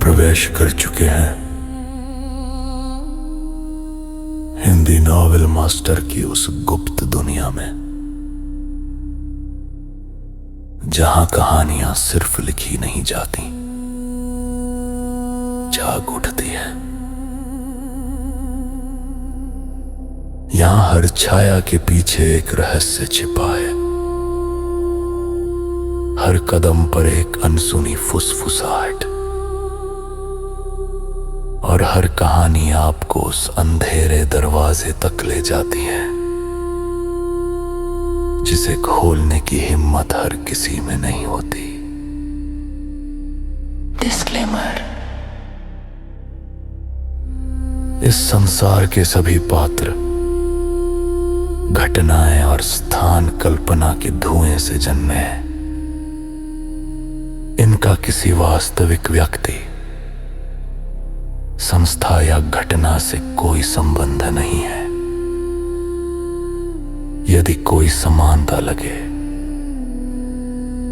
प्रवेश कर चुके हैं हिंदी नॉवेल मास्टर की उस गुप्त दुनिया में, जहां कहानियां सिर्फ लिखी नहीं जाती, जाग उठती है। यहां हर छाया के पीछे एक रहस्य छिपा है, हर कदम पर एक अनसुनी फुसफुसाहट, और हर कहानी आपको उस अंधेरे दरवाजे तक ले जाती है जिसे खोलने की हिम्मत हर किसी में नहीं होती। डिस्क्लेमर: इस संसार के सभी पात्र, घटनाएं और स्थान कल्पना के धुएं से जन्मे हैं। इनका किसी वास्तविक व्यक्ति, संस्था या घटना से कोई संबंध नहीं है। यदि कोई समानता लगे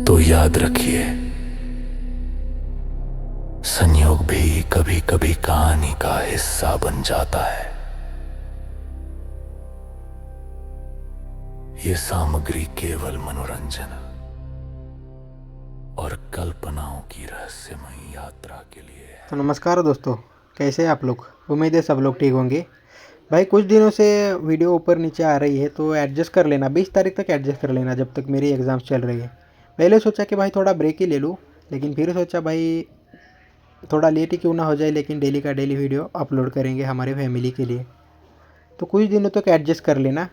तो याद रखिए, संयोग भी कभी कभी कहानी का हिस्सा बन जाता है। ये सामग्री केवल मनोरंजन और कल्पनाओं की रहस्यमयी यात्रा के लिए है। तो नमस्कार दोस्तों, कैसे हैं आप लोग? उम्मीद है सब लोग ठीक होंगे। भाई कुछ दिनों से वीडियो ऊपर नीचे आ रही है तो एडजस्ट कर लेना, 20 तारीख तक एडजस्ट कर लेना, जब तक मेरी एग्ज़ाम्स चल रही है। पहले सोचा कि भाई थोड़ा ब्रेक ही ले लूँ, लेकिन फिर सोचा भाई थोड़ा लेट ही क्यों ना हो जाए, लेकिन डेली का डेली वीडियो अपलोड करेंगे हमारे फैमिली के लिए। तो कुछ दिनों तक एडजस्ट कर लेना।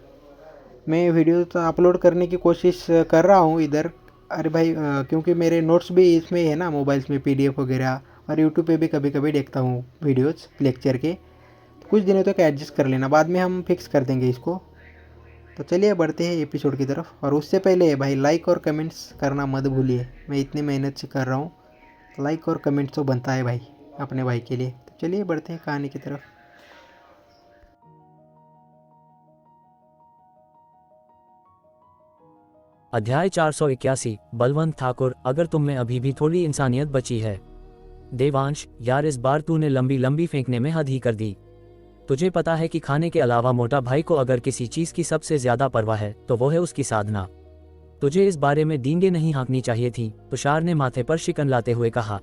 मैं वीडियो तो अपलोड करने की कोशिश कर रहा हूँ इधर। अरे भाई क्योंकि मेरे नोट्स भी इसमें है ना, मोबाइल्स में PDF वगैरह, और यूट्यूब पे भी कभी कभी देखता हूँ वीडियोज़ लेक्चर के। कुछ दिनों तक एडजस्ट कर लेना, बाद में हम फिक्स कर देंगे इसको। तो चलिए बढ़ते हैं एपिसोड की तरफ। और उससे पहले भाई लाइक और कमेंट्स करना मत भूलिए, मैं इतनी मेहनत से कर रहा हूँ, लाइक और कमेंट्स तो बनता है भाई अपने भाई के लिए। तो चलिए बढ़ते हैं कहानी की तरफ। अध्याय 481। बलवंत ठाकुर, अगर तुम में अभी भी थोड़ी इंसानियत बची है। देवांश, यार इस बार तूने लंबी लंबी फेंकने में हद ही कर दी। तुझे पता है कि खाने के अलावा मोटा भाई को अगर किसी चीज़ की सबसे ज़्यादा परवाह है तो वो है उसकी साधना। तुझे इस बारे में डींगे नहीं हाँकनी चाहिए थी, तुषार ने माथे पर शिकन लाते हुए कहा।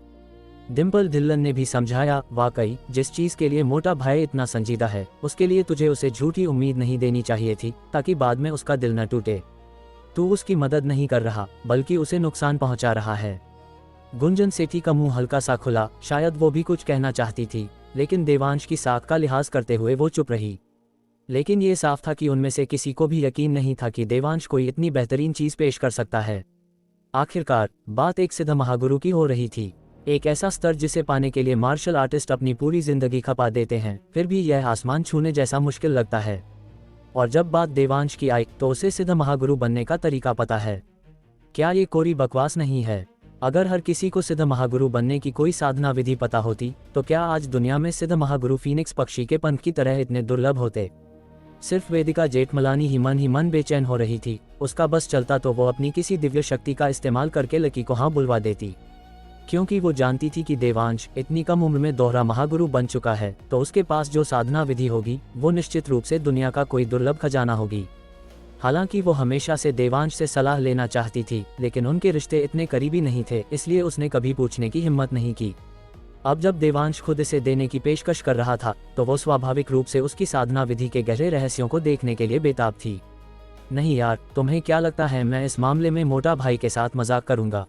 डिम्पल धिल्लन ने भी समझाया, वाकई जिस चीज़ के लिए मोटा भाई इतना संजीदा है उसके लिए तुझे उसे झूठी उम्मीद नहीं देनी चाहिए थी, ताकि बाद में उसका दिल न टूटे। तू उसकी मदद नहीं कर रहा बल्कि उसे नुकसान पहुंचा रहा है। गुंजन सेठी का मुंह हल्का सा खुला, शायद वो भी कुछ कहना चाहती थी, लेकिन देवांश की साख का लिहाज करते हुए वो चुप रही। लेकिन ये साफ था कि उनमें से किसी को भी यकीन नहीं था कि देवांश कोई इतनी बेहतरीन चीज़ पेश कर सकता है। आखिरकार बात एक सिद्ध महागुरु की हो रही थी, एक ऐसा स्तर जिसे पाने के लिए मार्शल आर्टिस्ट अपनी पूरी जिंदगी खपा देते हैं, फिर भी यह आसमान छूने जैसा मुश्किल लगता है। और जब बात देवांश की आई तो उसे सिद्ध महागुरु बनने का तरीका पता है। क्या ये कोरी बकवास नहीं है? अगर हर किसी को सिद्ध महागुरु बनने की कोई साधना विधि पता होती तो क्या आज दुनिया में सिद्ध महागुरु फीनिक्स पक्षी के पंख की तरह इतने दुर्लभ होते? सिर्फ वेदिका जेठमलानी ही मन बेचैन हो रही थी। उसका बस चलता तो वो अपनी किसी दिव्य शक्ति का इस्तेमाल करके लकी को हाँ बुलवा देती, क्योंकि वो जानती थी कि देवांश इतनी कम उम्र में दोहरा महागुरु बन चुका है तो उसके पास जो साधना विधि होगी वो निश्चित रूप से दुनिया का कोई दुर्लभ खजाना होगी। हालांकि वो हमेशा से देवांश से सलाह लेना चाहती थी, लेकिन उनके रिश्ते इतने करीबी नहीं थे, इसलिए उसने कभी पूछने की हिम्मत नहीं की। अब जब देवांश खुद इसे देने की पेशकश कर रहा था तो वो स्वाभाविक रूप से उसकी साधना विधि के गहरे रहस्यों को देखने के लिए बेताब थी। नहीं यार, तुम्हें क्या लगता है मैं इस मामले में मोटा भाई के साथ मजाक करूंगा?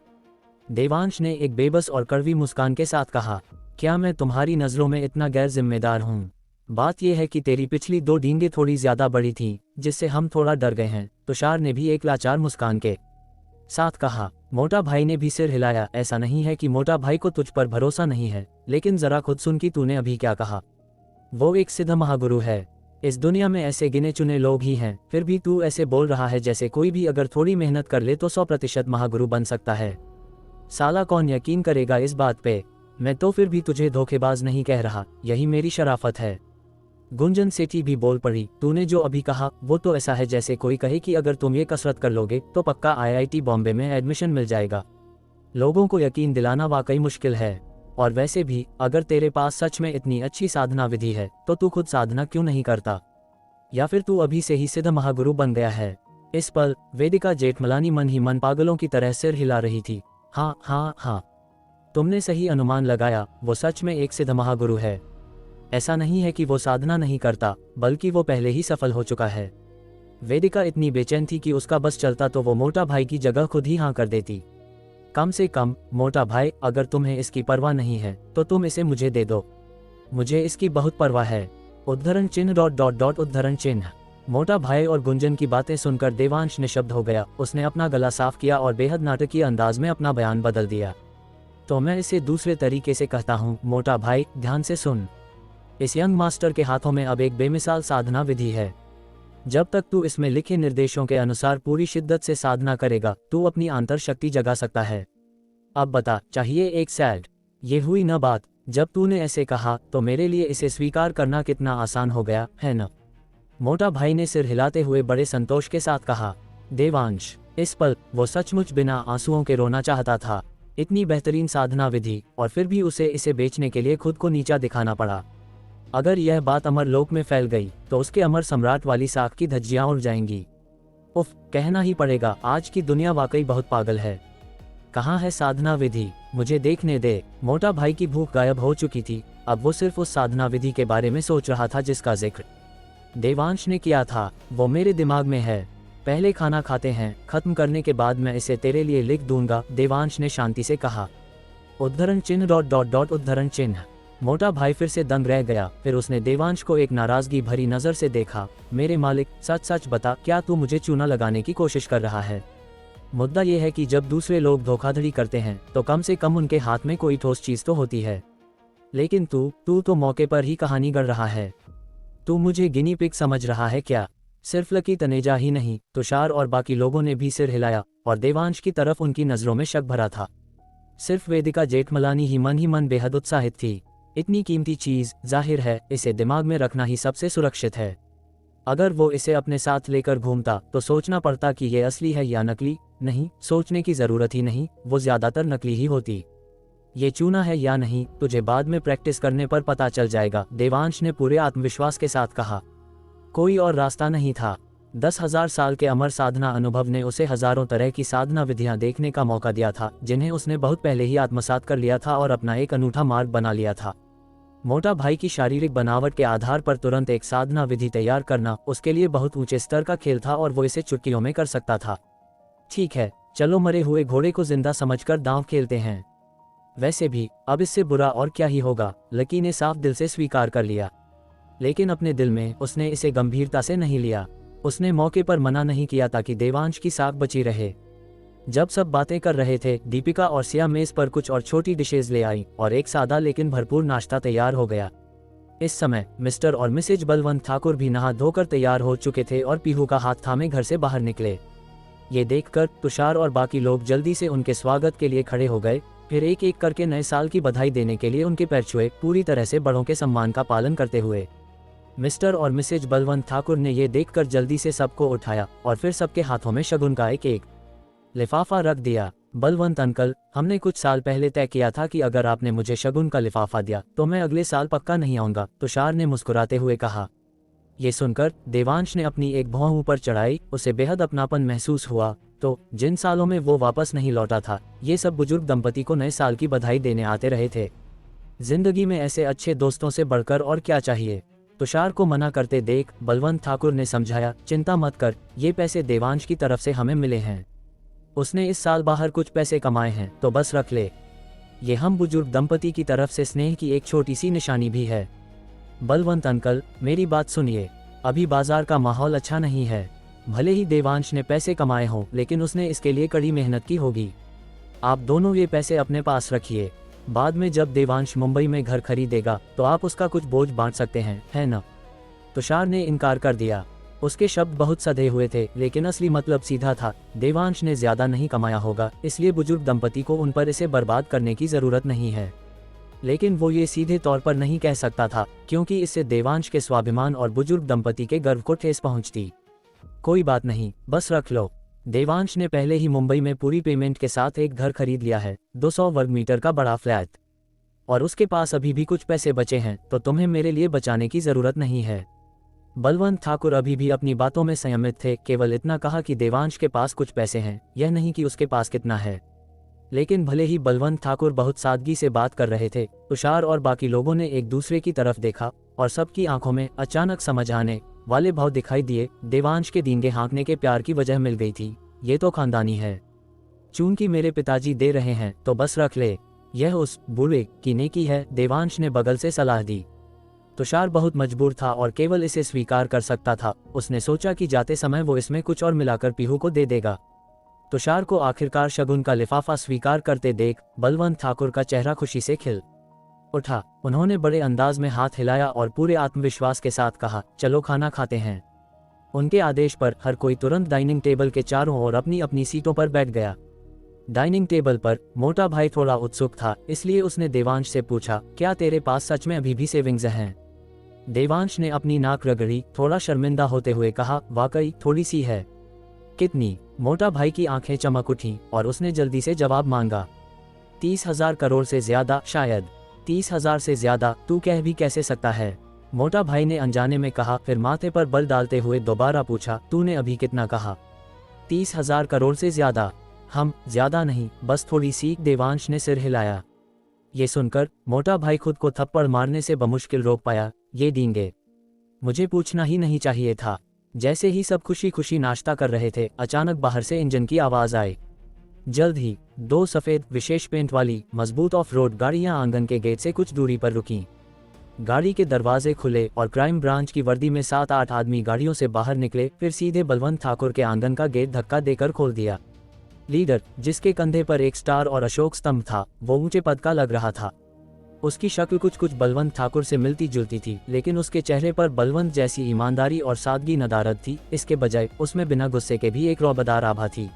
देवांश ने एक बेबस और कड़वी मुस्कान के साथ कहा। क्या मैं तुम्हारी नज़रों में इतना गैर जिम्मेदार हूँ? बात यह है कि तेरी पिछली 2 डींगे थोड़ी ज्यादा बड़ी थीं, जिससे हम थोड़ा डर गए हैं, तुषार ने भी एक लाचार मुस्कान के साथ कहा। मोटा भाई ने भी सिर हिलाया। ऐसा नहीं है कि मोटा भाई को तुझ पर भरोसा नहीं है, लेकिन जरा खुद सुन कि तूने अभी क्या कहा। वो एक सिद्ध महागुरु है। इस दुनिया में ऐसे गिने चुने लोग ही हैं, फिर भी तू ऐसे बोल रहा है जैसे कोई भी अगर थोड़ी मेहनत कर ले तो 100% महागुरु बन सकता है। साला कौन यकीन करेगा इस बात पे? मैं तो फिर भी तुझे धोखेबाज नहीं कह रहा, यही मेरी शराफत है। गुंजन सेठी भी बोल पड़ी, तूने जो अभी कहा वो तो ऐसा है जैसे कोई कहे कि अगर तुम ये कसरत कर लोगे तो पक्का IIT बॉम्बे में एडमिशन मिल जाएगा। लोगों को यकीन दिलाना वाकई मुश्किल है। और वैसे भी अगर तेरे पास सच में इतनी अच्छी साधना विधि है तो तू खुद साधना क्यों नहीं करता? या फिर तू अभी से ही सिद्ध महागुरु बन गया है? इस पल वेदिका जेठमलानी मन ही मन पागलों की तरह सिर हिला रही थी। हाँ हाँ हाँ, तुमने सही अनुमान लगाया, वो सच में एक सिद्ध महागुरु है। ऐसा नहीं है कि वो साधना नहीं करता, बल्कि वो पहले ही सफल हो चुका है। वेदिका इतनी बेचैन थी कि उसका बस चलता तो वो मोटा भाई की जगह खुद ही हाँ कर देती। कम से कम मोटा भाई, अगर तुम्हें इसकी परवाह नहीं है तो तुम इसे मुझे दे दो, मुझे इसकी बहुत परवाह है। उद्धरण चिन्ह डॉट डॉट डॉट उद्धरण चिन्ह। मोटा भाई और गुंजन की बातें सुनकर देवांश निशब्द हो गया। उसने अपना गला साफ किया और बेहद नाटकीय अंदाज में अपना बयान बदल दिया। तो मैं इसे दूसरे तरीके से कहता हूँ, मोटा भाई ध्यान से सुन। इस यंग मास्टर के हाथों में अब एक बेमिसाल साधना विधि है। जब तक तू इसमें लिखे निर्देशों के अनुसार पूरी शिद्दत से साधना करेगा, तू अपनी आंतर शक्ति जगा सकता है। अब बता, चाहिए एक सैड? ये हुई न बात। जब तूने ऐसे कहा तो मेरे लिए इसे स्वीकार करना कितना आसान हो गया है न? मोटा भाई ने सिर हिलाते हुए बड़े संतोष के साथ कहा। देवांश, इस पल वो सचमुच बिना आंसुओं के रोना चाहता था। इतनी बेहतरीन साधना विधि और फिर भी उसे इसे बेचने के लिए खुद को नीचा दिखाना पड़ा। अगर यह बात अमर लोक में फैल गई तो उसके अमर सम्राट वाली साख की धज्जियां उड़ जाएंगी। उफ, कहना ही पड़ेगा, आज की दुनिया वाकई बहुत पागल है। कहाँ है साधना विधि? मुझे देखने दे। मोटा भाई की भूख गायब हो चुकी थी। अब वो सिर्फ उस साधना विधि के बारे में सोच रहा था जिसका जिक्र देवांश ने किया था। वो मेरे दिमाग में है। पहले खाना खाते हैं, खत्म करने के बाद मैं इसे तेरे लिए लिख दूंगा, देवांश ने शांति से कहा। उद्धरण चिन्ह डॉट डॉट डॉट उद्धरण चिन्ह। मोटा भाई फिर से दंग रह गया। फिर उसने देवांश को एक नाराजगी भरी नजर से देखा। मेरे मालिक, सच सच बता, क्या तू मुझे चूना लगाने की कोशिश कर रहा है? मुद्दा यह है कि जब दूसरे लोग धोखाधड़ी करते हैं तो कम से कम उनके हाथ में कोई ठोस चीज तो होती है। लेकिन तू तो मौके पर ही कहानी गढ़ रहा है। तू मुझे गिनी पिग समझ रहा है क्या? सिर्फ लकी तनेजा ही नहीं, तुषार और बाकी लोगों ने भी सिर हिलाया और देवांश की तरफ उनकी नजरों में शक भरा था। सिर्फ वेदिका जेठमलानी ही मन बेहद उत्साहित थी। इतनी कीमती चीज, जाहिर है इसे दिमाग में रखना ही सबसे सुरक्षित है। अगर वो इसे अपने साथ लेकर घूमता तो सोचना पड़ता कि ये असली है या नकली। नहीं, सोचने की जरूरत ही नहीं, वो ज्यादातर नकली ही होती। ये चूना है या नहीं, तुझे बाद में प्रैक्टिस करने पर पता चल जाएगा, देवांश ने पूरे आत्मविश्वास के साथ कहा। कोई और रास्ता नहीं था। 10,000 साल के अमर साधना अनुभव ने उसे हजारों तरह की साधना विधियां देखने का मौका दिया था, जिन्हें उसने बहुत पहले ही आत्मसात कर लिया था और अपना एक अनूठा मार्ग बना लिया था। मोटा भाई की शारीरिक बनावट के आधार पर तुरंत एक साधना विधि तैयार करना उसके लिए बहुत ऊंचे स्तर का खेल था और वो इसे चुटकियों में कर सकता था। ठीक है, चलो मरे हुए घोड़े को जिंदा समझकर दांव खेलते हैं। वैसे भी अब इससे बुरा और क्या ही होगा, लकी ने साफ दिल से स्वीकार कर लिया। लेकिन अपने दिल में उसने इसे गंभीरता से नहीं लिया। उसने मौके पर मना नहीं किया ताकि देवांश की साख बची रहे। जब सब बातें कर रहे थे, दीपिका और सिया मेज पर कुछ और छोटी डिशेज ले आई और एक सादा लेकिन भरपूर नाश्ता तैयार हो गया। इस समय मिस्टर और मिसेज बलवंत ठाकुर भी नहा धोकर तैयार हो चुके थे और पीहू का हाथ थामे घर से बाहर निकले। ये देखकर तुषार और बाकी लोग जल्दी से उनके स्वागत के लिए खड़े हो गए। फिर एक एक करके नए साल की बधाई देने के लिए उनके पैर छुए, पूरी तरह से बड़ों के सम्मान का पालन करते हुए। मिस्टर और मिसेज बलवंत ठाकुर ने ये देखकर जल्दी से सबको उठाया और फिर सबके हाथों में शगुन का एक लिफाफा रख दिया। बलवंत अंकल, हमने कुछ साल पहले तय किया था कि अगर आपने मुझे शगुन का लिफाफा दिया तो मैं अगले साल पक्का नहीं आऊंगा, तुषार ने मुस्कुराते हुए कहा। ये सुनकर देवांश ने अपनी एक भौं ऊपर चढ़ाई। उसे बेहद अपनापन महसूस हुआ। तो जिन सालों में वो वापस नहीं लौटा था, ये सब बुजुर्ग दंपति को नए साल की बधाई देने आते रहे थे। जिंदगी में ऐसे अच्छे दोस्तों से बढ़कर और क्या चाहिए। तुषार को मना करते देख बलवंत ठाकुर ने समझाया, चिंता मत कर, ये पैसे देवांश की तरफ से हमें मिले हैं। उसने इस साल बाहर कुछ पैसे कमाए हैं तो बस रख ले। ये हम बुजुर्ग दंपति की तरफ से स्नेह की एक छोटी सी निशानी भी है। बलवंत अंकल, मेरी बात सुनिए, अभी बाजार का माहौल अच्छा नहीं है। भले ही देवांश ने पैसे कमाए हों, लेकिन उसने इसके लिए कड़ी मेहनत की होगी। आप दोनों ये पैसे अपने पास रखिए। बाद में जब देवांश मुंबई में घर खरीदेगा तो आप उसका कुछ बोझ बांट सकते हैं, है न? तुषार ने इनकार कर दिया। उसके शब्द बहुत सधे हुए थे, लेकिन असली मतलब सीधा था। देवांश ने ज्यादा नहीं कमाया होगा, इसलिए बुजुर्ग दंपति को उन पर इसे बर्बाद करने की जरूरत नहीं है। लेकिन वो ये सीधे तौर पर नहीं कह सकता था, क्योंकि इससे देवांश के स्वाभिमान और बुजुर्ग दंपति के गर्व को ठेस पहुंचती। कोई बात नहीं, बस रख लो। देवांश ने पहले ही मुंबई में पूरी पेमेंट के साथ एक घर खरीद लिया है, 200 वर्ग मीटर का बड़ा फ्लैट। और उसके पास अभी भी कुछ पैसे बचे हैं तो तुम्हें मेरे लिए बचाने की ज़रूरत नहीं है। बलवंत ठाकुर अभी भी अपनी बातों में संयमित थे, केवल इतना कहा कि देवांश के पास कुछ पैसे हैं, यह नहीं कि उसके पास कितना है। लेकिन भले ही बलवंत ठाकुर बहुत सादगी से बात कर रहे थे, तुषार और बाकी लोगों ने एक दूसरे की तरफ देखा और सबकी आंखों में अचानक समझ आने वाले भाव दिखाई दिए। देवांश के दीनगे हाँकने के प्यार की वजह मिल गई थी। ये तो खानदानी है, चूंकि मेरे पिताजी दे रहे हैं तो बस रख ले, यह उस बूढ़े की नेकी है, देवांश ने बगल से सलाह दी। तुषार बहुत मजबूर था और केवल इसे स्वीकार कर सकता था। उसने सोचा कि जाते समय वो इसमें कुछ और मिलाकर पीहू को दे देगा। तुषार को आखिरकार शगुन का लिफाफा स्वीकार करते देख बलवंत ठाकुर का चेहरा खुशी से खिल उठा। उन्होंने बड़े अंदाज में हाथ हिलाया और पूरे आत्मविश्वास के साथ कहा, चलो खाना खाते हैं। उनके आदेश पर हर कोई तुरंत डाइनिंग टेबल के चारों ओर अपनी अपनी सीटों पर बैठ गया। डाइनिंग टेबल पर मोटा भाई थोड़ा उत्सुक था, इसलिए उसने देवांश से पूछा, क्या तेरे पास सच में अभी भी सेविंग्स हैं? देवांश ने अपनी नाक रगड़ी, थोड़ा शर्मिंदा होते हुए कहा, वाकई थोड़ी सी है। कितनी? मोटा भाई की आंखें चमक उठीं और उसने जल्दी से जवाब मांगा, 30,000 करोड़ से ज्यादा शायद। 30,000 से ज्यादा तू कह भी कैसे सकता है? मोटा भाई ने अनजाने में कहा, फिर माथे पर बल डालते हुए दोबारा पूछा, तूने अभी कितना कहा? 30,000 करोड़ से ज्यादा। हम ज्यादा नहीं, बस थोड़ी सी। देवांश ने सिर हिलाया। ये सुनकर मोटा भाई खुद को थप्पड़ मारने से बमुश्किल रोक पाया। ये डींगे, मुझे पूछना ही नहीं चाहिए था। जैसे ही सब खुशी खुशी नाश्ता कर रहे थे, अचानक बाहर से इंजन की आवाज आई। जल्द ही 2 सफेद विशेष पेंट वाली मजबूत ऑफ रोड गाड़ियां आंगन के गेट से कुछ दूरी पर रुकीं। गाड़ी के दरवाजे खुले और क्राइम ब्रांच की वर्दी में 7-8 आदमी गाड़ियों से बाहर निकले, फिर सीधे बलवंत ठाकुर के आंगन का गेट धक्का देकर खोल दिया। लीडर, जिसके कंधे पर एक स्टार और अशोक स्तंभ था, वो ऊंचे पद का लग रहा था। उसकी शक्ल कुछ बलवंत ठाकुर से मिलती जुलती थी, लेकिन उसके चेहरे पर बलवंत जैसी ईमानदारी और सादगी नदारद थी। इसके बजाय उसमें बिना गुस्से के भी एक रौबदार आभा थी।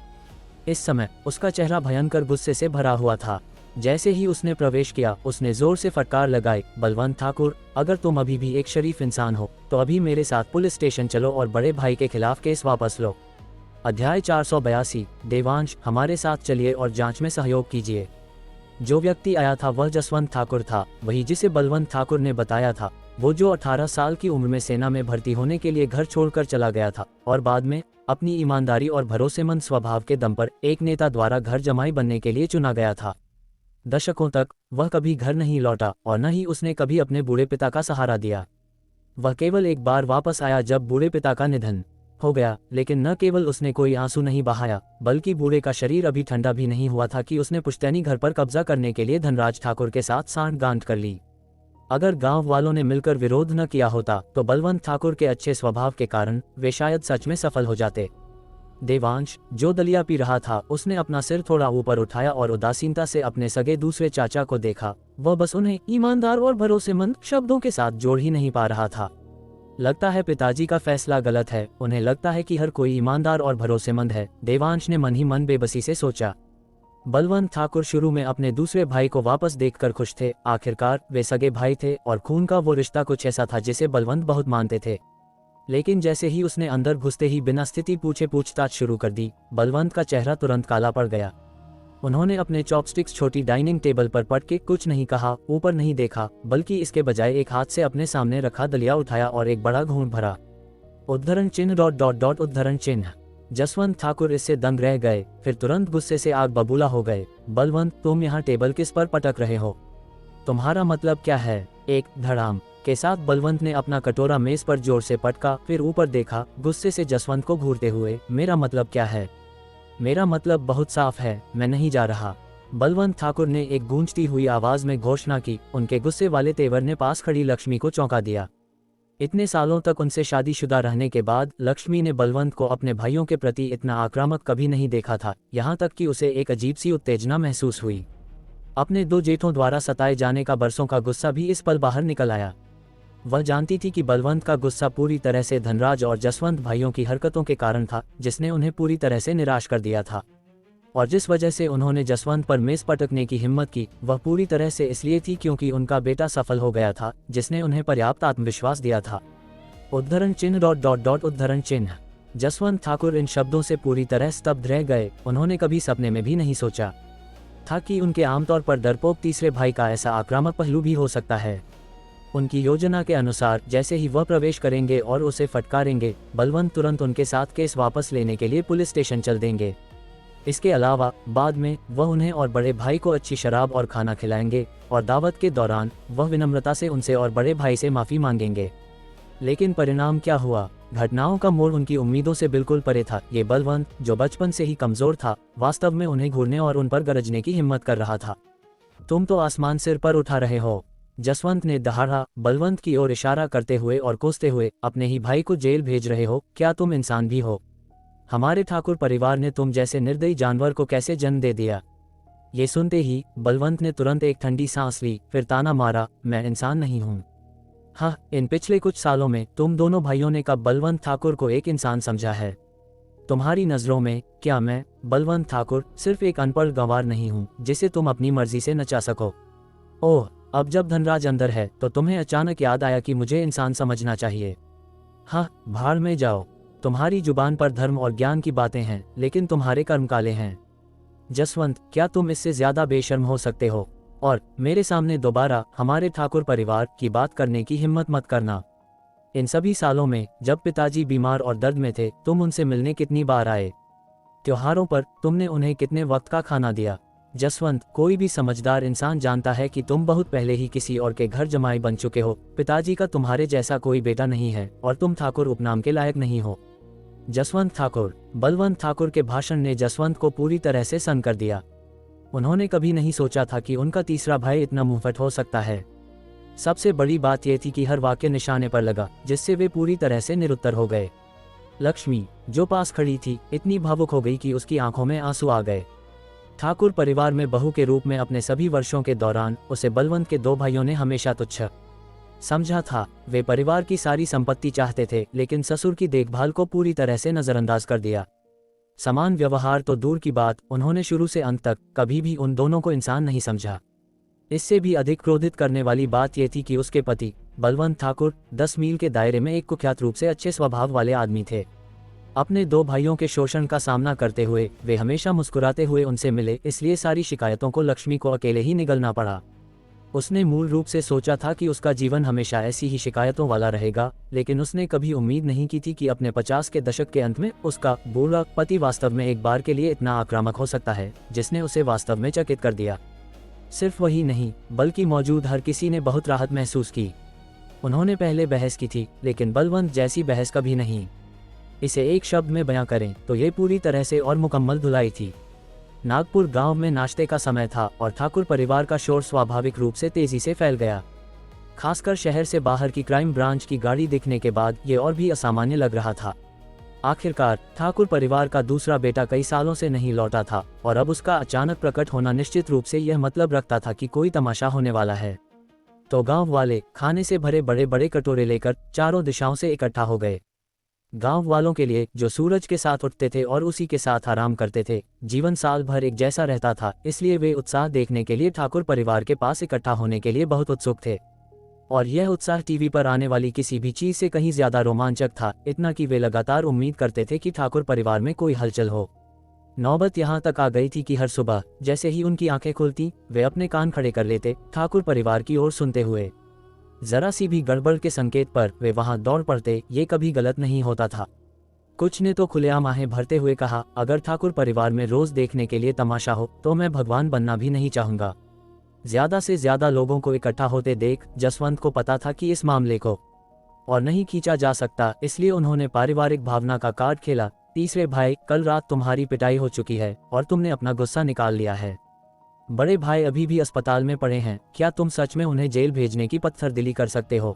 इस समय उसका चेहरा भयंकर गुस्से से भरा हुआ था। जैसे ही उसने प्रवेश किया, उसने जोर से फटकार लगाई, बलवंत ठाकुर, अगर तुम अभी भी एक शरीफ इंसान हो तो अभी मेरे साथ पुलिस स्टेशन चलो और बड़े भाई के खिलाफ केस वापस लो। अध्याय 482। देवांश, हमारे साथ चलिए और जांच में सहयोग कीजिए। जो व्यक्ति आया था वह जसवंत ठाकुर था, वही जिसे बलवंत ठाकुर ने बताया था। वो जो 18 साल की उम्र में सेना में भर्ती होने के लिए घर छोड़कर चला गया था और बाद में अपनी ईमानदारी और भरोसेमंद स्वभाव के दम पर एक नेता द्वारा घर जमाई बनने के लिए चुना गया था। दशकों तक वह कभी घर नहीं लौटा और न ही उसने कभी अपने बूढ़े पिता का सहारा दिया। वह केवल एक बार वापस आया जब बूढ़े पिता का निधन हो गया, लेकिन न केवल उसने कोई आंसू नहीं बहाया, बल्कि बूढ़े का शरीर अभी ठंडा भी नहीं हुआ था कि उसने पुश्तैनी घर पर कब्जा करने के लिए धनराज ठाकुर के साथ सांठ-गांठ कर ली। अगर गांव वालों ने मिलकर विरोध न किया होता तो बलवंत ठाकुर के अच्छे स्वभाव के कारण वे शायद सच में सफल हो जाते। देवांश, जो दलिया पी रहा था, उसने अपना सिर थोड़ा ऊपर उठाया और उदासीनता से अपने सगे दूसरे चाचा को देखा। वह बस उन्हें ईमानदार और भरोसेमंद शब्दों के साथ जोड़ ही नहीं पा रहा था। लगता है पिताजी का फैसला गलत है। उन्हें लगता है कि हर कोई ईमानदार और भरोसेमंद है। देवांश ने मन ही मन बेबसी से सोचा। बलवंत ठाकुर शुरू में अपने दूसरे भाई को वापस देखकर खुश थे। आखिरकार वे सगे भाई थे और खून का वो रिश्ता कुछ ऐसा था जिसे बलवंत बहुत मानते थे। लेकिन जैसे ही उसने अंदर घुसते ही बिना स्थिति पूछे पूछताछ शुरू कर दी, बलवंत का चेहरा तुरंत काला पड़ गया। उन्होंने अपने चॉपस्टिक्स छोटी डाइनिंग टेबल पर पट के कुछ नहीं कहा, ऊपर नहीं देखा, बल्कि इसके बजाय एक हाथ से अपने सामने रखा दलिया उठाया और एक बड़ा घूंट भरा। उद्धरण चिन्ह ... उद्धरण चिन्ह। जसवंत ठाकुर इससे दंग रह गए, फिर तुरंत गुस्से से आग बबूला हो गए। बलवंत, तुम यहाँ टेबल किस पर पटक रहे हो? तुम्हारा मतलब क्या है? एक धड़ाम के साथ बलवंत ने अपना कटोरा मेज पर जोर से पटका, फिर ऊपर देखा, गुस्से से जसवंत को घूरते हुए। मेरा मतलब क्या है? मेरा मतलब बहुत साफ है, मैं नहीं जा रहा। बलवंत ठाकुर ने एक गूंजती हुई आवाज में घोषणा की। उनके गुस्से वाले तेवर ने पास खड़ी लक्ष्मी को चौंका दिया। इतने सालों तक उनसे शादीशुदा रहने के बाद लक्ष्मी ने बलवंत को अपने भाइयों के प्रति इतना आक्रामक कभी नहीं देखा था, यहाँ तक कि उसे एक अजीब सी उत्तेजना महसूस हुई। अपने 2 जेठों द्वारा सताए जाने का बरसों का गुस्सा भी इस पल बाहर निकल आया। वह जानती थी कि बलवंत का गुस्सा पूरी तरह से धनराज और जसवंत भाइयों की हरकतों के कारण था, जिसने उन्हें पूरी तरह से निराश कर दिया था। और जिस वजह से उन्होंने जसवंत पर मेज पटकने की हिम्मत की, वह पूरी तरह से इसलिए थी क्योंकि उनका बेटा सफल हो गया था, जिसने उन्हें पर्याप्त आत्मविश्वास दिया था। उद्धरण चिन्ह ... उद्धरण चिन्ह। जसवंत ठाकुर इन शब्दों से पूरी तरह स्तब्ध रह गए। उन्होंने कभी सपने में भी नहीं सोचा था कि उनके आमतौर पर डरपोक तीसरे भाई का ऐसा आक्रामक पहलू भी हो सकता है। उनकी योजना के अनुसार जैसे ही वह प्रवेश करेंगे और उसे फटकारेंगे, बलवंत तुरंत उनके साथ केस वापस लेने के लिए पुलिस स्टेशन चल देंगे। इसके अलावा बाद में वह उन्हें और बड़े भाई को अच्छी शराब और खाना खिलाएंगे और दावत के दौरान वह विनम्रता से उनसे और बड़े भाई से माफ़ी मांगेंगे। लेकिन परिणाम क्या हुआ? घटनाओं का मोड़ उनकी उम्मीदों से बिल्कुल परे था। ये बलवंत, जो बचपन से ही कमज़ोर था, वास्तव में उन्हें घूरने और उन पर गरजने की हिम्मत कर रहा था। तुम तो आसमान सिर पर उठा रहे हो, जसवंत ने दहाड़ा, बलवंत की ओर इशारा करते हुए और कोसते हुए। अपने ही भाई को जेल भेज रहे हो? क्या तुम इंसान भी हो? हमारे ठाकुर परिवार ने तुम जैसे निर्दयी जानवर को कैसे जन्म दे दिया? ये सुनते ही बलवंत ने तुरंत एक ठंडी सांस ली, फिर ताना मारा, मैं इंसान नहीं हूँ। हाँ, इन पिछले कुछ सालों में तुम दोनों भाइयों ने कब बलवंत ठाकुर को एक इंसान समझा है? तुम्हारी नज़रों में क्या मैं, बलवंत ठाकुर, सिर्फ एक अनपढ़ गंवार नहीं हूँ जिसे तुम अपनी मर्जी से नचा सको? ओह, अब जब धनराज अंदर है तो तुम्हें अचानक याद आया कि मुझे इंसान समझना चाहिए। हाँ, भाड़ में जाओ। तुम्हारी जुबान पर धर्म और ज्ञान की बातें हैं, लेकिन तुम्हारे कर्म काले हैं। जसवंत, क्या तुम इससे ज्यादा बेशर्म हो सकते हो? और मेरे सामने दोबारा हमारे ठाकुर परिवार की बात करने की हिम्मत मत करना। इन सभी सालों में जब पिताजी बीमार और दर्द में थे, तुम उनसे मिलने कितनी बार आए? त्योहारों पर तुमने उन्हें कितने वक्त का खाना दिया? जसवंत, कोई भी समझदार इंसान जानता है कि तुम बहुत पहले ही किसी और के घर जमाई बन चुके हो। पिताजी का तुम्हारे जैसा कोई बेटा नहीं है और तुम ठाकुर उपनाम के लायक नहीं हो। जसवंत ठाकुर। बलवंत ठाकुर के भाषण ने जसवंत को पूरी तरह से सन्न कर दिया। उन्होंने कभी नहीं सोचा था कि उनका तीसरा भाई इतना मुंहफट हो सकता है। सबसे बड़ी बात यह थी कि हर वाक्य निशाने पर लगा, जिससे वे पूरी तरह से निरुत्तर हो गए। लक्ष्मी, जो पास खड़ी थी, इतनी भावुक हो गई कि उसकी आंखों में आंसू आ गए। ठाकुर परिवार में बहू के रूप में अपने सभी वर्षों के दौरान उसे बलवंत के दो भाइयों ने हमेशा तुच्छ समझा था। वे परिवार की सारी संपत्ति चाहते थे, लेकिन ससुर की देखभाल को पूरी तरह से नजरअंदाज कर दिया। समान व्यवहार तो दूर की बात, उन्होंने शुरू से अंत तक कभी भी उन दोनों को इंसान नहीं समझा। इससे भी अधिक क्रोधित करने वाली बात यह थी कि उसके पति बलवंत ठाकुर 10 मील के दायरे में एक कुख्यात रूप से अच्छे स्वभाव वाले आदमी थे। अपने दो भाइयों के शोषण का सामना करते हुए वे हमेशा मुस्कुराते हुए उनसे मिले, इसलिए सारी शिकायतों को लक्ष्मी को अकेले ही निगलना पड़ा। उसने मूल रूप से सोचा था कि उसका जीवन हमेशा ऐसी ही शिकायतों वाला रहेगा, लेकिन उसने कभी उम्मीद नहीं की थी कि अपने 50 के दशक के अंत में उसका बूढ़ा पति वास्तव में एक बार के लिए इतना आक्रामक हो सकता है, जिसने उसे वास्तव में चकित कर दिया। सिर्फ वही नहीं, बल्कि मौजूद हर किसी ने बहुत राहत महसूस की। उन्होंने पहले बहस की थी, लेकिन बलवंत जैसी बहस कभी नहीं। इसे एक शब्द में बयां करें तो ये पूरी तरह से और मुकम्मल धुलाई थी। नागपुर गांव में नाश्ते का समय था और ठाकुर परिवार का शोर स्वाभाविक रूप से तेजी से फैल गया। खासकर शहर से बाहर की क्राइम ब्रांच की गाड़ी दिखने के बाद ये और भी असामान्य लग रहा था। आखिरकार ठाकुर परिवार का दूसरा बेटा कई सालों से नहीं लौटा था और अब उसका अचानक प्रकट होना निश्चित रूप से यह मतलब रखता था कि कोई तमाशा होने वाला है। तो गांव वाले खाने से भरे बड़े बड़े कटोरे लेकर चारों दिशाओं से इकट्ठा हो गए। गांव वालों के लिए, जो सूरज के साथ उठते थे और उसी के साथ आराम करते थे, जीवन साल भर एक जैसा रहता था, इसलिए वे उत्साह देखने के लिए ठाकुर परिवार के पास इकट्ठा होने के लिए बहुत उत्सुक थे। और यह उत्साह टीवी पर आने वाली किसी भी चीज से कहीं ज्यादा रोमांचक था, इतना कि वे लगातार उम्मीद करते थे कि ठाकुर परिवार में कोई हलचल हो। नौबत यहाँ तक आ गई थी कि हर सुबह जैसे ही उनकी आंखें खुलती, वे अपने कान खड़े कर लेते, ठाकुर परिवार की ओर सुनते हुए। जरा सी भी गड़बड़ के संकेत पर वे वहां दौड़ पड़ते। ये कभी गलत नहीं होता था। कुछ ने तो खुलेआम आहें भरते हुए कहा, अगर ठाकुर परिवार में रोज देखने के लिए तमाशा हो तो मैं भगवान बनना भी नहीं चाहूंगा। ज्यादा से ज्यादा लोगों को इकट्ठा होते देख जसवंत को पता था कि इस मामले को और नहीं खींचा जा सकता, इसलिए उन्होंने पारिवारिक भावना का कार्ड खेला। तीसरे भाई, कल रात तुम्हारी पिटाई हो चुकी है और तुमने अपना गुस्सा निकाल लिया है। बड़े भाई अभी भी अस्पताल में पड़े हैं, क्या तुम सच में उन्हें जेल भेजने की पत्थरदिली कर सकते हो?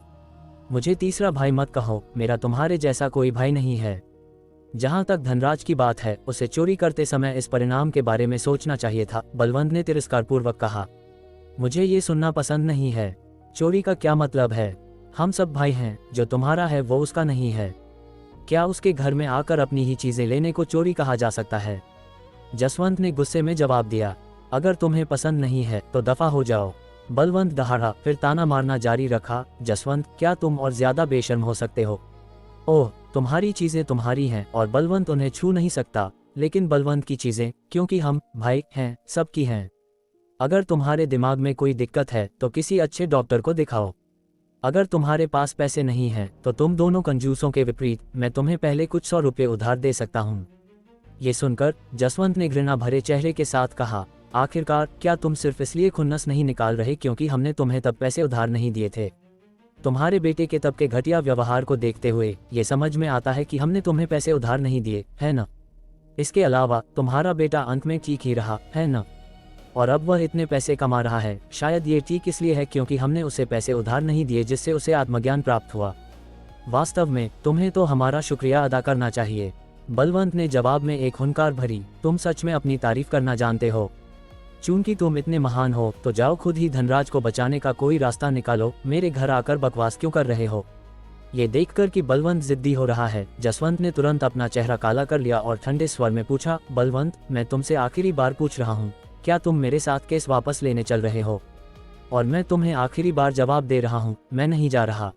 मुझे तीसरा भाई मत कहो, मेरा तुम्हारे जैसा कोई भाई नहीं है। जहां तक धनराज की बात है, उसे चोरी करते समय इस परिणाम के बारे में सोचना चाहिए था, बलवंत ने तिरस्कारपूर्वक कहा। मुझे ये सुनना पसंद नहीं है। चोरी का क्या मतलब है? हम सब भाई हैं, जो तुम्हारा है वो उसका नहीं है। क्या उसके घर में आकर अपनी ही चीजें लेने को चोरी कहा जा सकता है? जसवंत ने गुस्से में जवाब दिया, अगर तुम्हें पसंद नहीं है तो दफा हो जाओ। बलवंत दहाड़ा, फिर ताना मारना जारी रखा, जसवंत, क्या तुम और ज्यादा बेशर्म हो सकते हो? ओह, तुम्हारी चीजें तुम्हारी हैं और बलवंत उन्हें छू नहीं सकता, लेकिन बलवंत की चीजें, क्योंकि हम भाई हैं, सबकी हैं। अगर तुम्हारे दिमाग में कोई दिक्कत है तो किसी अच्छे डॉक्टर को दिखाओ। अगर तुम्हारे पास पैसे नहीं हैं तो तुम दोनों कंजूसों के विपरीत मैं तुम्हें पहले कुछ 100 रुपये उधार दे सकता हूँ। ये सुनकर जसवंत ने घृणा भरे चेहरे के साथ कहा, आखिरकार क्या तुम सिर्फ इसलिए खुन्नस नहीं निकाल रहे क्योंकि हमने तुम्हें तब पैसे उधार नहीं दिए थे? तुम्हारे बेटे के तब के घटिया व्यवहार को देखते हुए ये समझ में आता है कि हमने तुम्हें पैसे उधार नहीं दिए, है ना? इसके अलावा तुम्हारा बेटा अंत में ठीक ही रहा, है ना? और अब वह इतने पैसे कमा रहा है, शायद ये ठीक इसलिए है क्योंकि हमने उसे पैसे उधार नहीं दिए जिससे उसे आत्मज्ञान प्राप्त हुआ। वास्तव में तुम्हें तो हमारा शुक्रिया अदा करना चाहिए। बलवंत ने जवाब में एक हुंकार भरी, तुम सच में अपनी तारीफ करना जानते हो। चूंकि तुम इतने महान हो तो जाओ खुद ही धनराज को बचाने का कोई रास्ता निकालो, मेरे घर आकर बकवास क्यों कर रहे हो? ये देखकर कि बलवंत जिद्दी हो रहा है, जसवंत ने तुरंत अपना चेहरा काला कर लिया और ठंडे स्वर में पूछा, बलवंत, मैं तुमसे आखिरी बार पूछ रहा हूँ, क्या तुम मेरे साथ केस वापस लेने चल रहे हो? और मैं तुम्हें आखिरी बार जवाब दे रहा हूँ, मैं नहीं जा रहा।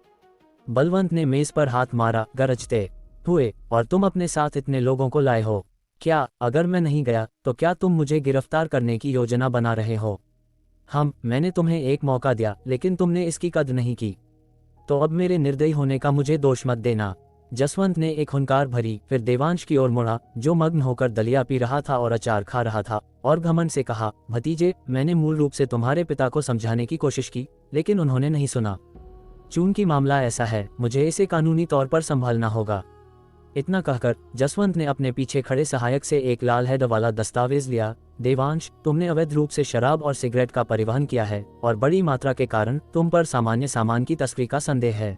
बलवंत ने मेज पर हाथ मारा, गरजते हुए, और तुम अपने साथ इतने लोगों को लाए हो? क्या अगर मैं नहीं गया तो क्या तुम मुझे गिरफ्तार करने की योजना बना रहे हो? मैंने तुम्हें एक मौका दिया लेकिन तुमने इसकी कद्र नहीं की, तो अब मेरे निर्दयी होने का मुझे दोष मत देना। जसवंत ने एक हुंकार भरी, फिर देवांश की ओर मुड़ा जो मग्न होकर दलिया पी रहा था और अचार खा रहा था, और घमंड से कहा, भतीजे, मैंने मूल रूप से तुम्हारे पिता को समझाने की कोशिश की लेकिन उन्होंने नहीं सुना। चूंकि मामला ऐसा है, मुझे इसे कानूनी तौर पर संभालना होगा। इतना कहकर जसवंत ने अपने पीछे खड़े सहायक से एक लाल हेड वाला दस्तावेज लिया। देवांश, तुमने अवैध रूप से शराब और सिगरेट का परिवहन किया है और बड़ी मात्रा के कारण तुम पर सामान्य सामान की तस्करी का संदेह है।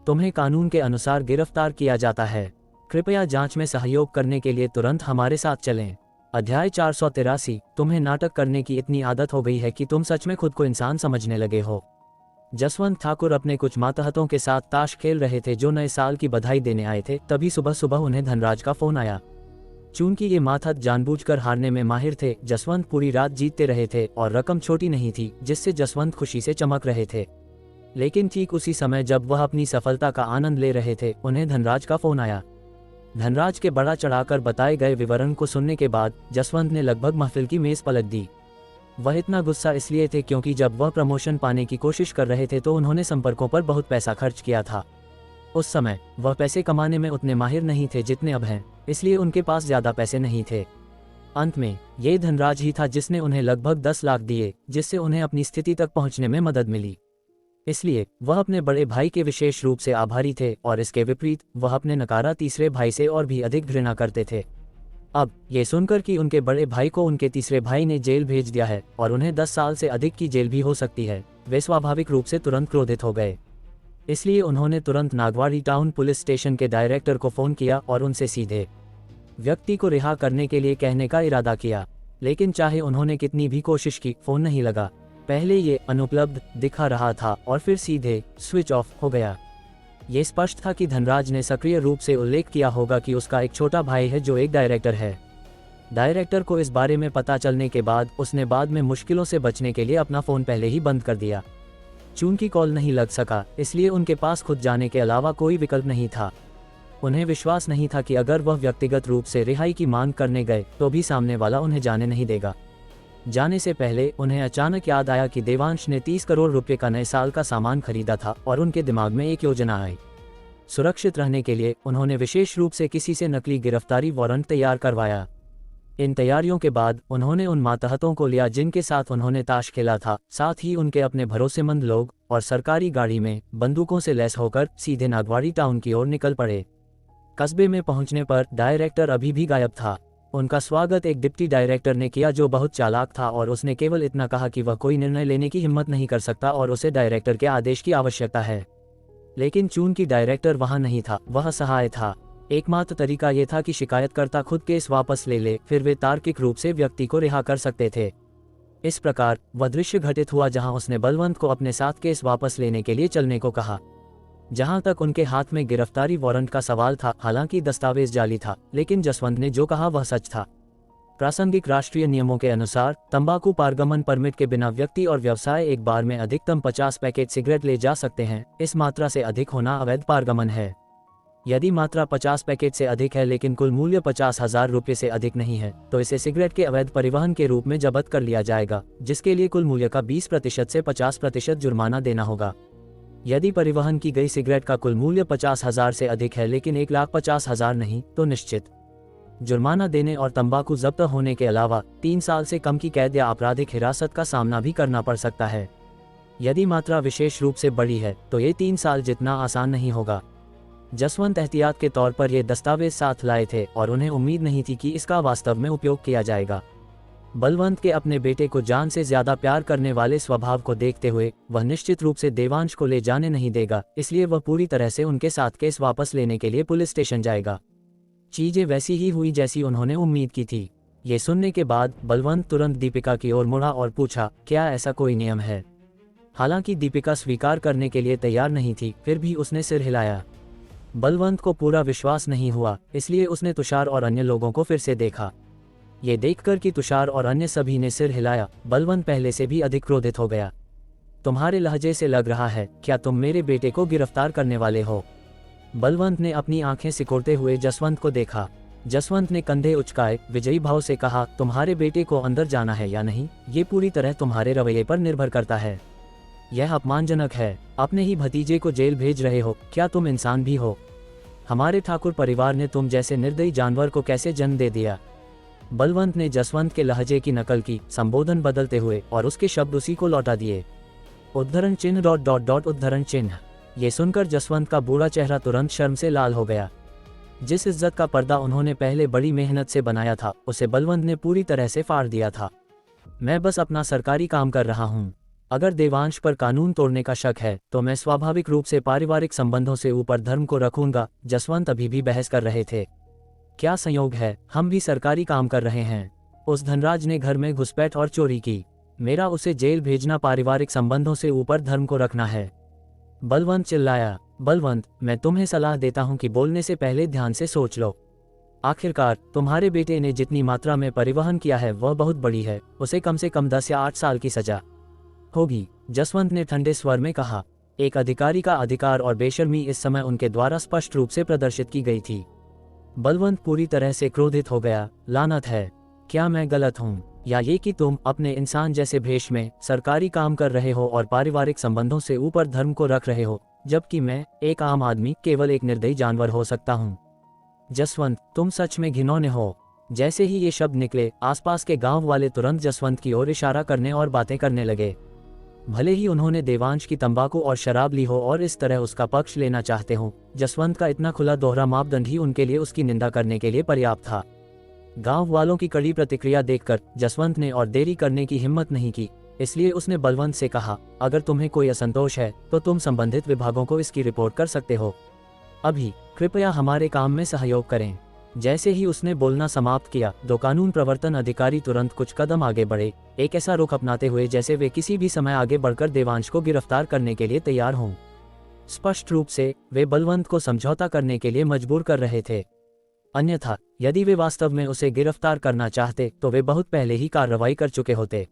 तुम्हें कानून के अनुसार गिरफ्तार किया जाता है। कृपया जांच में सहयोग करने के लिए तुरंत हमारे साथ चलें। अध्याय 483। तुम्हें नाटक करने की इतनी आदत हो गई है कि तुम सच में खुद को इंसान समझने लगे हो। जसवंत ठाकुर अपने कुछ मातहतों के साथ ताश खेल रहे थे जो नए साल की बधाई देने आए थे। तभी सुबह सुबह उन्हें धनराज का फोन आया। चूंकि ये मातहत जानबूझकर हारने में माहिर थे, जसवंत पूरी रात जीतते रहे थे और रकम छोटी नहीं थी जिससे जसवंत खुशी से चमक रहे थे। लेकिन ठीक उसी समय जब वह अपनी सफलता का आनंद ले रहे थे, उन्हें धनराज का फोन आया। धनराज के बड़ा चढ़ाकर बताए गए विवरण को सुनने के बाद जसवंत ने लगभग महफिल की मेज पलट दी। वह इतना गुस्सा इसलिए थे क्योंकि जब वह प्रमोशन पाने की कोशिश कर रहे थे तो उन्होंने संपर्कों पर बहुत पैसा खर्च किया था। उस समय वह पैसे कमाने में उतने माहिर नहीं थे जितने अब हैं, इसलिए उनके पास ज्यादा पैसे नहीं थे। अंत में ये धनराज ही था जिसने उन्हें लगभग 10 लाख दिए, जिससे उन्हें अपनी स्थिति तक पहुंचने में मदद मिली। इसलिए वह अपने बड़े भाई के विशेष रूप से आभारी थे और इसके विपरीत वह अपने नकारा तीसरे भाई से और भी अधिक घृणा करते थे। अब ये सुनकर कि उनके बड़े भाई को उनके तीसरे भाई ने जेल भेज दिया है और उन्हें 10 साल से अधिक की जेल भी हो सकती है, वे स्वाभाविक रूप से तुरंत क्रोधित हो गए। इसलिए उन्होंने तुरंत नागवाड़ी टाउन पुलिस स्टेशन के डायरेक्टर को फोन किया और उनसे सीधे व्यक्ति को रिहा करने के लिए कहने का इरादा किया। लेकिन चाहे उन्होंने कितनी भी कोशिश की, फोन नहीं लगा। पहले ये अनुपलब्ध दिखा रहा था और फिर सीधे स्विच ऑफ हो गया। ये स्पष्ट था कि धनराज ने सक्रिय रूप से उल्लेख किया होगा कि उसका एक छोटा भाई है जो एक डायरेक्टर है। डायरेक्टर को इस बारे में पता चलने के बाद उसने बाद में मुश्किलों से बचने के लिए अपना फ़ोन पहले ही बंद कर दिया। चूंकि कॉल नहीं लग सका, इसलिए उनके पास खुद जाने के अलावा कोई विकल्प नहीं था। उन्हें विश्वास नहीं था कि अगर वह व्यक्तिगत रूप से रिहाई की मांग करने गए तो भी सामने वाला उन्हें जाने नहीं देगा। जाने से पहले उन्हें अचानक याद आया कि देवांश ने 30 करोड़ रुपए का नए साल का सामान खरीदा था और उनके दिमाग में एक योजना आई। सुरक्षित रहने के लिए उन्होंने विशेष रूप से किसी से नकली गिरफ्तारी वारंट तैयार करवाया। इन तैयारियों के बाद उन्होंने उन मातहतों को लिया जिनके साथ उन्होंने ताश खेला था, साथ ही उनके अपने भरोसेमंद लोग, और सरकारी गाड़ी में बंदूकों से लैस होकर सीधे नागवाड़ी टाउन की ओर निकल पड़े। कस्बे में पहुंचने पर डायरेक्टर अभी भी गायब था। उनका स्वागत एक डिप्टी डायरेक्टर ने किया जो बहुत चालाक था और उसने केवल इतना कहा कि वह कोई निर्णय लेने की हिम्मत नहीं कर सकता और उसे डायरेक्टर के आदेश की आवश्यकता है। लेकिन चूंकि डायरेक्टर वहां नहीं था, वह असहाय था। एकमात्र तरीका यह था कि शिकायतकर्ता खुद केस वापस ले ले, फिर वे तार्किक रूप से व्यक्ति को रिहा कर सकते थे। इस प्रकार वह दृश्य घटित हुआ जहां उसने बलवंत को अपने साथ केस वापस लेने के लिए चलने को कहा। जहां तक उनके हाथ में गिरफ्तारी वारंट का सवाल था, हालांकि दस्तावेज जाली था, लेकिन जसवंत ने जो कहा वह सच था। प्रासंगिक राष्ट्रीय नियमों के अनुसार तंबाकू पारगमन परमिट के बिना व्यक्ति और व्यवसाय एक बार में अधिकतम 50 पैकेट सिगरेट ले जा सकते हैं। इस मात्रा से अधिक होना अवैध पारगमन है। यदि मात्रा 50 पैकेट से अधिक है लेकिन कुल मूल्य 50,000 रुपये से अधिक नहीं है तो इसे सिगरेट के अवैध परिवहन के रूप में जब्त कर लिया जाएगा, जिसके लिए कुल मूल्य का 20% से 50% जुर्माना देना होगा। यदि परिवहन की गई सिगरेट का कुल मूल्य 50,000 से अधिक है लेकिन 1,50,000 नहीं तो निश्चित जुर्माना देने और तंबाकू जब्त होने के अलावा 3 साल से कम की कैद या आपराधिक हिरासत का सामना भी करना पड़ सकता है। यदि मात्रा विशेष रूप से बड़ी है तो ये 3 साल जितना आसान नहीं होगा। जसवंत एहतियात के तौर पर ये दस्तावेज साथ लाए थे और उन्हें उम्मीद नहीं थी कि इसका वास्तव में उपयोग किया जाएगा। बलवंत के अपने बेटे को जान से ज्यादा प्यार करने वाले स्वभाव को देखते हुए वह निश्चित रूप से देवांश को ले जाने नहीं देगा, इसलिए वह पूरी तरह से उनके साथ केस वापस लेने के लिए पुलिस स्टेशन जाएगा। चीजें वैसी ही हुई जैसी उन्होंने उम्मीद की थी। ये सुनने के बाद बलवंत तुरंत दीपिका की ओर मुड़ा और पूछा, क्या ऐसा कोई नियम है? हालांकि दीपिका स्वीकार करने के लिए तैयार नहीं थी, फिर भी उसने सिर हिलाया। बलवंत को पूरा विश्वास नहीं हुआ, इसलिए उसने तुषार और अन्य लोगों को फिर से देखा। ये देखकर कि तुषार और अन्य सभी ने सिर हिलाया, बलवंत पहले से भी अधिक क्रोधित हो गया। तुम्हारे लहजे से लग रहा है, क्या तुम मेरे बेटे को गिरफ्तार करने वाले हो? बलवंत ने अपनी आंखें सिकोड़ते हुए जसवंत को देखा। जसवंत ने कंधे उचकाए विजयी भाव से कहा, तुम्हारे बेटे को अंदर जाना है या नहीं, ये पूरी तरह तुम्हारे रवैये पर निर्भर करता है। यह अपमानजनक है, अपने ही भतीजे को जेल भेज रहे हो, क्या तुम इंसान भी हो? हमारे ठाकुर परिवार ने तुम जैसे निर्दयी जानवर को कैसे जन्म दे दिया? बलवंत ने जसवंत के लहजे की नकल की, संबोधन बदलते हुए, और उसके शब्द उसी को लौटा दिए। उद्धरण चिन्ह ... उद्धरण चिन्ह। ये सुनकर जसवंत का बूढ़ा चेहरा तुरंत शर्म से लाल हो गया। जिस इज्जत का पर्दा उन्होंने पहले बड़ी मेहनत से बनाया था, उसे बलवंत ने पूरी तरह से फाड़ दिया था। मैं बस अपना सरकारी काम कर रहा हूँ। अगर देवांश पर कानून तोड़ने का शक है तो मैं स्वाभाविक रूप से पारिवारिक संबंधों से ऊपर धर्म को रखूंगा। जसवंत अभी भी बहस कर रहे थे। क्या संयोग है, हम भी सरकारी काम कर रहे हैं। उस धनराज ने घर में घुसपैठ और चोरी की। मेरा उसे जेल भेजना पारिवारिक संबंधों से ऊपर धर्म को रखना है। बलवंत चिल्लाया। बलवंत, मैं तुम्हें सलाह देता हूं कि बोलने से पहले ध्यान से सोच लो। आखिरकार तुम्हारे बेटे ने जितनी मात्रा में परिवहन किया है वह बहुत बड़ी है, उसे कम से कम 10 या 8 साल की सजा होगी। जसवंत ने ठंडे स्वर में कहा। एक अधिकारी का अधिकार और बेशर्मी इस समय उनके द्वारा स्पष्ट रूप से प्रदर्शित की गई थी। बलवंत पूरी तरह से क्रोधित हो गया। लानत है, क्या मैं गलत हूँ, या ये कि तुम अपने इंसान जैसे भेष में सरकारी काम कर रहे हो और पारिवारिक संबंधों से ऊपर धर्म को रख रहे हो, जबकि मैं, एक आम आदमी, केवल एक निर्दयी जानवर हो सकता हूँ। जसवंत, तुम सच में घिनौने हो। जैसे ही ये शब्द निकले, आसपास के गांव वाले तुरंत जसवंत की ओर इशारा करने और बातें करने लगे। भले ही उन्होंने देवांश की तंबाकू और शराब ली हो और इस तरह उसका पक्ष लेना चाहते हो, जसवंत का इतना खुला दोहरा मापदंड ही उनके लिए उसकी निंदा करने के लिए पर्याप्त था। गांव वालों की कड़ी प्रतिक्रिया देखकर जसवंत ने और देरी करने की हिम्मत नहीं की, इसलिए उसने बलवंत से कहा, अगर तुम्हें कोई असंतोष है तो तुम संबंधित विभागों को इसकी रिपोर्ट कर सकते हो। अभी कृपया हमारे काम में सहयोग करें। जैसे ही उसने बोलना समाप्त किया, दो कानून प्रवर्तन अधिकारी तुरंत कुछ कदम आगे बढ़े, एक ऐसा रुख अपनाते हुए जैसे वे किसी भी समय आगे बढ़कर देवांश को गिरफ्तार करने के लिए तैयार हों। स्पष्ट रूप से वे बलवंत को समझौता करने के लिए मजबूर कर रहे थे। अन्यथा यदि वे वास्तव में उसे गिरफ्तार करना चाहते तो वे बहुत पहले ही कार्रवाई कर चुके होते।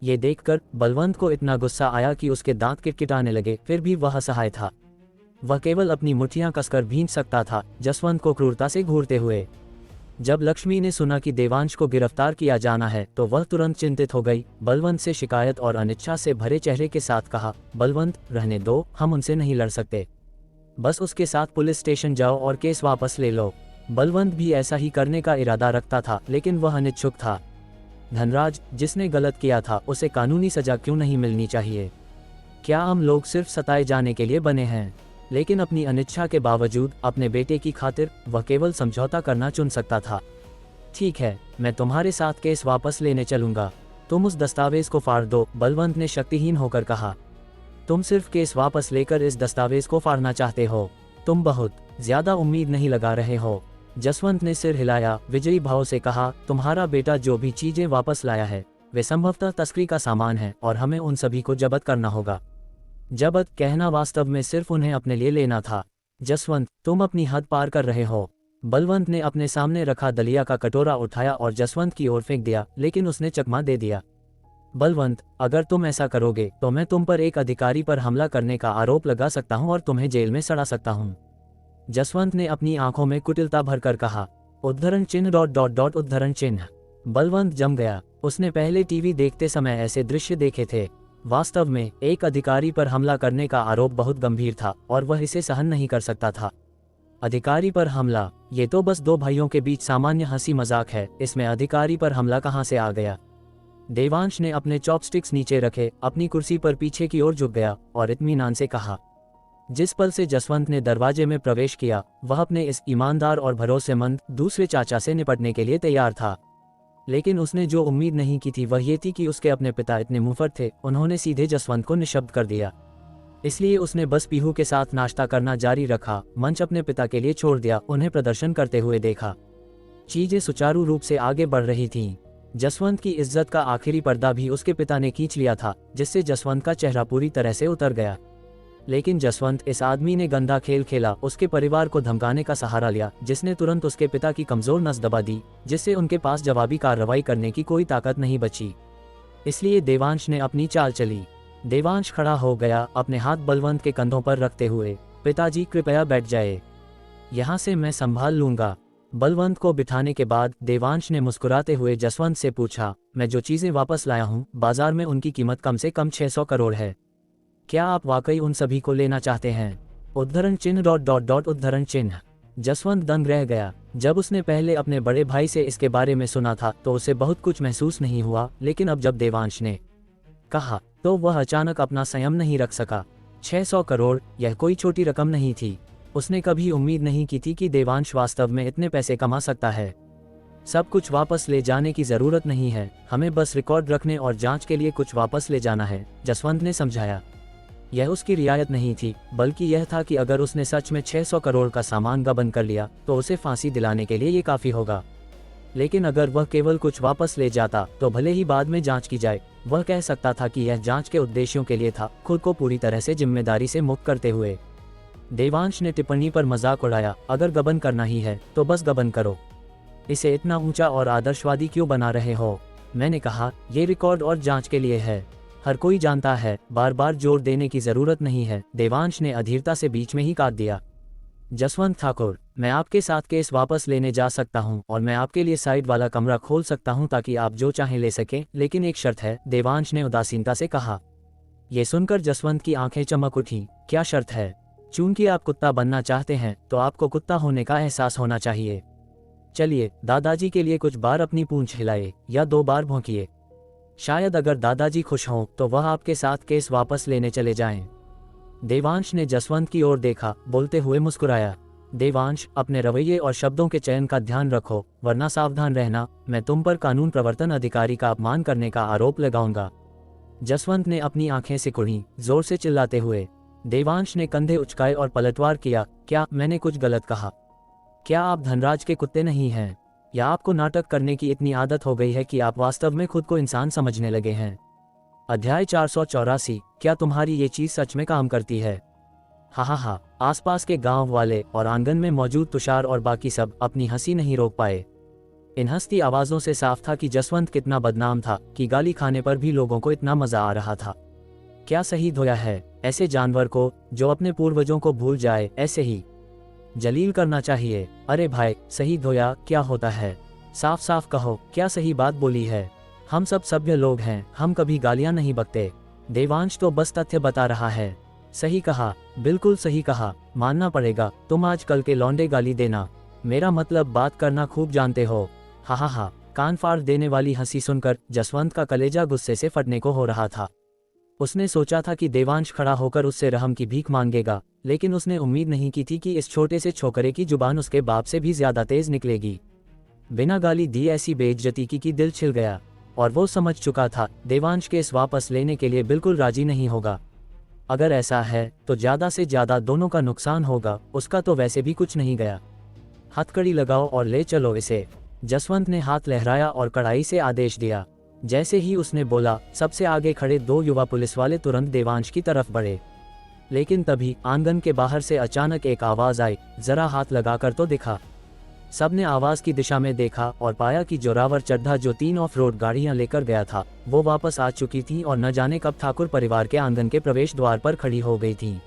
ये देखकर बलवंत को इतना गुस्सा आया कि उसके दांत किटकिटाने लगे, फिर भी वह असहाय था। वह केवल अपनी मुट्ठियां कसकर भींच सकता था, जसवंत को क्रूरता से घूरते हुए। जब लक्ष्मी ने सुना कि देवांश को गिरफ्तार किया जाना है तो वह तुरंत चिंतित हो गई। बलवंत से शिकायत और अनिच्छा से भरे चेहरे के साथ कहा, बलवंत, रहने दो, हम उनसे नहीं लड़ सकते। बस उसके साथ पुलिस स्टेशन जाओ और केस वापस ले लो। बलवंत भी ऐसा ही करने का इरादा रखता था, लेकिन वह अनिच्छुक था। धनराज, जिसने गलत किया था उसे कानूनी सजा क्यों नहीं मिलनी चाहिए? क्या हम लोग सिर्फ सताए जाने के लिए बने हैं? लेकिन अपनी अनिच्छा के बावजूद अपने बेटे की खातिर वह केवल समझौता करना चुन सकता था। ठीक है, मैं तुम्हारे साथ केस वापस लेने चलूंगा। तुम उस दस्तावेज को फाड़ दो, बलवंत ने शक्तिहीन होकर कहा। तुम सिर्फ केस वापस लेकर इस दस्तावेज को फाड़ना चाहते हो। तुम बहुत ज्यादा उम्मीद नहीं लगा रहे हो। जसवंत ने सिर हिलाया, विजयी भाव से कहा, तुम्हारा बेटा जो भी चीजें वापस लाया है वे संभवतः तस्करी का सामान है और हमें उन सभी को जब्त करना होगा। जब्त कहना वास्तव में सिर्फ उन्हें अपने लिए लेना था। जसवंत, तुम अपनी हद पार कर रहे हो। बलवंत ने अपने सामने रखा दलिया का कटोरा उठाया और जसवंत की ओर फेंक दिया, लेकिन उसने चकमा दे दिया। बलवंत, अगर तुम ऐसा करोगे तो मैं तुम पर एक अधिकारी पर हमला करने का आरोप लगा सकता हूं और तुम्हें जेल में सड़ा सकता हूं। जसवंत ने अपनी आंखों में कुटिलता भरकर कहा, उद्धरण चिन्ह ... उद्धरण चिन्ह। बलवंत जम गया। उसने पहले टीवी देखते समय ऐसे दृश्य देखे थे। वास्तव में एक अधिकारी पर हमला करने का आरोप बहुत गंभीर था और वह इसे सहन नहीं कर सकता था। अधिकारी पर हमला, ये तो बस दो भाइयों के बीच सामान्य हंसी मजाक है, इसमें अधिकारी पर हमला कहाँ से आ गया। देवांश ने अपने चॉपस्टिक्स नीचे रखे, अपनी कुर्सी पर पीछे की ओर झुक गया और इत्मीनान से कहा। जिस पल से जसवंत ने दरवाजे में प्रवेश किया, वह अपने इस ईमानदार और भरोसेमंद दूसरे चाचा से निपटने के लिए तैयार था। लेकिन उसने जो उम्मीद नहीं की थी वह ये थी कि उसके अपने पिता इतने मुफर थे, उन्होंने सीधे जसवंत को निशब्द कर दिया। इसलिए उसने बस पीहू के साथ नाश्ता करना जारी रखा, मंच अपने पिता के लिए छोड़ दिया, उन्हें प्रदर्शन करते हुए देखा। चीजें सुचारू रूप से आगे बढ़ रही थीं। जसवंत की इज्जत का आखिरी पर्दा भी उसके पिता ने खींच लिया था, जिससे जसवंत का चेहरा पूरी तरह से उतर गया। लेकिन जसवंत, इस आदमी ने गंदा खेल खेला, उसके परिवार को धमकाने का सहारा लिया, जिसने तुरंत उसके पिता की कमजोर नस दबा दी, जिससे उनके पास जवाबी कार्रवाई करने की कोई ताकत नहीं बची। इसलिए देवांश ने अपनी चाल चली। देवांश खड़ा हो गया, अपने हाथ बलवंत के कंधों पर रखते हुए। पिताजी कृपया बैठ जाए, यहाँ से मैं संभाल लूंगा। बलवंत को बिठाने के बाद देवांश ने मुस्कुराते हुए जसवंत से पूछा, मैं जो चीजें वापस लाया हूँ, बाजार में उनकी कीमत कम से कम 600 करोड़ है। क्या आप वाकई उन सभी को लेना चाहते हैं? उद्धरण चिन्ह ... उद्धरण चिन्ह। जसवंत दंग रह गया। जब उसने पहले अपने बड़े भाई से इसके बारे में सुना था तो उसे बहुत कुछ महसूस नहीं हुआ, लेकिन अब जब देवांश ने कहा तो वह अचानक अपना संयम नहीं रख सका। 600 करोड़, यह कोई छोटी रकम नहीं थी। उसने कभी उम्मीद नहीं की थी कि देवांश वास्तव में इतने पैसे कमा सकता है। सब कुछ वापस ले जाने की जरूरत नहीं है, हमें बस रिकॉर्ड रखने और जांच के लिए कुछ वापस ले जाना है, जसवंत ने समझाया। यह उसकी रियायत नहीं थी, बल्कि यह था कि अगर उसने सच में 600 करोड़ का सामान गबन कर लिया तो उसे फांसी दिलाने के लिए ये काफी होगा। लेकिन अगर वह केवल कुछ वापस ले जाता तो भले ही बाद में जांच की जाए, वह कह सकता था कि यह जांच के उद्देश्यों के लिए था, खुद को पूरी तरह से जिम्मेदारी से मुक्त करते हुए। देवांश ने टिप्पणी पर मजाक उड़ाया, अगर गबन करना ही है तो बस गबन करो, इसे इतना ऊंचा और आदर्शवादी क्यों बना रहे हो? मैंने कहा, ये रिकॉर्ड और जांच के लिए है, हर कोई जानता है, बार बार जोर देने की जरूरत नहीं है, देवांश ने अधीरता से बीच में ही काट दिया। जसवंत ठाकुर, मैं आपके साथ केस वापस लेने जा सकता हूं और मैं आपके लिए साइड वाला कमरा खोल सकता हूं ताकि आप जो चाहें ले सकें, लेकिन एक शर्त है, देवांश ने उदासीनता से कहा। यह सुनकर जसवंत की आंखें चमक उठी। क्या शर्त है? चूंकि आप कुत्ता बनना चाहते हैं तो आपको कुत्ता होने का एहसास होना चाहिए। चलिए, दादाजी के लिए कुछ बार अपनी पूंछ हिलाए या 2 बार भौंकिए। शायद अगर दादाजी खुश हों तो वह आपके साथ केस वापस लेने चले जाएं। देवांश ने जसवंत की ओर देखा, बोलते हुए मुस्कुराया। देवांश, अपने रवैये और शब्दों के चयन का ध्यान रखो, वरना सावधान रहना, मैं तुम पर कानून प्रवर्तन अधिकारी का अपमान करने का आरोप लगाऊंगा। जसवंत ने अपनी आंखें सिकुड़ी, जोर से चिल्लाते हुए। देवांश ने कंधे उचकाए और पलटवार किया। क्या मैंने कुछ गलत कहा? क्या आप धनराज के कुत्ते नहीं हैं? या आपको नाटक करने की इतनी आदत हो गई है कि आप वास्तव में खुद को इंसान समझने लगे हैं? अध्याय 484। क्या तुम्हारी ये चीज सच में काम करती है? हा। आसपास के गांव वाले और आंगन में मौजूद तुषार और बाकी सब अपनी हंसी नहीं रोक पाए। इन हंसती आवाजों से साफ था कि जसवंत कितना बदनाम था कि गाली खाने पर भी लोगों को इतना मजा आ रहा था। क्या सही धोया है? ऐसे जानवर को जो अपने पूर्वजों को भूल जाए, ऐसे ही जलील करना चाहिए। अरे भाई, सही धोया क्या होता है? साफ साफ कहो, क्या सही बात बोली है? हम सब सभ्य लोग हैं, हम कभी गालियां नहीं बकते। देवांश तो बस तथ्य बता रहा है। सही कहा, बिल्कुल सही कहा, मानना पड़ेगा, तुम आजकल के लौंडे गाली देना, मेरा मतलब बात करना खूब जानते हो। हा। कान फाड़ देने वाली हंसी सुनकर जसवंत का कलेजा गुस्से से फटने को हो रहा था। उसने सोचा था कि देवांश खड़ा होकर उससे रहम की भीख मांगेगा, लेकिन उसने उम्मीद नहीं की थी कि इस छोटे से छोकरे की जुबान उसके बाप से भी ज्यादा तेज निकलेगी। बिना गाली दी ऐसी बेइज्जती की कि दिल छिल गया, और वो समझ चुका था देवांश केस वापस लेने के लिए बिल्कुल राजी नहीं होगा। अगर ऐसा है तो ज्यादा से ज्यादा दोनों का नुकसान होगा, उसका तो वैसे भी कुछ नहीं गया। हथकड़ी लगाओ और ले चलो इसे। जसवंत ने हाथ लहराया और कड़ाई से आदेश दिया। जैसे ही उसने बोला, सबसे आगे खड़े 2 युवा पुलिस वाले तुरंत देवांश की तरफ बढ़े। लेकिन तभी आंगन के बाहर से अचानक एक आवाज आई, जरा हाथ लगाकर तो दिखा। सबने आवाज की दिशा में देखा और पाया कि जोरावर चड्ढा जो 3 ऑफ रोड गाड़ियां लेकर गया था, वो वापस आ चुकी थी और न जाने कब ठाकुर परिवार के आंगन के प्रवेश द्वार पर खड़ी हो गई थी।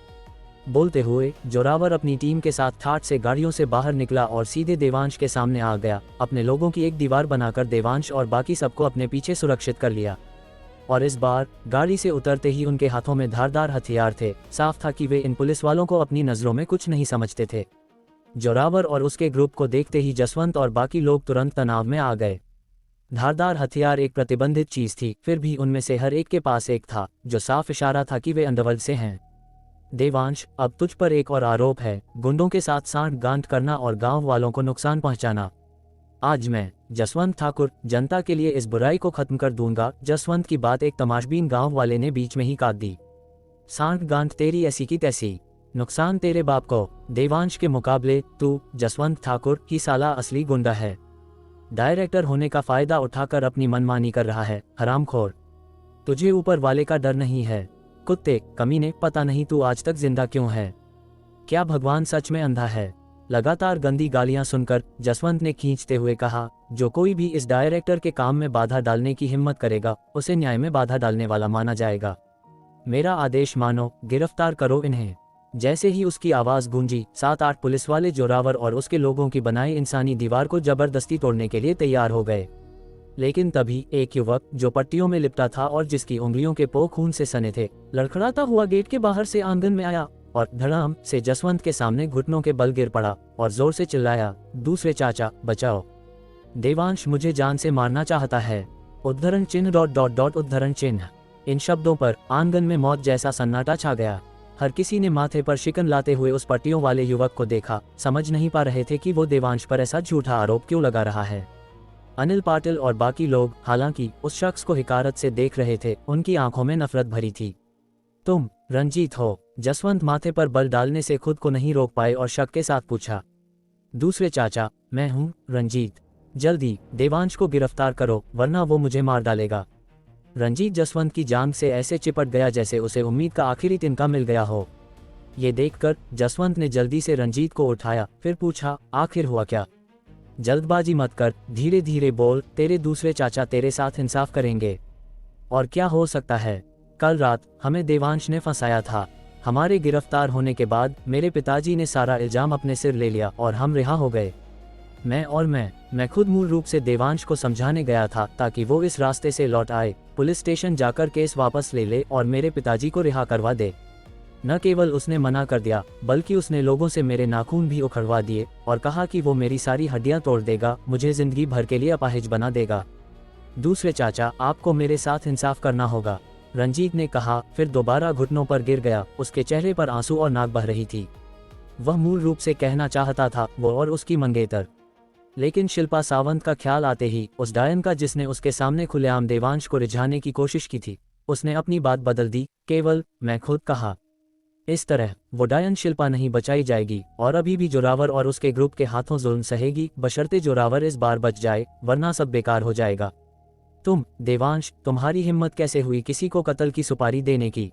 बोलते हुए जोरावर अपनी टीम के साथ ठाठ से गाड़ियों से बाहर निकला और सीधे देवांश के सामने आ गया। अपने लोगों की एक दीवार बनाकर देवांश और बाकी सबको अपने पीछे सुरक्षित कर लिया। और इस बार गाड़ी से उतरते ही उनके हाथों में धारदार हथियार थे। साफ था कि वे इन पुलिस वालों को अपनी नज़रों में कुछ नहीं समझते थे। जोरावर और उसके ग्रुप को देखते ही जसवंत और बाकी लोग तुरंत तनाव में आ गए। धारदार हथियार एक प्रतिबंधित चीज थी, फिर भी उनमें से हर एक के पास एक था, जो साफ इशारा था कि वे अंडरवर्ल्ड से हैं। देवांश, अब तुझ पर एक और आरोप है, गुंडों के साथ सांठ-गांठ करना और गांव वालों को नुकसान पहुंचाना। आज मैं, जसवंत ठाकुर, जनता के लिए इस बुराई को खत्म कर दूंगा। जसवंत की बात एक तमाशबीन गांव वाले ने बीच में ही काट दी। सांठ-गांठ तेरी ऐसी की तैसी, नुकसान तेरे बाप को। देवांश के मुकाबले तू, जसवंत ठाकुर, ही साला असली गुंडा है। डायरेक्टर होने का फायदा उठाकर अपनी मनमानी कर रहा है, हरामखोर। तुझे ऊपर वाले का डर नहीं है। कुत्ते, कमीने, पता नहीं तू आज तक जिंदा क्यों है। क्या भगवान सच में अंधा है? लगातार गंदी गालियां सुनकर जसवंत ने खींचते हुए कहा, जो कोई भी इस डायरेक्टर के काम में बाधा डालने की हिम्मत करेगा, उसे न्याय में बाधा डालने वाला माना जाएगा। मेरा आदेश मानो, गिरफ्तार करो इन्हें। जैसे ही उसकी आवाज गूंजी, 7-8 पुलिस वाले जोरावर और उसके लोगों की बनाई इंसानी दीवार को जबरदस्ती तोड़ने के लिए तैयार हो गए। लेकिन तभी एक युवक, जो पट्टियों में लिपटा था और जिसकी उंगलियों के पो खून से सने थे, लड़खड़ाता हुआ गेट के बाहर से आंगन में आया और धड़ाम से जसवंत के सामने घुटनों के बल गिर पड़ा और जोर से चिल्लाया, दूसरे चाचा, बचाओ। देवांश मुझे जान से मारना चाहता है। उद्धरण चिन्ह ... उद्धरण चिन्ह। इन शब्दों पर आंगन में मौत जैसा सन्नाटा छा गया। हर किसी ने माथे पर शिकन लाते हुए उस पट्टियों वाले युवक को देखा, समझ नहीं पा रहे थे कि वो देवांश पर ऐसा झूठा आरोप क्यों लगा रहा है। अनिल पाटिल और बाकी लोग हालांकि उस शख्स को हिकारत से देख रहे थे, उनकी आंखों में नफरत भरी थी। तुम रंजीत हो? जसवंत माथे पर बल डालने से खुद को नहीं रोक पाए और शक के साथ पूछा। दूसरे चाचा, मैं हूँ रंजीत। जल्दी देवांश को गिरफ्तार करो, वरना वो मुझे मार डालेगा। रंजीत जसवंत की जांघ से ऐसे चिपट गया जैसे उसे उम्मीद का आखिरी तिनका मिल गया हो। ये देखकर जसवंत ने जल्दी से रंजीत को उठाया, फिर पूछा, आखिर हुआ क्या? जल्दबाजी मत कर, धीरे धीरे बोल। तेरे दूसरे चाचा तेरे साथ इंसाफ करेंगे। और क्या हो सकता है? कल रात हमें देवांश ने फंसाया था। हमारे गिरफ्तार होने के बाद मेरे पिताजी ने सारा इल्जाम अपने सिर ले लिया और हम रिहा हो गए। मैं खुद मूल रूप से देवांश को समझाने गया था ताकि वो इस रास्ते से लौट आए, पुलिस स्टेशन जाकर केस वापस ले ले और मेरे पिताजी को रिहा करवा दे। न केवल उसने मना कर दिया, बल्कि उसने लोगों से मेरे नाखून भी उखड़वा दिए और कहा कि वो मेरी सारी हड्डियां तोड़ देगा, मुझे जिंदगी भर के लिए अपाहिज बना देगा। दूसरे चाचा, आपको मेरे साथ इंसाफ करना होगा, रंजीत ने कहा, फिर दोबारा घुटनों पर गिर गया। उसके चेहरे पर आंसू और नाक बह रही थी। वह मूल रूप से कहना चाहता था वो और उसकी मंगेतर, लेकिन शिल्पा सावंत का ख्याल आते ही, उस डायन का जिसने उसके सामने खुलेआम देवांश को रिझाने की कोशिश की थी, उसने अपनी बात बदल दी। केवल मैं खुद कहा। इस तरह वो डायन शिल्पा नहीं बचाई जाएगी और अभी भी जोरावर और उसके ग्रुप के हाथों जुल्म सहेगी, बशर्ते जोरावर इस बार बच जाए, वरना सब बेकार हो जाएगा। तुम देवांश, तुम्हारी हिम्मत कैसे हुई किसी को कत्ल की सुपारी देने की?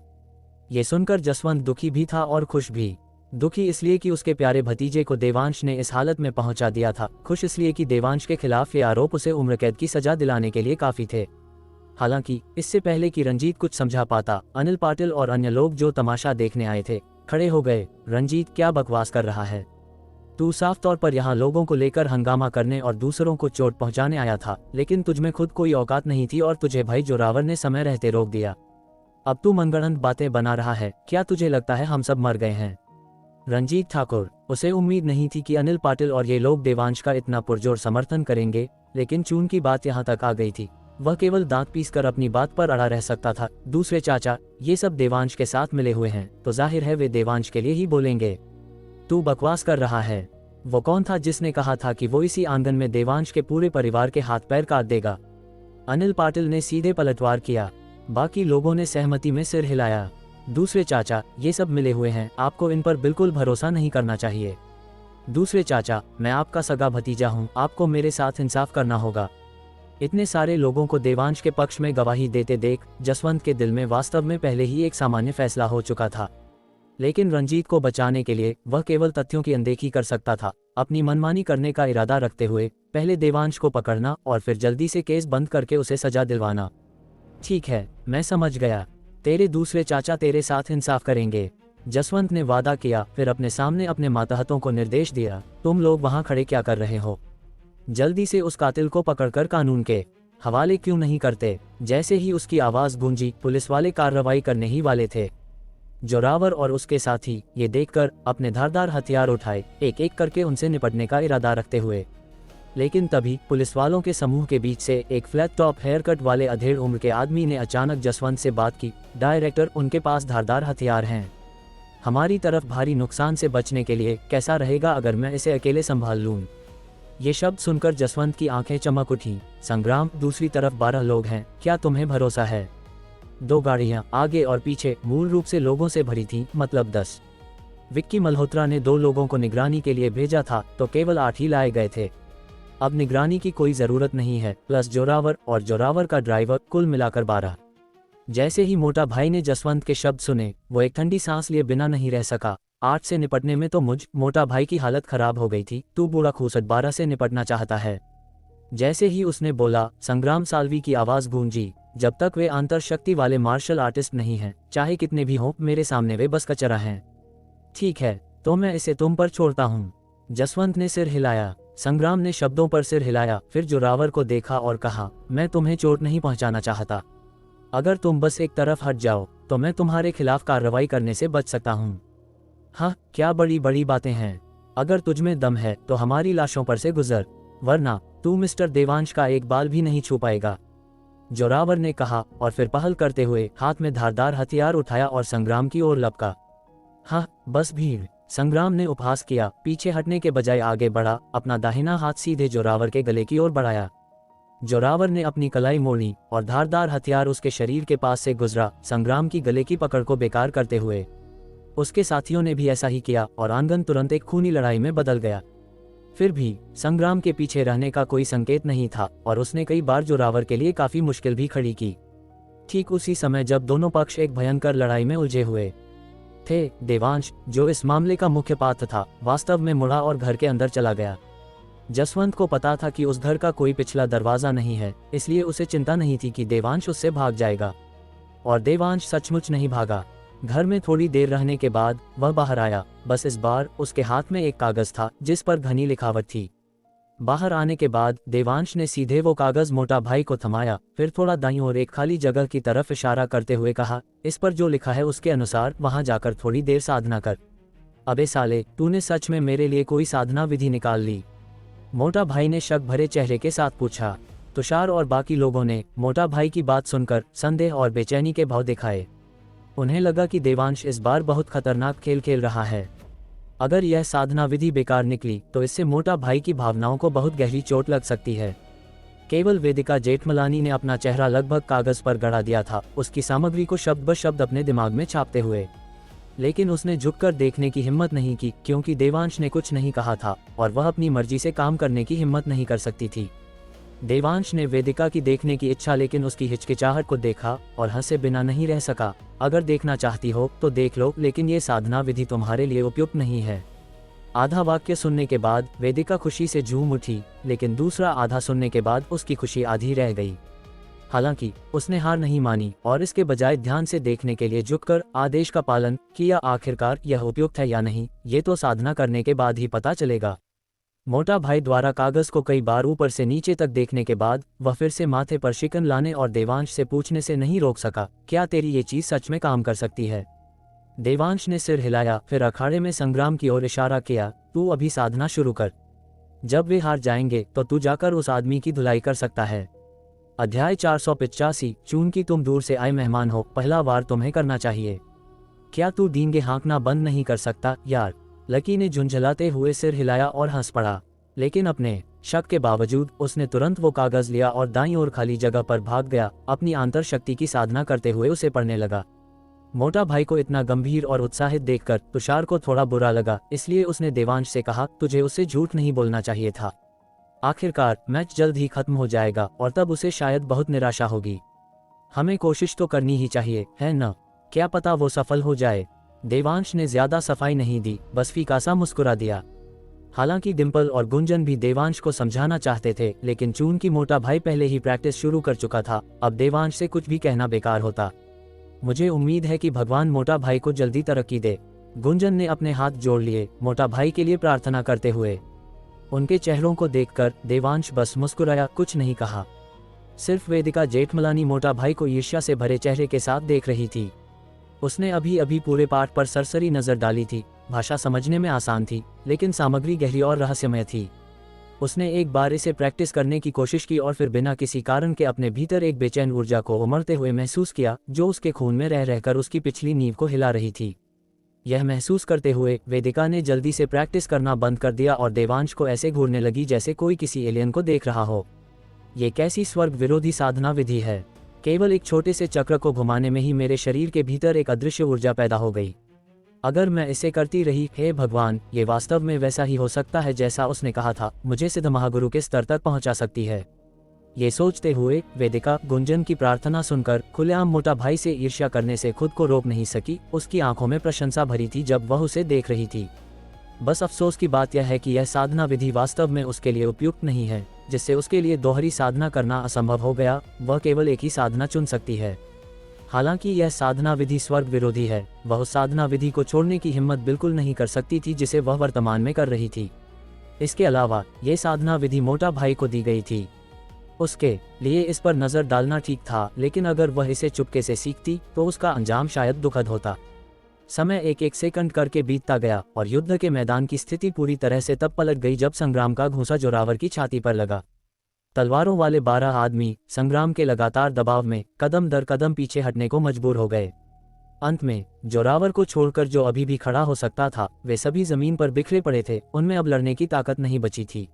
ये सुनकर जसवंत दुखी भी था और खुश भी। दुखी इसलिए कि उसके प्यारे भतीजे को देवांश ने इस हालत में पहुंचा दिया था, खुश इसलिए कि देवांश के खिलाफ ये आरोप उसे उम्र कैद की सजा दिलाने के लिए काफी थे। हालांकि इससे पहले कि रंजीत कुछ समझा पाता, अनिल पाटिल और अन्य लोग जो तमाशा देखने आए थे, खड़े हो गए। रंजीत, क्या बकवास कर रहा है? तू साफ तौर पर यहाँ लोगों को लेकर हंगामा करने और दूसरों को चोट पहुंचाने आया था, लेकिन तुझमें खुद कोई औकात नहीं थी और तुझे भाई जोरावर ने समय रहते रोक दिया। अब तू मनगढ़ंत बातें बना रहा है। क्या तुझे लगता है हम सब मर गए हैं? रंजीत ठाकुर, उसे उम्मीद नहीं थी कि अनिल पाटिल और ये लोग देवांश का इतना पुरजोर समर्थन करेंगे, लेकिन चून की बात यहाँ तक आ गई थी। वह केवल दांत पीसकर अपनी बात पर अड़ा रह सकता था। दूसरे चाचा, ये सब देवांश के साथ मिले हुए हैं, तो जाहिर है वे देवांश के लिए ही बोलेंगे। तू बकवास कर रहा है। वो कौन था जिसने कहा था कि वो इसी आंगन में देवांश के पूरे परिवार के हाथ पैर काट देगा? अनिल पाटिल ने सीधे पलटवार किया। बाकी लोगों ने सहमति में सिर हिलाया। दूसरे चाचा, ये सब मिले हुए हैं, आपको इन पर बिल्कुल भरोसा नहीं करना चाहिए। दूसरे चाचा, मैं आपका सगा भतीजा हूँ, आपको मेरे साथ इंसाफ करना होगा। इतने सारे लोगों को देवांश के पक्ष में गवाही देते देख जसवंत के दिल में वास्तव में पहले ही एक सामान्य फैसला हो चुका था, लेकिन रंजीत को बचाने के लिए वह केवल तथ्यों की अनदेखी कर सकता था। अपनी मनमानी करने का इरादा रखते हुए पहले देवांश को पकड़ना और फिर जल्दी से केस बंद करके उसे सजा दिलवाना। ठीक है, मैं समझ गया। तेरे दूसरे चाचा तेरे साथ इंसाफ करेंगे। जसवंत ने वादा किया, फिर अपने सामने अपने मातहतों को निर्देश दिया, तुम लोग वहां खड़े क्या कर रहे हो? जल्दी से उस कातिल को पकड़कर कानून के हवाले क्यों नहीं करते? जैसे ही उसकी आवाज गूंजी, पुलिस वाले कार्रवाई करने ही वाले थे। जोरावर और उसके साथी ये देखकर अपने धारदार हथियार उठाए, एक एक करके उनसे निपटने का इरादा रखते हुए। लेकिन तभी पुलिस वालों के समूह के बीच से एक फ्लैट टॉप हेयर कट वाले अधेड़ उम्र के आदमी ने अचानक जसवंत से बात की, डायरेक्टर, उनके पास धारदार हथियार हैं। हमारी तरफ भारी नुकसान से बचने के लिए कैसा रहेगा अगर मैं इसे अकेले संभाल लूं? ये शब्द सुनकर जसवंत की आंखें चमक उठी। संग्राम, दूसरी तरफ 12 लोग हैं, क्या तुम्हें भरोसा है? 2 गाड़ियां आगे और पीछे मूल रूप से लोगों से भरी थी, मतलब 10। विक्की मल्होत्रा ने 2 लोगों को निगरानी के लिए भेजा था तो केवल 8 ही लाए गए थे। अब निगरानी की कोई जरूरत नहीं है, प्लस जोरावर और जोरावर का ड्राइवर, कुल मिलाकर 12। जैसे ही मोटा भाई ने जसवंत के शब्द सुने, वो एक ठंडी सांस लिए बिना नहीं रह सका। 8 से निपटने में तो मोटा भाई की हालत खराब हो गई थी, तू बूढ़ा खूसट 12 से निपटना चाहता है? जैसे ही उसने बोला, संग्राम साल्वी की आवाज गूंजी, जब तक वे अंतर शक्ति वाले मार्शल आर्टिस्ट नहीं हैं, चाहे कितने भी हों, मेरे सामने वे बस कचरा हैं। ठीक है, तो मैं इसे तुम पर छोड़ता हूँ। जसवंत ने सिर हिलाया। संग्राम ने शब्दों पर सिर हिलाया, फिर जोरावर को देखा और कहा, मैं तुम्हें चोट नहीं पहुंचाना चाहता। अगर तुम बस एक तरफ हट जाओ तो मैं तुम्हारे खिलाफ कार्रवाई करने से बच सकता हूँ। हाँ, क्या बड़ी बड़ी बातें हैं। अगर तुझमें दम है तो हमारी लाशों पर से गुजर, वरना तू मिस्टर देवांश का एक बाल भी नहीं छू पाएगा। जोरावर ने कहा और फिर पहल करते हुए हाथ में धारदार हथियार उठाया और संग्राम की ओर लपका। हाँ, बस भीड़। संग्राम ने उपहास किया, पीछे हटने के बजाय आगे बढ़ा, अपना दाहिना हाथ सीधे जोरावर के गले की ओर बढ़ाया। जोरावर ने अपनी कलाई मोड़ी और धारदार हथियार उसके शरीर के पास से गुजरा, संग्राम की गले की पकड़ को बेकार करते हुए। उसके साथियों ने भी ऐसा ही किया और आंगन तुरंत एक खूनी लड़ाई में बदल गया। फिर भी संग्राम के पीछे रहने का कोई संकेत नहीं था और उसने कई बार जोरावर के लिए काफी मुश्किल भी खड़ी की। ठीक उसी समय जब दोनों पक्ष एक भयंकर लड़ाई में उलझे हुए थे, देवांश, जो इस मामले का मुख्य पात्र था, वास्तव में मुड़ा और घर के अंदर चला गया। जसवंत को पता था कि उस घर का कोई पिछला दरवाजा नहीं है, इसलिए उसे चिंता नहीं थी कि देवांश उससे भाग जाएगा। और देवांश सचमुच नहीं भागा। घर में थोड़ी देर रहने के बाद वह बाहर आया, बस इस बार उसके हाथ में एक कागज था जिस पर घनी लिखावट थी। बाहर आने के बाद देवांश ने सीधे वो कागज मोटा भाई को थमाया, फिर थोड़ा दाईं ओर एक खाली जगह की तरफ इशारा करते हुए कहा, इस पर जो लिखा है उसके अनुसार वहां जाकर थोड़ी देर साधना कर। अबे साले, तूने सच में मेरे लिए कोई साधना विधि निकाल ली? मोटा भाई ने शक भरे चेहरे के साथ पूछा। तुषार और बाकी लोगों ने मोटा भाई की बात सुनकर संदेह और बेचैनी के भाव दिखाए। उन्हें लगा कि देवांश इस बार बहुत खतरनाक खेल खेल रहा है। अगर यह साधना विधि बेकार निकली तो इससे मोटा भाई की भावनाओं को बहुत गहरी चोट लग सकती है। केवल वेदिका जेठमलानी ने अपना चेहरा लगभग कागज पर गड़ा दिया था, उसकी सामग्री को शब्द ब शब्द अपने दिमाग में छापते हुए। लेकिन उसने झुककर देखने की हिम्मत नहीं की, क्योंकि देवांश ने कुछ नहीं कहा था और वह अपनी मर्जी से काम करने की हिम्मत नहीं कर सकती थी। देवांश ने वेदिका की देखने की इच्छा, लेकिन उसकी हिचकिचाहट को देखा और हंसे बिना नहीं रह सका। अगर देखना चाहती हो तो देख लो, लेकिन ये साधना विधि तुम्हारे लिए उपयुक्त नहीं है। आधा वाक्य सुनने के बाद वेदिका खुशी से झूम उठी, लेकिन दूसरा आधा सुनने के बाद उसकी खुशी आधी रह गई। हालांकि उसने हार नहीं मानी और इसके बजाय ध्यान से देखने के लिए झुककर आदेश का पालन किया। आखिरकार यह उपयुक्त है या नहीं, ये तो साधना करने के बाद ही पता चलेगा। मोटा भाई द्वारा कागज को कई बार ऊपर से नीचे तक देखने के बाद वह फिर से माथे पर शिकन लाने और देवांश से पूछने से नहीं रोक सका, क्या तेरी ये चीज सच में काम कर सकती है? देवांश ने सिर हिलाया, फिर अखाड़े में संग्राम की ओर इशारा किया, तू अभी साधना शुरू कर। जब वे हार जाएंगे तो तू जाकर उस आदमी की धुलाई कर सकता है। अध्याय 485। चूंकि तुम दूर से आए मेहमान हो, पहला वार तुम्हें करना चाहिए। क्या तू डींगे हाँकना बंद नहीं कर सकता यार? लकी ने झुंझलाते हुए सिर हिलाया और हंस पड़ा, लेकिन अपने शक के बावजूद उसने तुरंत वो कागज लिया और दाईं ओर खाली जगह पर भाग गया। अपनी आंतर शक्ति की साधना करते हुए उसे पढ़ने लगा। मोटा भाई को इतना गंभीर और उत्साहित देखकर तुषार को थोड़ा बुरा लगा, इसलिए उसने देवांश से कहा, तुझे उससे झूठ नहीं बोलना चाहिए था। आखिरकार मैच जल्द ही खत्म हो जाएगा और तब उसे शायद बहुत निराशा होगी। हमें कोशिश तो करनी ही चाहिए, है न? क्या पता वो सफल हो जाए। देवांश ने ज्यादा सफाई नहीं दी, बस फीका सा मुस्कुरा दिया। हालांकि डिम्पल और गुंजन भी देवांश को समझाना चाहते थे, लेकिन चूंकि मोटा भाई पहले ही प्रैक्टिस शुरू कर चुका था, अब देवांश से कुछ भी कहना बेकार होता। मुझे उम्मीद है कि भगवान मोटा भाई को जल्दी तरक्की दे। गुंजन ने अपने हाथ जोड़ लिए, मोटा भाई के लिए प्रार्थना करते हुए। उनके चेहरों को देखकर देवांश बस मुस्कुराया, कुछ नहीं कहा। सिर्फ वेदिका जेठमलानी मोटा भाई को ईर्ष्या से भरे चेहरे के साथ देख रही थी। उसने अभी अभी पूरे पाठ पर सरसरी नजर डाली थी। भाषा समझने में आसान थी, लेकिन सामग्री गहरी और रहस्यमय थी। उसने एक बार इसे प्रैक्टिस करने की कोशिश की और फिर बिना किसी कारण के अपने भीतर एक बेचैन ऊर्जा को उमड़ते हुए महसूस किया, जो उसके खून में रह रहकर उसकी पिछली नींव को हिला रही थी। यह महसूस करते हुए वेदिका ने जल्दी से प्रैक्टिस करना बंद कर दिया और देवांश को ऐसे घूरने लगी जैसे कोई किसी एलियन को देख रहा हो। ये कैसी स्वर्ग विरोधी साधना विधि है। केवल एक छोटे से चक्र को घुमाने में ही मेरे शरीर के भीतर एक अदृश्य ऊर्जा पैदा हो गई। अगर मैं इसे करती रही, हे भगवान, ये वास्तव में वैसा ही हो सकता है जैसा उसने कहा था, मुझे सिद्ध महागुरु के स्तर तक पहुंचा सकती है। ये सोचते हुए वेदिका गुंजन की प्रार्थना सुनकर खुलेआम मोटा भाई से ईर्ष्या करने से खुद को रोक नहीं सकी। उसकी आंखों में प्रशंसा भरी थी जब वह उसे देख रही थी। बस अफसोस की बात यह है कि यह साधना विधि वास्तव में उसके लिए उपयुक्त नहीं है, जिससे उसके लिए दोहरी साधना करना असंभव हो गया। वह केवल एक ही साधना चुन सकती है। हालांकि यह साधना विधि स्वर्ग विरोधी है, वह उस साधना विधि को छोड़ने की हिम्मत बिल्कुल नहीं कर सकती थी जिसे वह वर्तमान में कर रही थी। इसके अलावा यह साधना विधि मोटा भाई को दी गई थी। उसके लिए इस पर नजर डालना ठीक था, लेकिन अगर वह इसे चुपके से सीखती तो उसका अंजाम शायद दुखद होता। समय एक एक सेकंड करके बीतता गया और युद्ध के मैदान की स्थिति पूरी तरह से तब पलट गई जब संग्राम का घूंसा जोरावर की छाती पर लगा। तलवारों वाले 12 आदमी संग्राम के लगातार दबाव में कदम दर कदम पीछे हटने को मजबूर हो गए। अंत में जोरावर को छोड़कर जो अभी भी खड़ा हो सकता था, वे सभी जमीन पर बिखरे पड़े थे। उनमें अब लड़ने की ताकत नहीं बची थी।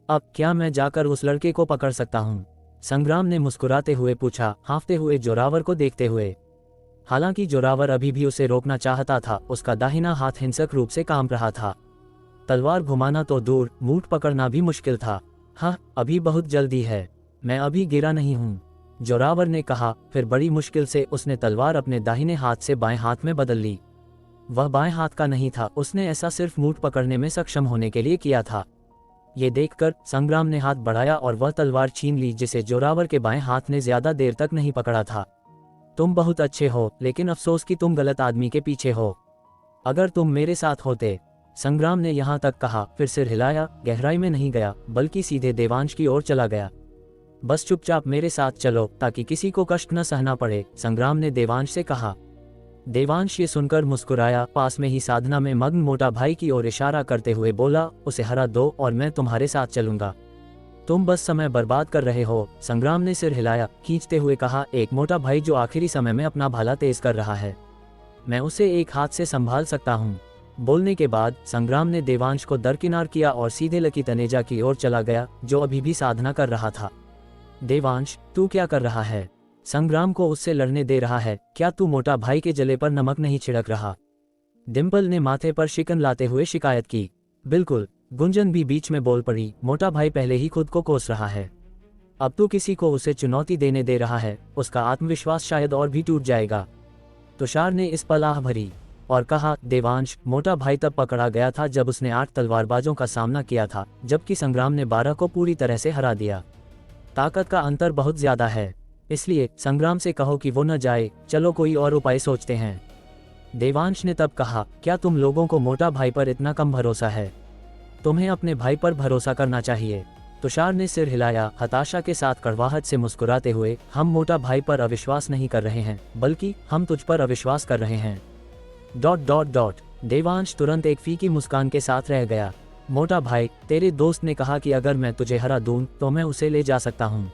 अब क्या मैं जाकर उस लड़के को पकड़ सकता हूँ? संग्राम ने मुस्कुराते हुए पूछा, हाँफते हुए जोरावर को देखते हुए। हालांकि जोरावर अभी भी उसे रोकना चाहता था, उसका दाहिना हाथ हिंसक रूप से कांप रहा था। तलवार घुमाना तो दूर, मूठ पकड़ना भी मुश्किल था। हाँ, अभी बहुत जल्दी है, मैं अभी गिरा नहीं हूँ, जोरावर ने कहा। फिर बड़ी मुश्किल से उसने तलवार अपने दाहिने हाथ से बाएं हाथ में बदल ली। वह बाएं हाथ का नहीं था, उसने ऐसा सिर्फ मूठ पकड़ने में सक्षम होने के लिए किया था। ये देखकर संग्राम ने हाथ बढ़ाया और वह तलवार छीन ली जिसे जोरावर के बाएं हाथ ने ज्यादा देर तक नहीं पकड़ा था। तुम बहुत अच्छे हो, लेकिन अफसोस कि तुम गलत आदमी के पीछे हो। अगर तुम मेरे साथ होते, संग्राम ने यहाँ तक कहा, फिर सिर हिलाया, गहराई में नहीं गया बल्कि सीधे देवांश की ओर चला गया। बस चुपचाप मेरे साथ चलो ताकि किसी को कष्ट न सहना पड़े, संग्राम ने देवांश से कहा। देवांश ये सुनकर मुस्कुराया। पास में ही साधना में मग्न मोटा भाई की ओर इशारा करते हुए बोला, उसे हरा दो और मैं तुम्हारे साथ चलूंगा। तुम बस समय बर्बाद कर रहे हो, संग्राम ने सिर हिलाया, खींचते हुए कहा। एक मोटा भाई जो आखिरी समय में अपना भाला तेज कर रहा है, मैं उसे एक हाथ से संभाल सकता हूँ। बोलने के बाद संग्राम ने देवांश को दरकिनार किया और सीधे लकी तनेजा की ओर चला गया, जो अभी भी साधना कर रहा था। देवांश, तू क्या कर रहा है? संग्राम को उससे लड़ने दे रहा है? क्या तू मोटा भाई के जले पर नमक नहीं छिड़क रहा? डिम्पल ने माथे पर शिकन लाते हुए शिकायत की। बिल्कुल, गुंजन भी बीच में बोल पड़ी। मोटा भाई पहले ही खुद को कोस रहा है, अब तू किसी को उसे चुनौती देने दे रहा है, उसका आत्मविश्वास शायद और भी टूट जाएगा। तुषार ने इस पर आह भरी और कहा, देवांश, मोटा भाई तब पकड़ा गया था जब उसने 8 तलवारबाजों का सामना किया था, जबकि संग्राम ने 12 को पूरी तरह से हरा दिया। ताकत का अंतर बहुत ज्यादा है, इसलिए संग्राम से कहो कि वो न जाए, चलो कोई और उपाय सोचते हैं। देवांश ने तब कहा, क्या तुम लोगों को मोटा भाई पर इतना कम भरोसा है? तुम्हें अपने भाई पर भरोसा करना चाहिए। तुषार ने सिर हिलाया, हताशा के साथ कड़वाहट से मुस्कुराते हुए। हम मोटा भाई पर अविश्वास नहीं कर रहे हैं, बल्कि हम तुझ पर अविश्वास कर रहे हैं। ... देवांश तुरंत एक फीकी मुस्कान के साथ रह गया। मोटा भाई, तेरे दोस्त ने कहा कि अगर मैं तुझे हरा दूं तो मैं उसे ले जा सकता हूं,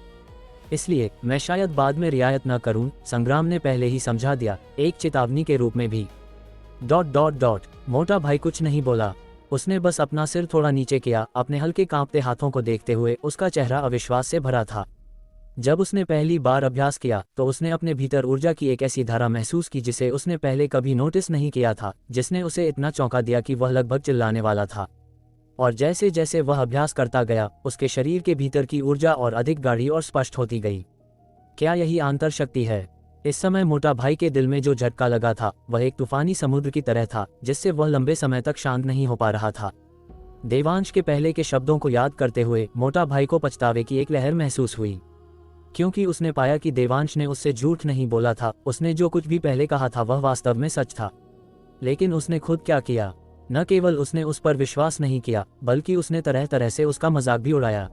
इसलिए मैं शायद बाद में रियायत न करूं, संग्राम ने पहले ही समझा दिया, एक चेतावनी के रूप में भी... ... मोटा भाई कुछ नहीं बोला, उसने बस अपना सिर थोड़ा नीचे किया। अपने हल्के कांपते हाथों को देखते हुए उसका चेहरा अविश्वास से भरा था। जब उसने पहली बार अभ्यास किया तो उसने अपने भीतर ऊर्जा की एक ऐसी धारा महसूस की जिसे उसने पहले कभी नोटिस नहीं किया था, जिसने उसे इतना चौंका दिया कि वह लगभग चिल्लाने वाला था। और जैसे जैसे वह अभ्यास करता गया, उसके शरीर के भीतर की ऊर्जा और अधिक गाढ़ी और स्पष्ट होती गई। क्या यही आंतर शक्ति है? इस समय मोटा भाई के दिल में जो झटका लगा था वह एक तूफानी समुद्र की तरह था, जिससे वह लंबे समय तक शांत नहीं हो पा रहा था। देवांश के पहले के शब्दों को याद करते हुए मोटा भाई को पछतावे की एक लहर महसूस हुई, क्योंकि उसने पाया कि देवांश ने उससे झूठ नहीं बोला था। उसने जो कुछ भी पहले कहा था वह वास्तव में सच था। लेकिन उसने खुद क्या किया? न केवल उसने उस पर विश्वास नहीं किया, बल्कि उसने तरह तरह से उसका मजाक भी उड़ाया।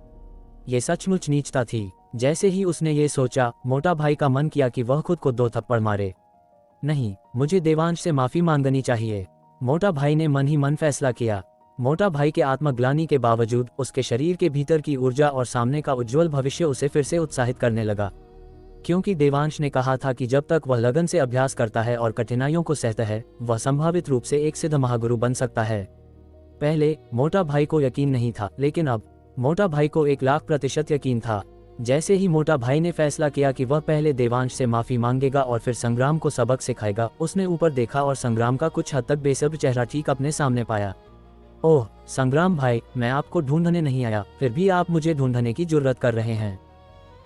ये सचमुच नीचता थी। जैसे ही उसने ये सोचा, मोटा भाई का मन किया कि वह खुद को 2 थप्पड़ मारे। नहीं, मुझे देवांश से माफी मांगनी चाहिए। मोटा भाई ने मन ही मन फैसला किया। मोटा भाई के आत्मग्लानि के बावजूद उसके शरीर के भीतर की ऊर्जा और सामने का उज्जवल भविष्य उसे फिर से उत्साहित करने लगा। क्योंकि देवांश ने कहा था कि जब तक वह लगन से अभ्यास करता है और कठिनाइयों को सहता है, वह संभावित रूप से एक सिद्ध महागुरु बन सकता है। पहले मोटा भाई को यकीन नहीं था, लेकिन अब मोटा भाई को 1,00,000% यकीन था। जैसे ही मोटा भाई ने फैसला किया कि वह पहले देवांश से माफी मांगेगा और फिर संग्राम को सबक सिखाएगा, उसने ऊपर देखा और संग्राम का कुछ हद तक बेसब्र चेहरा ठीक अपने सामने पाया। ओह संग्राम भाई, मैं आपको ढूंढने नहीं आया, फिर भी आप मुझे ढूंढने की जुर्रत कर रहे हैं।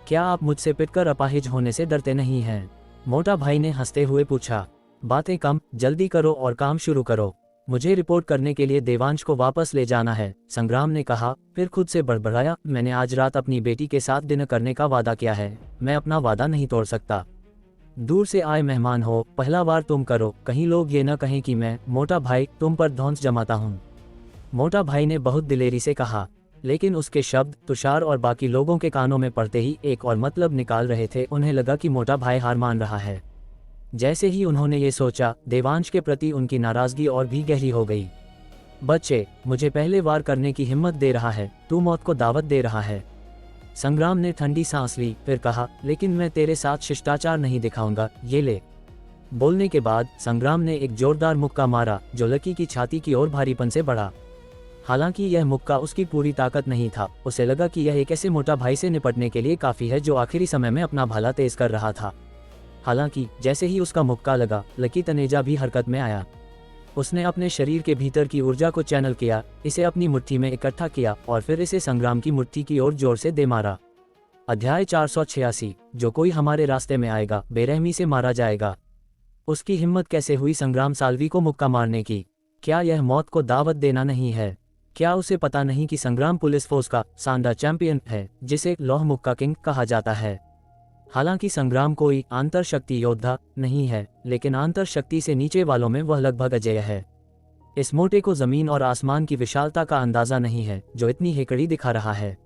क्या आप मुझसे पिटकर अपाहिज होने से डरते नहीं हैं? मोटा भाई ने हंसते हुए पूछा। बातें कम, जल्दी करो और काम शुरू करो। मुझे रिपोर्ट करने के लिए देवांश को वापस ले जाना है, संग्राम ने कहा, फिर खुद से बड़बड़ाया। मैंने आज रात अपनी बेटी के साथ डिनर करने का वादा किया है, मैं अपना वादा नहीं तोड़ सकता। दूर से आए मेहमान हो, पहला बार तुम करो, कहीं लोग ये न कहें कि मैं, मोटा भाई, तुम पर धौंस जमाता हूँ। मोटा भाई ने बहुत दिलेरी से कहा, लेकिन उसके शब्द तुषार और बाकी लोगों के कानों में पड़ते ही एक और मतलब निकाल रहे थे। उन्हें लगा कि मोटा भाई हार मान रहा है। जैसे ही उन्होंने ये सोचा, देवांश के प्रति उनकी नाराजगी और भी गहरी हो गई। बच्चे, मुझे पहले वार करने की हिम्मत दे रहा है, तू मौत को दावत दे रहा है। संग्राम ने ठंडी सांस ली, फिर कहा, लेकिन मैं तेरे साथ शिष्टाचार नहीं दिखाऊंगा, ये ले। बोलने के बाद संग्राम ने एक जोरदार मुक्का मारा जो लकी की छाती की ओर भारीपन से बढ़ा। हालांकि यह मुक्का उसकी पूरी ताकत नहीं था। उसे लगा कि यह एक ऐसे मोटा भाई से निपटने के लिए काफी है जो आखिरी समय में अपना भाला तेज कर रहा था। हालांकि जैसे ही उसका मुक्का लगा, लकी तनेजा भी हरकत में आया। उसने अपने शरीर के भीतर की ऊर्जा को चैनल किया, इसे अपनी मुट्ठी में इकट्ठा किया और फिर इसे संग्राम की मुट्ठी की ओर जोर से दे मारा। अध्याय 486, जो कोई हमारे रास्ते में आएगा बेरहमी से मारा जाएगा। उसकी हिम्मत कैसे हुई संग्राम साल्वी को मुक्का मारने की? क्या यह मौत को दावत देना नहीं है? क्या उसे पता नहीं कि संग्राम पुलिस फोर्स का सांडा चैंपियन है, जिसे लौह मुक्का किंग कहा जाता है? हालांकि संग्राम कोई आंतर शक्ति योद्धा नहीं है, लेकिन आंतर शक्ति से नीचे वालों में वह लगभग अजेय है। इस मोटे को जमीन और आसमान की विशालता का अंदाजा नहीं है जो इतनी हेकड़ी दिखा रहा है।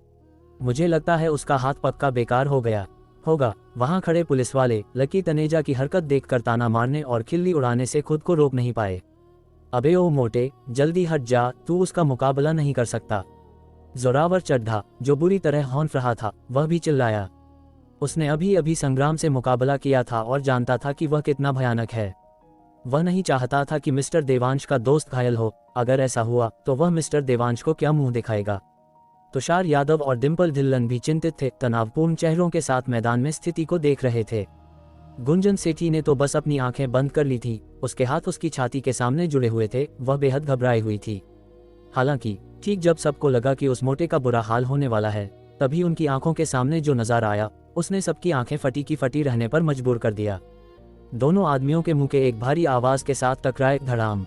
मुझे लगता है उसका हाथ पक्का बेकार हो गया होगा। वहां खड़े पुलिस वाले लकी तनेजा की हरकत देखकर ताना मारने और खिल्ली उड़ाने से खुद को रोक नहीं पाए। अबे ओ मोटे, जल्दी हट जा, तू उसका मुकाबला नहीं कर सकता। जोरावर चड्ढा, जो बुरी तरह हौंफ रहा था, वह भी चिल्लाया। उसने अभी अभी संग्राम से मुकाबला किया था और जानता था कि वह कितना भयानक है। वह नहीं चाहता था कि मिस्टर देवांश का दोस्त घायल हो। अगर ऐसा हुआ तो वह मिस्टर देवांश को क्या मुंह दिखाएगा? तुषार यादव और डिम्पल ढिल्लन भी चिंतित थे, तनावपूर्ण चेहरों के साथ मैदान में स्थिति को देख रहे थे। गुंजन सेठी ने तो बस अपनी आंखें बंद कर ली थी। उसके हाथ उसकी छाती के सामने जुड़े हुए थे, वह बेहद घबराई हुई थी। हालांकि ठीक जब सबको लगा कि उस मोटे का बुरा हाल होने वाला है, तभी उनकी आंखों के सामने जो नजारा आया, उसने सबकी आंखें फटी की फटी रहने पर मजबूर कर दिया। दोनों आदमियों के मुंह के एक भारी आवाज के साथ टकराए धड़ाम।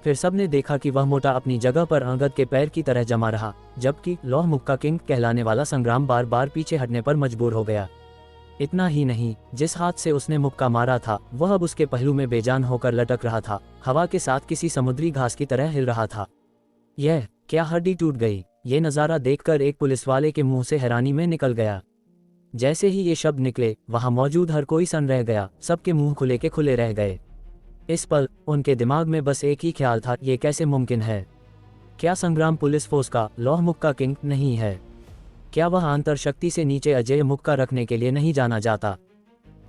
फिर सबने देखा कि वह मोटा अपनी जगह पर अंगद के पैर की तरह जमा रहा, जबकि लौह मुक्का किंग कहलाने वाला संग्राम बार बार पीछे हटने पर मजबूर हो गया। इतना ही नहीं, जिस हाथ से उसने मुक्का मारा था वह अब उसके पहलू में बेजान होकर लटक रहा था, हवा के साथ किसी समुद्री घास की तरह हिल रहा था। यह क्या हड्डी टूट गई? ये नज़ारा देखकर एक पुलिस वाले के मुंह से हैरानी में निकल गया। जैसे ही ये शब्द निकले, वहां मौजूद हर कोई सन रह गया। सबके मुंह खुले के खुले रह गए। इस पल उनके दिमाग में बस एक ही ख्याल था, ये कैसे मुमकिन है? क्या संग्राम पुलिस फोर्स का लौह मुक्का किंग नहीं है? क्या वह आंतर शक्ति से नीचे अजेय मुक्का रखने के लिए नहीं जाना जाता?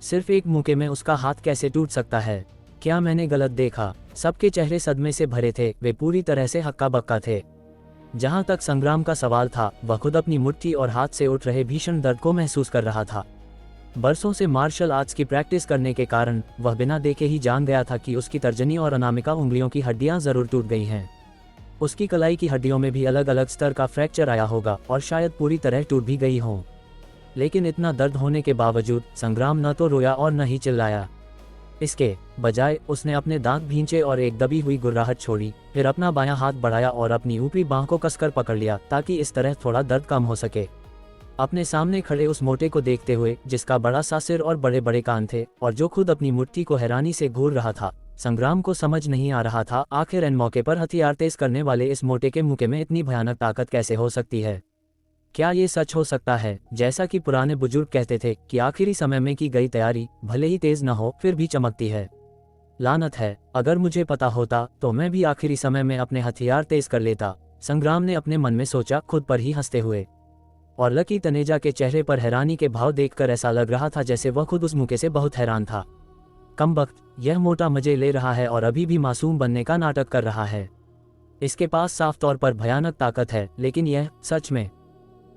सिर्फ एक मुक्के में उसका हाथ कैसे टूट सकता है? क्या मैंने गलत देखा? सबके चेहरे सदमे से भरे थे, वे पूरी तरह से हक्का बक्का थे। जहां तक संग्राम का सवाल था, वह खुद अपनी मुट्ठी और हाथ से उठ रहे भीषण दर्द को महसूस कर रहा था। बरसों से मार्शल आर्ट्स की प्रैक्टिस करने के कारण वह बिना देखे ही जान गया था कि उसकी तर्जनी और अनामिका उंगलियों की हड्डियां जरूर टूट गई हैं। उसकी कलाई की हड्डियों में भी अलग अलग स्तर का फ्रैक्चर आया होगा और शायद पूरी तरह टूट भी गई हो। लेकिन इतना दर्द होने के बावजूद संग्राम न तो रोया और न ही चिल्लाया। इसके बजाय उसने अपने दांत भींचे और एक दबी हुई गुर्राहट छोड़ी, फिर अपना बायां हाथ बढ़ाया और अपनी ऊपरी बांह को कसकर पकड़ लिया ताकि इस तरह थोड़ा दर्द कम हो सके। अपने सामने खड़े उस मोटे को देखते हुए, जिसका बड़ा सा सिर और बड़े बड़े कान थे और जो खुद अपनी मुट्ठी को हैरानी से घूर रहा था, संग्राम को समझ नहीं आ रहा था आखिर इन मौके पर हथियार तेज करने वाले इस मोटे के मुके में इतनी भयानक ताकत कैसे हो सकती है। क्या ये सच हो सकता है जैसा कि पुराने बुजुर्ग कहते थे कि आखिरी समय में की गई तैयारी भले ही तेज न हो फिर भी चमकती है। लानत है, अगर मुझे पता होता तो मैं भी आखिरी समय में अपने हथियार तेज कर लेता, संग्राम ने अपने मन में सोचा, खुद पर ही हंसते हुए। और लकी तनेजा के चेहरे पर हैरानी के भाव देखकर ऐसा लग रहा था जैसे वह खुद उस मौके से बहुत हैरान था। कमबख्त, यह मोटा मजे ले रहा है और अभी भी मासूम बनने का नाटक कर रहा है। इसके पास साफ तौर पर भयानक ताकत है, लेकिन यह सच में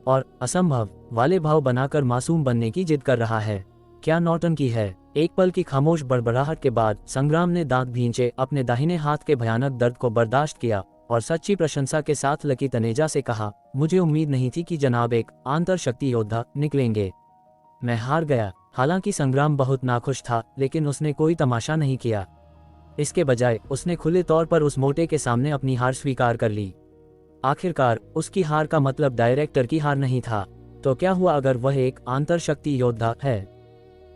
और असंभव वाले भाव बनाकर मासूम बनने की जिद कर रहा है। क्या नौटंकी है। एक पल की खामोश बड़बड़ाहट के बाद संग्राम ने दांत भींचे अपने दाहिने हाथ के भयानक दर्द को बर्दाश्त किया और सच्ची प्रशंसा के साथ लकी तनेजा से कहा, मुझे उम्मीद नहीं थी कि जनाब एक आंतर शक्ति योद्धा निकलेंगे। मैं हार गया। हालांकि संग्राम बहुत नाखुश था, लेकिन उसने कोई तमाशा नहीं किया। इसके बजाय उसने खुले तौर पर उस मोटे के सामने अपनी हार स्वीकार कर ली। आखिरकार उसकी हार का मतलब डायरेक्टर की हार नहीं था। तो क्या हुआ अगर वह एक आंतर शक्ति योद्धा है।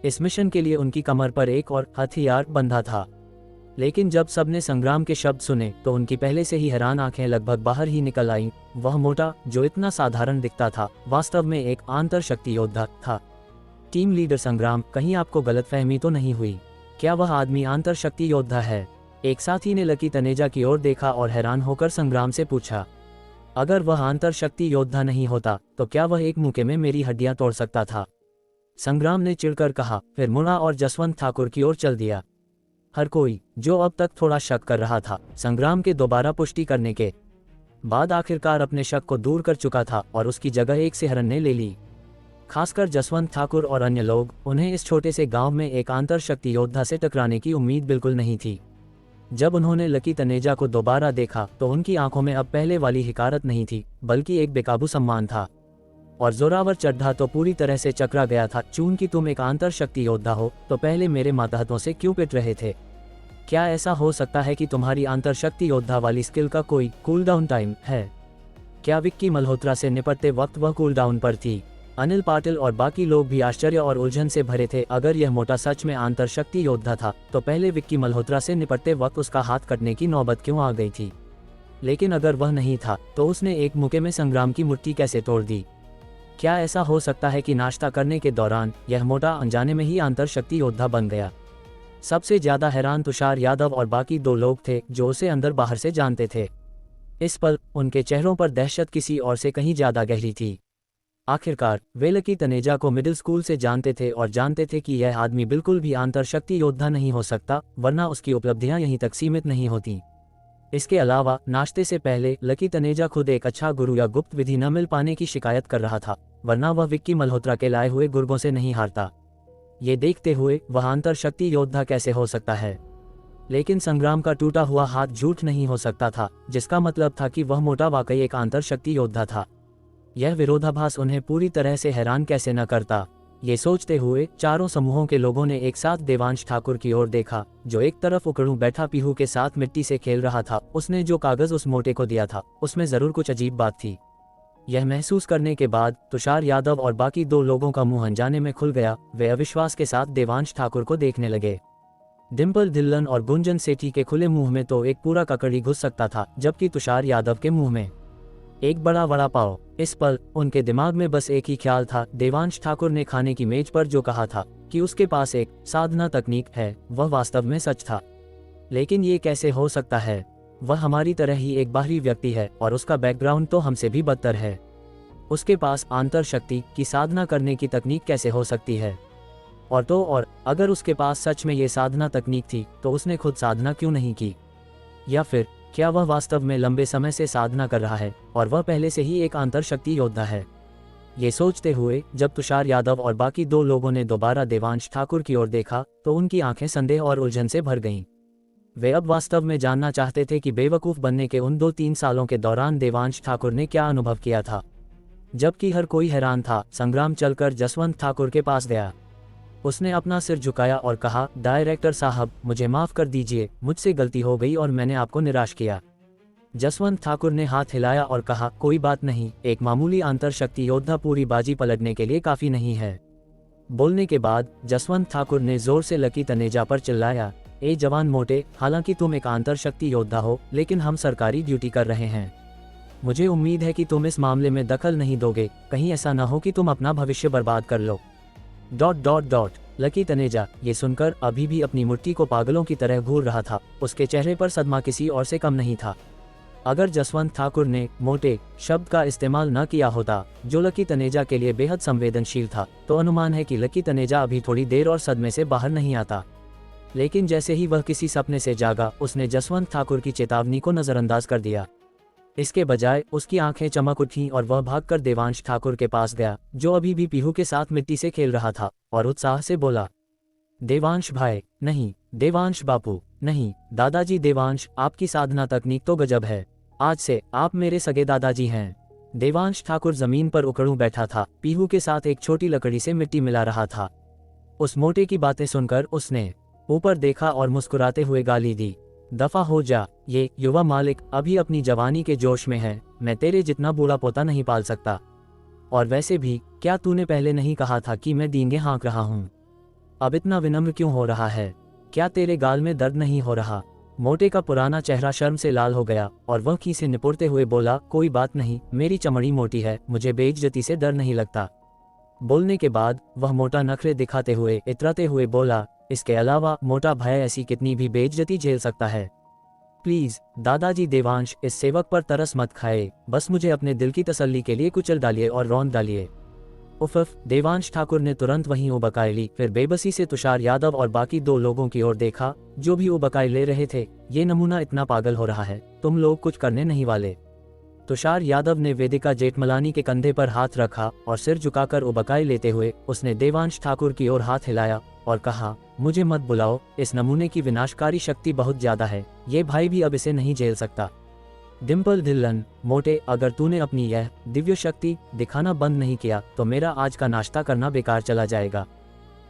इस मिशन के लिए उनकी कमर पर एक और हथियार बंधा था। लेकिन जब सबने संग्राम के शब्द सुने तो उनकी पहले से ही हैरान आंखें लगभग बाहर ही निकल आईं। वह मोटा जो इतना साधारण दिखता था वास्तव में एक आंतर शक्ति योद्धा था। टीम लीडर संग्राम, कहीं आपको गलतफहमी तो नहीं हुई? क्या वह आदमी आंतर शक्ति योद्धा है? एक साथी ने लकी तनेजा की ओर देखा और हैरान होकर संग्राम से पूछा, अगर वह आंतर शक्ति योद्धा नहीं होता तो क्या वह एक मुक्के में मेरी हड्डियां तोड़ सकता था? संग्राम ने चिढ़कर कहा, फिर मुड़ा और जसवंत ठाकुर की ओर चल दिया। हर कोई जो अब तक थोड़ा शक कर रहा था संग्राम के दोबारा पुष्टि करने के बाद आखिरकार अपने शक को दूर कर चुका था और उसकी जगह एक सिहरन ने ले ली। खासकर जसवंत ठाकुर और अन्य लोग, उन्हें इस छोटे से गांव में एक आंतर शक्ति योद्धा से टकराने की उम्मीद बिल्कुल नहीं थी। जब उन्होंने लकी तनेजा को दोबारा देखा तो उनकी आंखों में अब पहले वाली हिकारत नहीं थी, बल्कि एक बेकाबू सम्मान था। और जोरावर चड्ढा तो पूरी तरह से चकरा गया था। चूंकि तुम एक आंतर शक्ति योद्धा हो तो पहले मेरे मातहतों से क्यों पिट रहे थे? क्या ऐसा हो सकता है कि तुम्हारी आंतर शक्ति योद्धा वाली स्किल का कोई कूल डाउन टाइम है? क्या विक्की मल्होत्रा से निपटते वक्त वह कूल डाउन पर थी? अनिल पाटिल और बाकी लोग भी आश्चर्य और उलझन से भरे थे। अगर यह मोटा सच में आंतर शक्ति योद्धा था तो पहले विक्की मल्होत्रा से निपटते वक्त उसका हाथ कटने की नौबत क्यों आ गई थी? लेकिन अगर वह नहीं था तो उसने एक मुक्के में संग्राम की मुट्ठी कैसे तोड़ दी? क्या ऐसा हो सकता है कि नाश्ता करने के दौरान यह मोटा अनजाने में ही आंतर शक्ति योद्धा बन गया? सबसे ज्यादा हैरान तुषार यादव और बाकी दो लोग थे जो उसे अंदर बाहर से जानते थे। इस पल उनके चेहरों पर दहशत किसी और से कहीं ज्यादा गहरी थी। आखिरकार वे लकी तनेजा को मिडिल स्कूल से जानते थे और जानते थे कि यह आदमी बिल्कुल भी आंतर शक्ति योद्धा नहीं हो सकता, वरना उसकी उपलब्धियां यहीं तक सीमित नहीं होती। इसके अलावा नाश्ते से पहले लकी तनेजा खुद एक अच्छा गुरु या गुप्त विधि न मिल पाने की शिकायत कर रहा था, वरना वह विक्की मल्होत्रा के लाए हुए गुर्गों से नहीं हारता। ये देखते हुए वह आंतर शक्ति योद्धा कैसे हो सकता है? लेकिन संग्राम का टूटा हुआ हाथ झूठ नहीं हो सकता था, जिसका मतलब था कि वह मोटा वाकई एक आंतर शक्ति योद्धा था। यह विरोधाभास उन्हें पूरी तरह से हैरान कैसे न करता? ये सोचते हुए चारों समूहों के लोगों ने एक साथ देवांश ठाकुर की ओर देखा, जो एक तरफ उकड़ू बैठा पीहू के साथ मिट्टी से खेल रहा था। उसने जो कागज उस मोटे को दिया था उसमें जरूर कुछ अजीब बात थी। यह महसूस करने के बाद तुषार यादव और बाकी दो लोगों का मुंह अनजाने में खुल गया। वे अविश्वास के साथ देवांश ठाकुर को देखने लगे। डिम्पल धिल्लन और गुंजन सेठी के खुले मुंह में तो एक पूरा ककड़ी घुस सकता था, जबकि तुषार यादव के मुंह में एक बड़ा वड़ा पाव। इस पल उनके दिमाग में बस एक ही ख्याल था। देवांश ठाकुर ने खाने की मेज पर जो कहा था कि उसके पास एक साधना तकनीक है, वह वास्तव में सच था। लेकिन ये कैसे हो सकता है? वह हमारी तरह ही एक बाहरी व्यक्ति है और उसका बैकग्राउंड तो हमसे भी बदतर है। उसके पास आंतर शक्ति की साधना करने की तकनीक कैसे हो सकती है? और अगर उसके पास सच में ये साधना तकनीक थी तो उसने खुद साधना क्यों नहीं की? या फिर क्या वह वास्तव में लंबे समय से साधना कर रहा है और वह पहले से ही एक आंतर शक्ति योद्धा है? ये सोचते हुए जब तुषार यादव और बाकी दो लोगों ने दोबारा देवांश ठाकुर की ओर देखा तो उनकी आंखें संदेह और उलझन से भर गईं। वे अब वास्तव में जानना चाहते थे कि बेवकूफ़ बनने के उन 2-3 सालों के दौरान देवांश ठाकुर ने क्या अनुभव किया था। जबकि हर कोई हैरान था, संग्राम चलकर जसवंत ठाकुर के पास गया। उसने अपना सिर झुकाया और कहा, डायरेक्टर साहब, मुझे माफ़ कर दीजिए, मुझसे गलती हो गई और मैंने आपको निराश किया। जसवंत ठाकुर ने हाथ हिलाया और कहा, कोई बात नहीं, एक मामूली आंतर शक्ति योद्धा पूरी बाजी पलटने के लिए काफ़ी नहीं है। बोलने के बाद जसवंत ठाकुर ने जोर से लकी तनेजा पर चिल्लाया, ए जवान मोटे, हालांकि तुम एक अंतरशक्ति योद्धा हो, लेकिन हम सरकारी ड्यूटी कर रहे हैं। मुझे उम्मीद है कि तुम इस मामले में दखल नहीं दोगे, कहीं ऐसा ना हो कि तुम अपना भविष्य बर्बाद कर लो। ... लकी तनेजा ये सुनकर अभी भी अपनी मुट्ठी को पागलों की तरह घूर रहा था। उसके चेहरे पर सदमा किसी और से कम नहीं था। अगर जसवंत ठाकुर ने मोटे शब्द का इस्तेमाल न किया होता, जो लकी तनेजा के लिए बेहद संवेदनशील था, तो अनुमान है कि लकी तनेजा अभी थोड़ी देर और सदमे से बाहर नहीं आता। लेकिन जैसे ही वह किसी सपने से जागा, उसने जसवंत ठाकुर की चेतावनी को नज़रअंदाज कर दिया। इसके बजाय उसकी आंखें चमक उठीं और वह भागकर देवांश ठाकुर के पास गया, जो अभी भी पीहू के साथ मिट्टी से खेल रहा था, और उत्साह से बोला, देवांश भाई, नहीं, देवांश बापू, नहीं, दादाजी देवांश, आपकी साधना तकनीक तो गजब है। आज से आप मेरे सगे दादाजी हैं। देवांश ठाकुर जमीन पर उकड़ूं बैठा था, पीहू के साथ एक छोटी लकड़ी से मिट्टी मिला रहा था। उस मोटे की बातें सुनकर उसने ऊपर देखा और मुस्कुराते हुए गाली दी, दफा हो जा, ये युवा मालिक अभी अपनी जवानी के जोश में है, मैं तेरे जितना बूढ़ा पोता नहीं पाल सकता। और वैसे भी क्या तूने पहले नहीं कहा था कि मैं डींगे हाँक रहा हूँ? अब इतना विनम्र क्यों हो रहा है? क्या तेरे गाल में दर्द नहीं हो रहा? मोटे का पुराना चेहरा शर्म से लाल हो गया और वह खीसे निपुरते हुए बोला, कोई बात नहीं, मेरी चमड़ी मोटी है, मुझे बेइज्जती से डर नहीं लगता। बोलने के बाद वह मोटा नखरे दिखाते हुए इतराते हुए बोला, इसके अलावा मोटा भाई ऐसी कितनी भी बेइज्जती झेल सकता है। प्लीज दादाजी देवांश, इस सेवक पर तरस मत खाए, बस मुझे अपने दिल की तसल्ली के लिए कुचल डालिए और रौंद डालिए। उफ़, देवांश ठाकुर ने तुरंत वहीं उबकाई ली, फिर बेबसी से तुषार यादव और बाकी दो लोगों की ओर देखा, जो भी उबकाई ले रहे थे। ये नमूना इतना पागल हो रहा है, तुम लोग कुछ करने नहीं वाले? तुषार यादव ने वेदिका जेठमलानी के कंधे पर हाथ रखा और सिर झुकाकर उबकाई लेते हुए उसने देवांश ठाकुर की ओर हाथ हिलाया और कहा, मुझे मत बुलाओ, इस नमूने की विनाशकारी शक्ति बहुत ज्यादा है, ये भाई भी अब इसे नहीं झेल सकता। डिम्पल धिल्लन, मोटे, अगर तूने अपनी यह दिव्य शक्ति दिखाना बंद नहीं किया तो मेरा आज का नाश्ता करना बेकार चला जाएगा।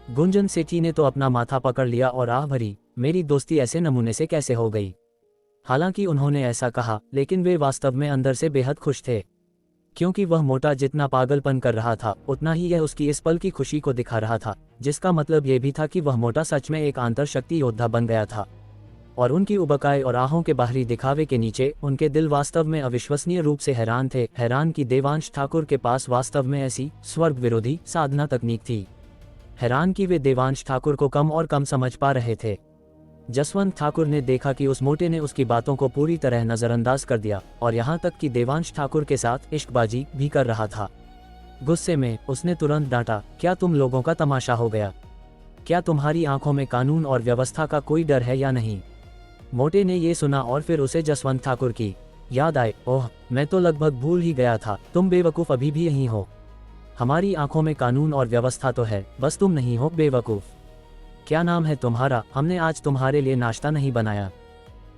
गुंजन सेठी ने तो अपना माथा पकड़ लिया और आह भरी, मेरी दोस्ती ऐसे नमूने से कैसे हो गई? हालांकि उन्होंने ऐसा कहा, लेकिन वे वास्तव में अंदर से बेहद खुश थे, क्योंकि वह मोटा जितना पागलपन कर रहा था, उतना ही यह उसकी इस पल की खुशी को दिखा रहा था, जिसका मतलब ये भी था कि वह मोटा सच में एक अंतरशक्ति योद्धा बन गया था। और उनकी उबकाई और आहों के बाहरी दिखावे के नीचे उनके दिल वास्तव में अविश्वसनीय रूप से हैरान थे, हैरान कि देवांश ठाकुर के पास वास्तव में ऐसी स्वर्ग विरोधी साधना तकनीक थी, हैरान कि वे देवांश ठाकुर को कम और कम समझ पा रहे थे। जसवंत ठाकुर ने देखा कि उस मोटे ने उसकी बातों को पूरी तरह नजरअंदाज कर दिया और यहाँ तक कि देवांश ठाकुर के साथ इश्कबाजी भी कर रहा था। गुस्से में उसने तुरंत डांटा, क्या तुम लोगों का तमाशा हो गया? क्या तुम्हारी आंखों में कानून और व्यवस्था का कोई डर है या नहीं? मोटे ने ये सुना और फिर उसे जसवंत ठाकुर की याद आए, ओह, मैं तो लगभग भूल ही गया था, तुम बेवकूफ़ अभी भी यहीं हो। हमारी आंखों में कानून और व्यवस्था तो है, बस तुम नहीं हो बेवकूफ़। क्या नाम है तुम्हारा? हमने आज तुम्हारे लिए नाश्ता नहीं बनाया।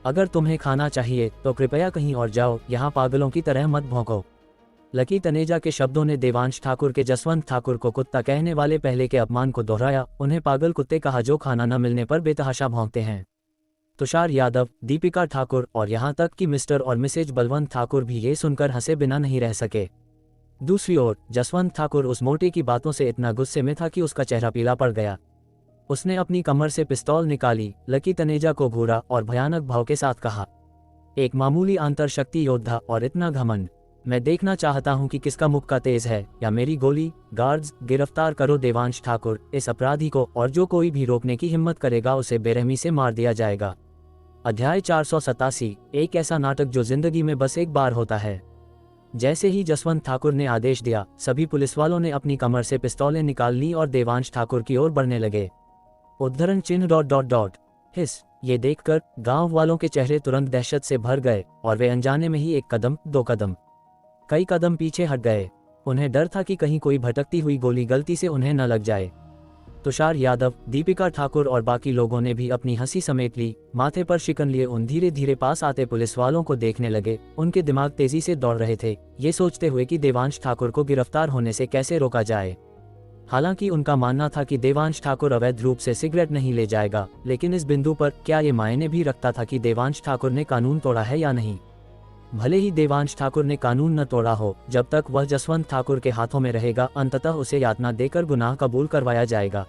अगर तुम्हें खाना चाहिए तो कृपया कहीं और जाओ, यहाँ पागलों की तरह मत भौंको। लकी तनेजा के शब्दों ने देवांश ठाकुर के जसवंत ठाकुर को कुत्ता कहने वाले पहले के अपमान को दोहराया। उन्हें पागल कुत्ते कहा जो खाना न मिलने पर बेतहाशा भौंकते हैं। तुषार यादव, दीपिका ठाकुर और यहाँ तक कि मिस्टर और मिसेज बलवंत ठाकुर भी ये सुनकर हंसे बिना नहीं रह सके। दूसरी ओर जसवंत ठाकुर उस मोटे की बातों से इतना गुस्से में था कि उसका चेहरा पीला पड़ गया। उसने अपनी कमर से पिस्तौल निकाली, लकी तनेजा को घूरा और भयानक भाव के साथ कहा, एक मामूली अंतरशक्ति योद्धा और इतना घमंड। मैं देखना चाहता हूं कि किसका मुक्का तेज है या मेरी गोली। गार्ड्स, गिरफ्तार करो देवांश ठाकुर, इस अपराधी को, और जो कोई भी रोकने की हिम्मत करेगा उसे बेरहमी से मार दिया जाएगा। अध्याय 487, एक ऐसा नाटक जो जिंदगी में बस एक बार होता है। जैसे ही जसवंत ठाकुर ने आदेश दिया, सभी पुलिस वालों ने अपनी कमर से पिस्तौलें निकाल ली और देवांश ठाकुर की ओर बढ़ने लगे। उद्धरण चिन्ह ... हिस। ये देखकर गांव वालों के चेहरे तुरंत दहशत से भर गए और वे अनजाने में ही एक कदम, दो कदम, कई कदम पीछे हट गए। उन्हें डर था कि कहीं कोई भटकती हुई गोली गलती से उन्हें न लग जाए। तुषार यादव, दीपिका ठाकुर और बाकी लोगों ने भी अपनी हंसी समेट ली। माथे पर शिकन लिए उन धीरे धीरे पास आते पुलिस वालों को देखने लगे। उनके दिमाग तेजी से दौड़ रहे थे, ये सोचते हुए कि देवांश ठाकुर को गिरफ्तार होने से कैसे रोका जाए। हालांकि उनका मानना था कि देवांश ठाकुर अवैध रूप से सिगरेट नहीं ले जाएगा, लेकिन इस बिंदु पर क्या ये मायने भी रखता था कि देवांश ठाकुर ने कानून तोड़ा है या नहीं। भले ही देवांश ठाकुर ने कानून न तोड़ा हो, जब तक वह जसवंत ठाकुर के हाथों में रहेगा, अंततः उसे यातना देकर गुनाह कबूल करवाया जाएगा।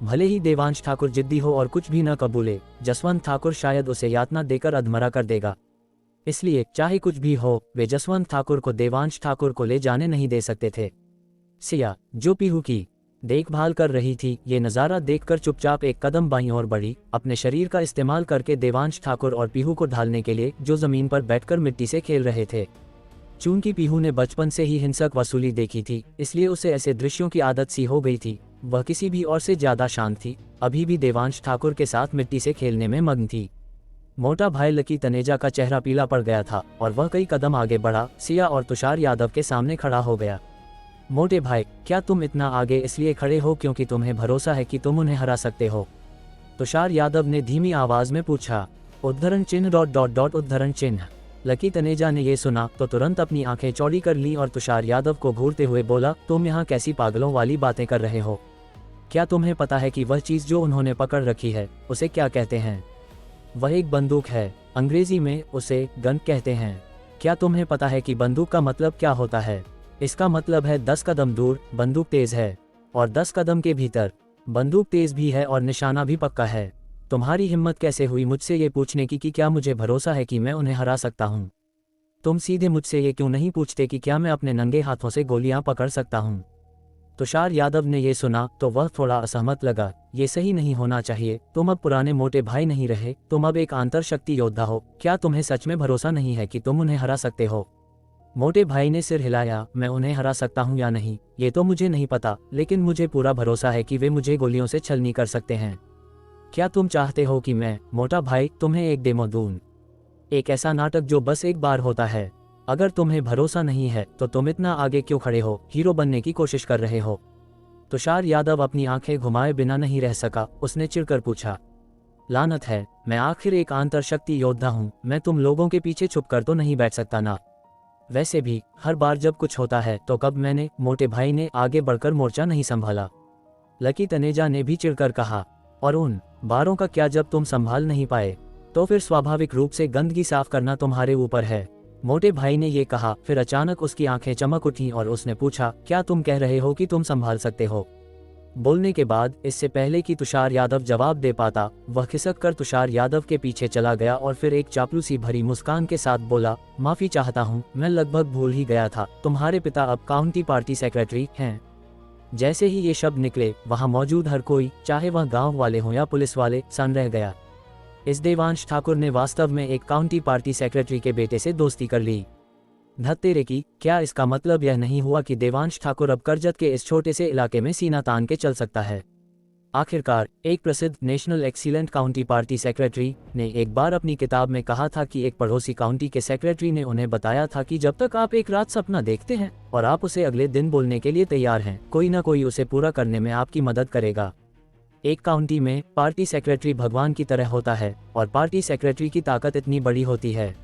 भले ही देवांश ठाकुर जिद्दी हो और कुछ भी न कबूले, जसवंत ठाकुर शायद उसे यातना देकर अधमरा कर देगा। इसलिए चाहे कुछ भी हो, वे जसवंत ठाकुर को देवांश ठाकुर को ले जाने नहीं दे सकते थे। सिया, जो पीहू की देखभाल कर रही थी, ये नज़ारा देखकर चुपचाप एक कदम बाईं ओर बढ़ी, अपने शरीर का इस्तेमाल करके देवांश ठाकुर और पीहू को ढालने के लिए, जो जमीन पर बैठकर मिट्टी से खेल रहे थे। चूंकि पीहू ने बचपन से ही हिंसक वसूली देखी थी, इसलिए उसे ऐसे दृश्यों की आदत सी हो गई थी। वह किसी भी और से ज्यादा शांत थी, अभी भी देवांश ठाकुर के साथ मिट्टी से खेलने में मग्न थी। मोटा भाई लकी तनेजा का चेहरा पीला पड़ गया था और वह कई कदम आगे बढ़ा, सिया और तुषार यादव के सामने खड़ा हो गया। मोटे भाई, क्या तुम इतना आगे इसलिए खड़े हो क्योंकि तुम्हें भरोसा है कि तुम उन्हें हरा सकते हो? तुषार यादव ने धीमी आवाज में पूछा। उद्धरण चिन्ह ... उद्धरण चिन्ह। लकी तनेजा ने यह सुना तो तुरंत अपनी आंखें चौड़ी कर लीं और तुषार यादव को घूरते हुए बोला, तुम यहाँ कैसी पागलों वाली बातें कर रहे हो? क्या तुम्हें पता है कि वह चीज़ जो उन्होंने पकड़ रखी है उसे क्या कहते हैं? वह एक बंदूक है, अंग्रेजी में उसे गन कहते हैं। क्या तुम्हें पता है कि बंदूक का मतलब क्या होता है? इसका मतलब है 10 कदम दूर बंदूक तेज है और 10 कदम के भीतर बंदूक तेज भी है और निशाना भी पक्का है। तुम्हारी हिम्मत कैसे हुई मुझसे ये पूछने की कि क्या मुझे भरोसा है कि मैं उन्हें हरा सकता हूँ? तुम सीधे मुझसे ये क्यों नहीं पूछते कि क्या मैं अपने नंगे हाथों से गोलियां पकड़ सकता हूँ? तुषार यादव ने ये सुना तो वह थोड़ा असहमत लगा। ये सही नहीं होना चाहिए, तुम अब पुराने मोटे भाई नहीं रहे, तुम अब एक आंतर शक्ति योद्धा हो। क्या तुम्हें सच में भरोसा नहीं है कि तुम उन्हें हरा सकते हो? मोटे भाई ने सिर हिलाया। मैं उन्हें हरा सकता हूँ या नहीं ये तो मुझे नहीं पता, लेकिन मुझे पूरा भरोसा है कि वे मुझे गोलियों से छलनी कर सकते हैं। क्या तुम चाहते हो कि मैं, मोटा भाई, तुम्हें एक डेमो दूं? एक ऐसा नाटक जो बस एक बार होता है। अगर तुम्हें भरोसा नहीं है तो तुम इतना आगे क्यों खड़े हो, हीरो बनने की कोशिश कर रहे हो? तुषार यादव अपनी आंखें घुमाए बिना नहीं रह सका। उसने चिढ़कर पूछा, लानत है, मैं आखिर एक आंतर शक्ति योद्धा हूँ, मैं तुम लोगों के पीछे छुप कर तो नहीं बैठ सकता ना। वैसे भी हर बार जब कुछ होता है तो कब मैंने, मोटे भाई ने आगे बढ़कर मोर्चा नहीं संभाला। लकी तनेजा ने भी चिढ़कर कहा, और उन बारों का क्या जब तुम संभाल नहीं पाए? तो फिर स्वाभाविक रूप से गंदगी साफ करना तुम्हारे ऊपर है। मोटे भाई ने ये कहा, फिर अचानक उसकी आंखें चमक उठीं और उसने पूछा, क्या तुम कह रहे हो कि तुम संभाल सकते हो? बोलने के बाद, इससे पहले कि तुषार यादव जवाब दे पाता, वह खिसक कर तुषार यादव के पीछे चला गया और फिर एक चापलूसी भरी मुस्कान के साथ बोला, माफी चाहता हूँ, मैं लगभग भूल ही गया था, तुम्हारे पिता अब काउंटी पार्टी सेक्रेटरी हैं। जैसे ही ये शब्द निकले, वहां मौजूद हर कोई, चाहे वह गांव वाले हों या पुलिस वाले, सन रह गया। इस देवांश ठाकुर ने वास्तव में एक काउंटी पार्टी सेक्रेटरी के बेटे से दोस्ती कर ली। धत्तेरे की, क्या इसका मतलब यह नहीं हुआ कि देवांश ठाकुर अब करजत के इस छोटे से इलाके में सीना तान के चल सकता है? आखिरकार एक प्रसिद्ध national excellent county party secretary ने एक बार अपनी किताब में कहा था कि एक पड़ोसी काउंटी के सेक्रेटरी ने उन्हें बताया था कि जब तक आप एक रात सपना देखते हैं और आप उसे अगले दिन बोलने के लिए तैयार हैं, कोई ना कोई उसे पूरा करने में आपकी मदद करेगा। एक काउंटी में पार्टी सेक्रेटरी भगवान की तरह होता है और पार्टी सेक्रेटरी की ताकत इतनी बड़ी होती है।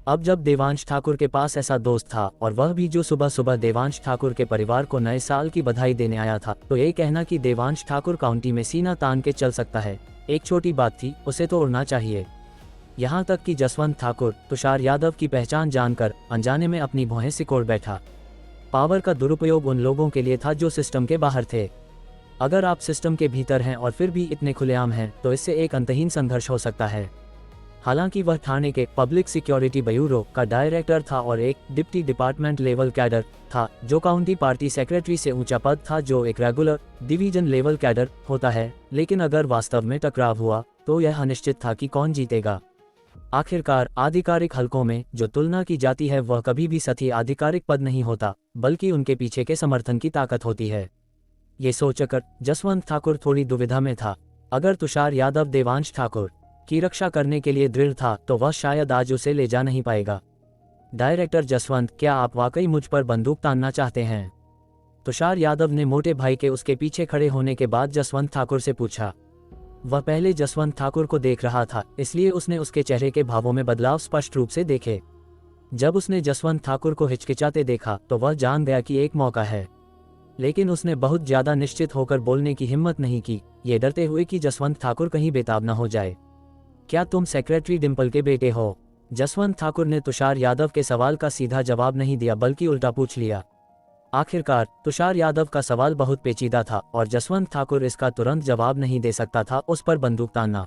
अब जब देवांश ठाकुर के पास ऐसा दोस्त था, और वह भी जो सुबह सुबह देवांश ठाकुर के परिवार को नए साल की बधाई देने आया था, तो ये कहना कि देवांश ठाकुर काउंटी में सीना तान के चल सकता है, एक छोटी बात थी, उसे तो उड़ना चाहिए। यहाँ तक कि जसवंत ठाकुर तुषार यादव की पहचान जानकर अनजाने में अपनी भौहें सिकोड़ बैठा। पावर का दुरुपयोग उन लोगों के लिए था जो सिस्टम के बाहर थे। अगर आप सिस्टम के भीतर हैं और फिर भी इतने खुलेआम हैं, तो इससे एक अंतहीन संघर्ष हो सकता है। हालांकि वह थाने के पब्लिक सिक्योरिटी ब्यूरो का डायरेक्टर था और एक डिप्टी डिपार्टमेंट लेवल कैडर था, जो काउंटी पार्टी सेक्रेटरी से ऊंचा पद था, जो एक रेगुलर डिवीजन लेवल कैडर होता है। लेकिन अगर वास्तव में टकराव हुआ तो यह अनिश्चित था कि कौन जीतेगा। आखिरकार आधिकारिक हलकों में जो तुलना की जाती है वह कभी भी सही आधिकारिक पद नहीं होता, बल्कि उनके पीछे के समर्थन की ताकत होती है। ये सोचकर जसवंत ठाकुर थोड़ी दुविधा में था। अगर तुषार यादव देवांश ठाकुर की रक्षा करने के लिए दृढ़ था तो वह शायद आज उसे ले जा नहीं पाएगा। डायरेक्टर जसवंत, क्या आप वाकई मुझ पर बंदूक तानना चाहते हैं? तुषार यादव ने मोटे भाई के उसके पीछे खड़े होने के बाद जसवंत ठाकुर से पूछा। वह पहले जसवंत ठाकुर को देख रहा था, इसलिए उसने उसके चेहरे के भावों में बदलाव स्पष्ट रूप से देखे। जब उसने जसवंत ठाकुर को हिचकिचाते देखा तो वह जान गया कि एक मौका है, लेकिन उसने बहुत ज्यादा निश्चित होकर बोलने की हिम्मत नहीं की, ये डरते हुए कि जसवंत ठाकुर कहीं बेताब न हो जाए। क्या तुम सेक्रेटरी डिम्पल के बेटे हो? जसवंत ठाकुर ने तुषार यादव के सवाल का सीधा जवाब नहीं दिया, बल्कि उल्टा पूछ लिया। आखिरकार तुषार यादव का सवाल बहुत पेचीदा था और जसवंत ठाकुर इसका तुरंत जवाब नहीं दे सकता था। उस पर बंदूक तानना,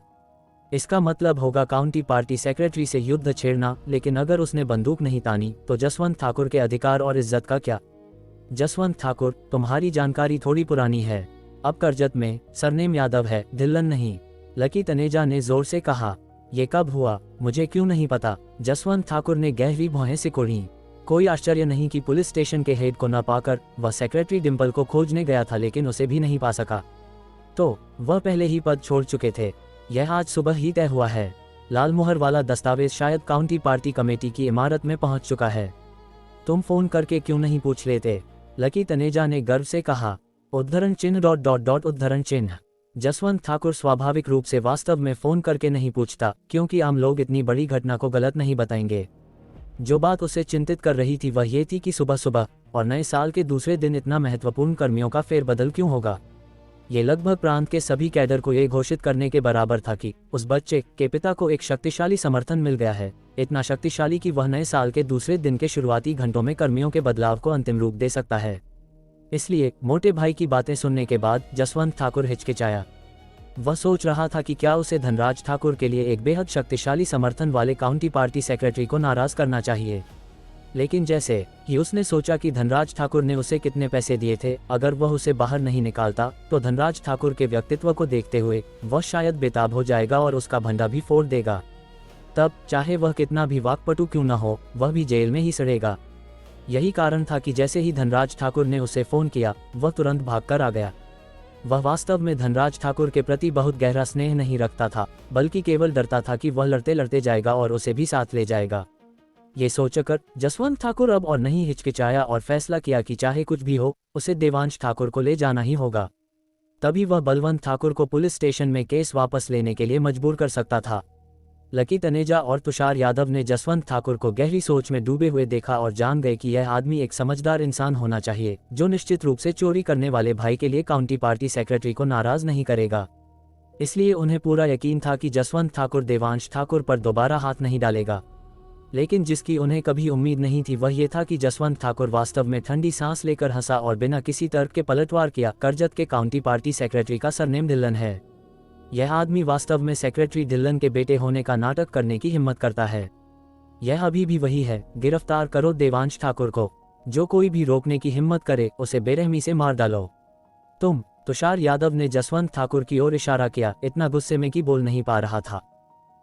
इसका मतलब होगा काउंटी पार्टी सेक्रेटरी से युद्ध छेड़ना। लेकिन अगर उसने बंदूक नहीं तानी तो जसवंत ठाकुर के अधिकार और इज्जत का क्या? जसवंत ठाकुर, तुम्हारी जानकारी थोड़ी पुरानी है। अब करजत में सरनेम यादव है, ढिल्लन नहीं। लकी तनेजा ने जोर से कहा। ये कब हुआ? मुझे क्यों नहीं पता? जसवंत ठाकुर ने गहरी भौहें सिकोड़ी। कोई आश्चर्य नहीं कि पुलिस स्टेशन के हेड को न पाकर वह सेक्रेटरी डिम्पल को खोजने गया था, लेकिन उसे भी नहीं पा सका। तो वह पहले ही पद छोड़ चुके थे। यह आज सुबह ही तय हुआ है। लाल मुहर वाला दस्तावेज शायद काउंटी पार्टी कमेटी की इमारत में पहुंच चुका है। तुम फोन करके क्यों नहीं पूछ लेते? लकी तनेजा ने गर्व से कहा। उद्धरण चिन्ह ... उद्धरण चिन्ह। जसवंत ठाकुर स्वाभाविक रूप से वास्तव में फोन करके नहीं पूछता, क्योंकि आम लोग इतनी बड़ी घटना को गलत नहीं बताएंगे। जो बात उसे चिंतित कर रही थी वह ये थी कि सुबह सुबह और नए साल के दूसरे दिन इतना महत्वपूर्ण कर्मियों का फेरबदल क्यों होगा। ये लगभग प्रांत के सभी कैडर को ये घोषित करने के बराबर था कि उस बच्चे के पिता को एक शक्तिशाली समर्थन मिल गया है, इतना शक्तिशाली कि वह नए साल के दूसरे दिन के शुरुआती घंटों में कर्मियों के बदलाव को अंतिम रूप दे सकता है। इसलिए मोटे भाई की बातें सुनने के बाद जसवंत ठाकुर हिचकिचाया। वह सोच रहा था कि क्या उसे धनराज ठाकुर के लिए एक बेहद शक्तिशाली समर्थन वाले काउंटी पार्टी सेक्रेटरी को नाराज करना चाहिए। लेकिन जैसे ही उसने सोचा कि धनराज ठाकुर ने उसे कितने पैसे दिए थे, अगर वह उसे बाहर नहीं निकालता तो धनराज ठाकुर के व्यक्तित्व को देखते हुए वह शायद बेताब हो जाएगा और उसका भंडा भी फोड़ देगा। तब चाहे वह कितना भी वाकपटु क्यों न हो, वह भी जेल में ही सड़ेगा। यही कारण था कि जैसे ही धनराज ठाकुर ने उसे फोन किया वह तुरंत भागकर आ गया। वह वास्तव में धनराज ठाकुर के प्रति बहुत गहरा स्नेह नहीं रखता था, बल्कि केवल डरता था कि वह लड़ते लड़ते जाएगा और उसे भी साथ ले जाएगा। ये सोचकर जसवंत ठाकुर अब और नहीं हिचकिचाया और फैसला किया कि चाहे कुछ भी हो उसे देवांश ठाकुर को ले जाना ही होगा। तभी वह बलवंत ठाकुर को पुलिस स्टेशन में केस वापस लेने के लिए मजबूर कर सकता था। लकी तनेजा और तुषार यादव ने जसवंत ठाकुर को गहरी सोच में डूबे हुए देखा और जान गए कि यह आदमी एक समझदार इंसान होना चाहिए, जो निश्चित रूप से चोरी करने वाले भाई के लिए काउंटी पार्टी सेक्रेटरी को नाराज नहीं करेगा। इसलिए उन्हें पूरा यकीन था कि जसवंत ठाकुर देवांश ठाकुर पर दोबारा हाथ नहीं डालेगा। लेकिन जिसकी उन्हें कभी उम्मीद नहीं थी वह ये था कि जसवंत ठाकुर वास्तव में ठंडी सांस लेकर हंसा और बिना किसी तर्क के पलटवार किया। करजत के काउंटी पार्टी सेक्रेटरी का सरनेम ढिल्लन है। यह आदमी वास्तव में सेक्रेटरी ढिल्लन के बेटे होने का नाटक करने की हिम्मत करता है। यह अभी भी वही है। गिरफ्तार करो देवांश ठाकुर को। जो कोई भी रोकने की हिम्मत करे उसे बेरहमी से मार डालो। तुम। तुषार यादव ने जसवंत ठाकुर की ओर इशारा किया, इतना गुस्से में कि बोल नहीं पा रहा था।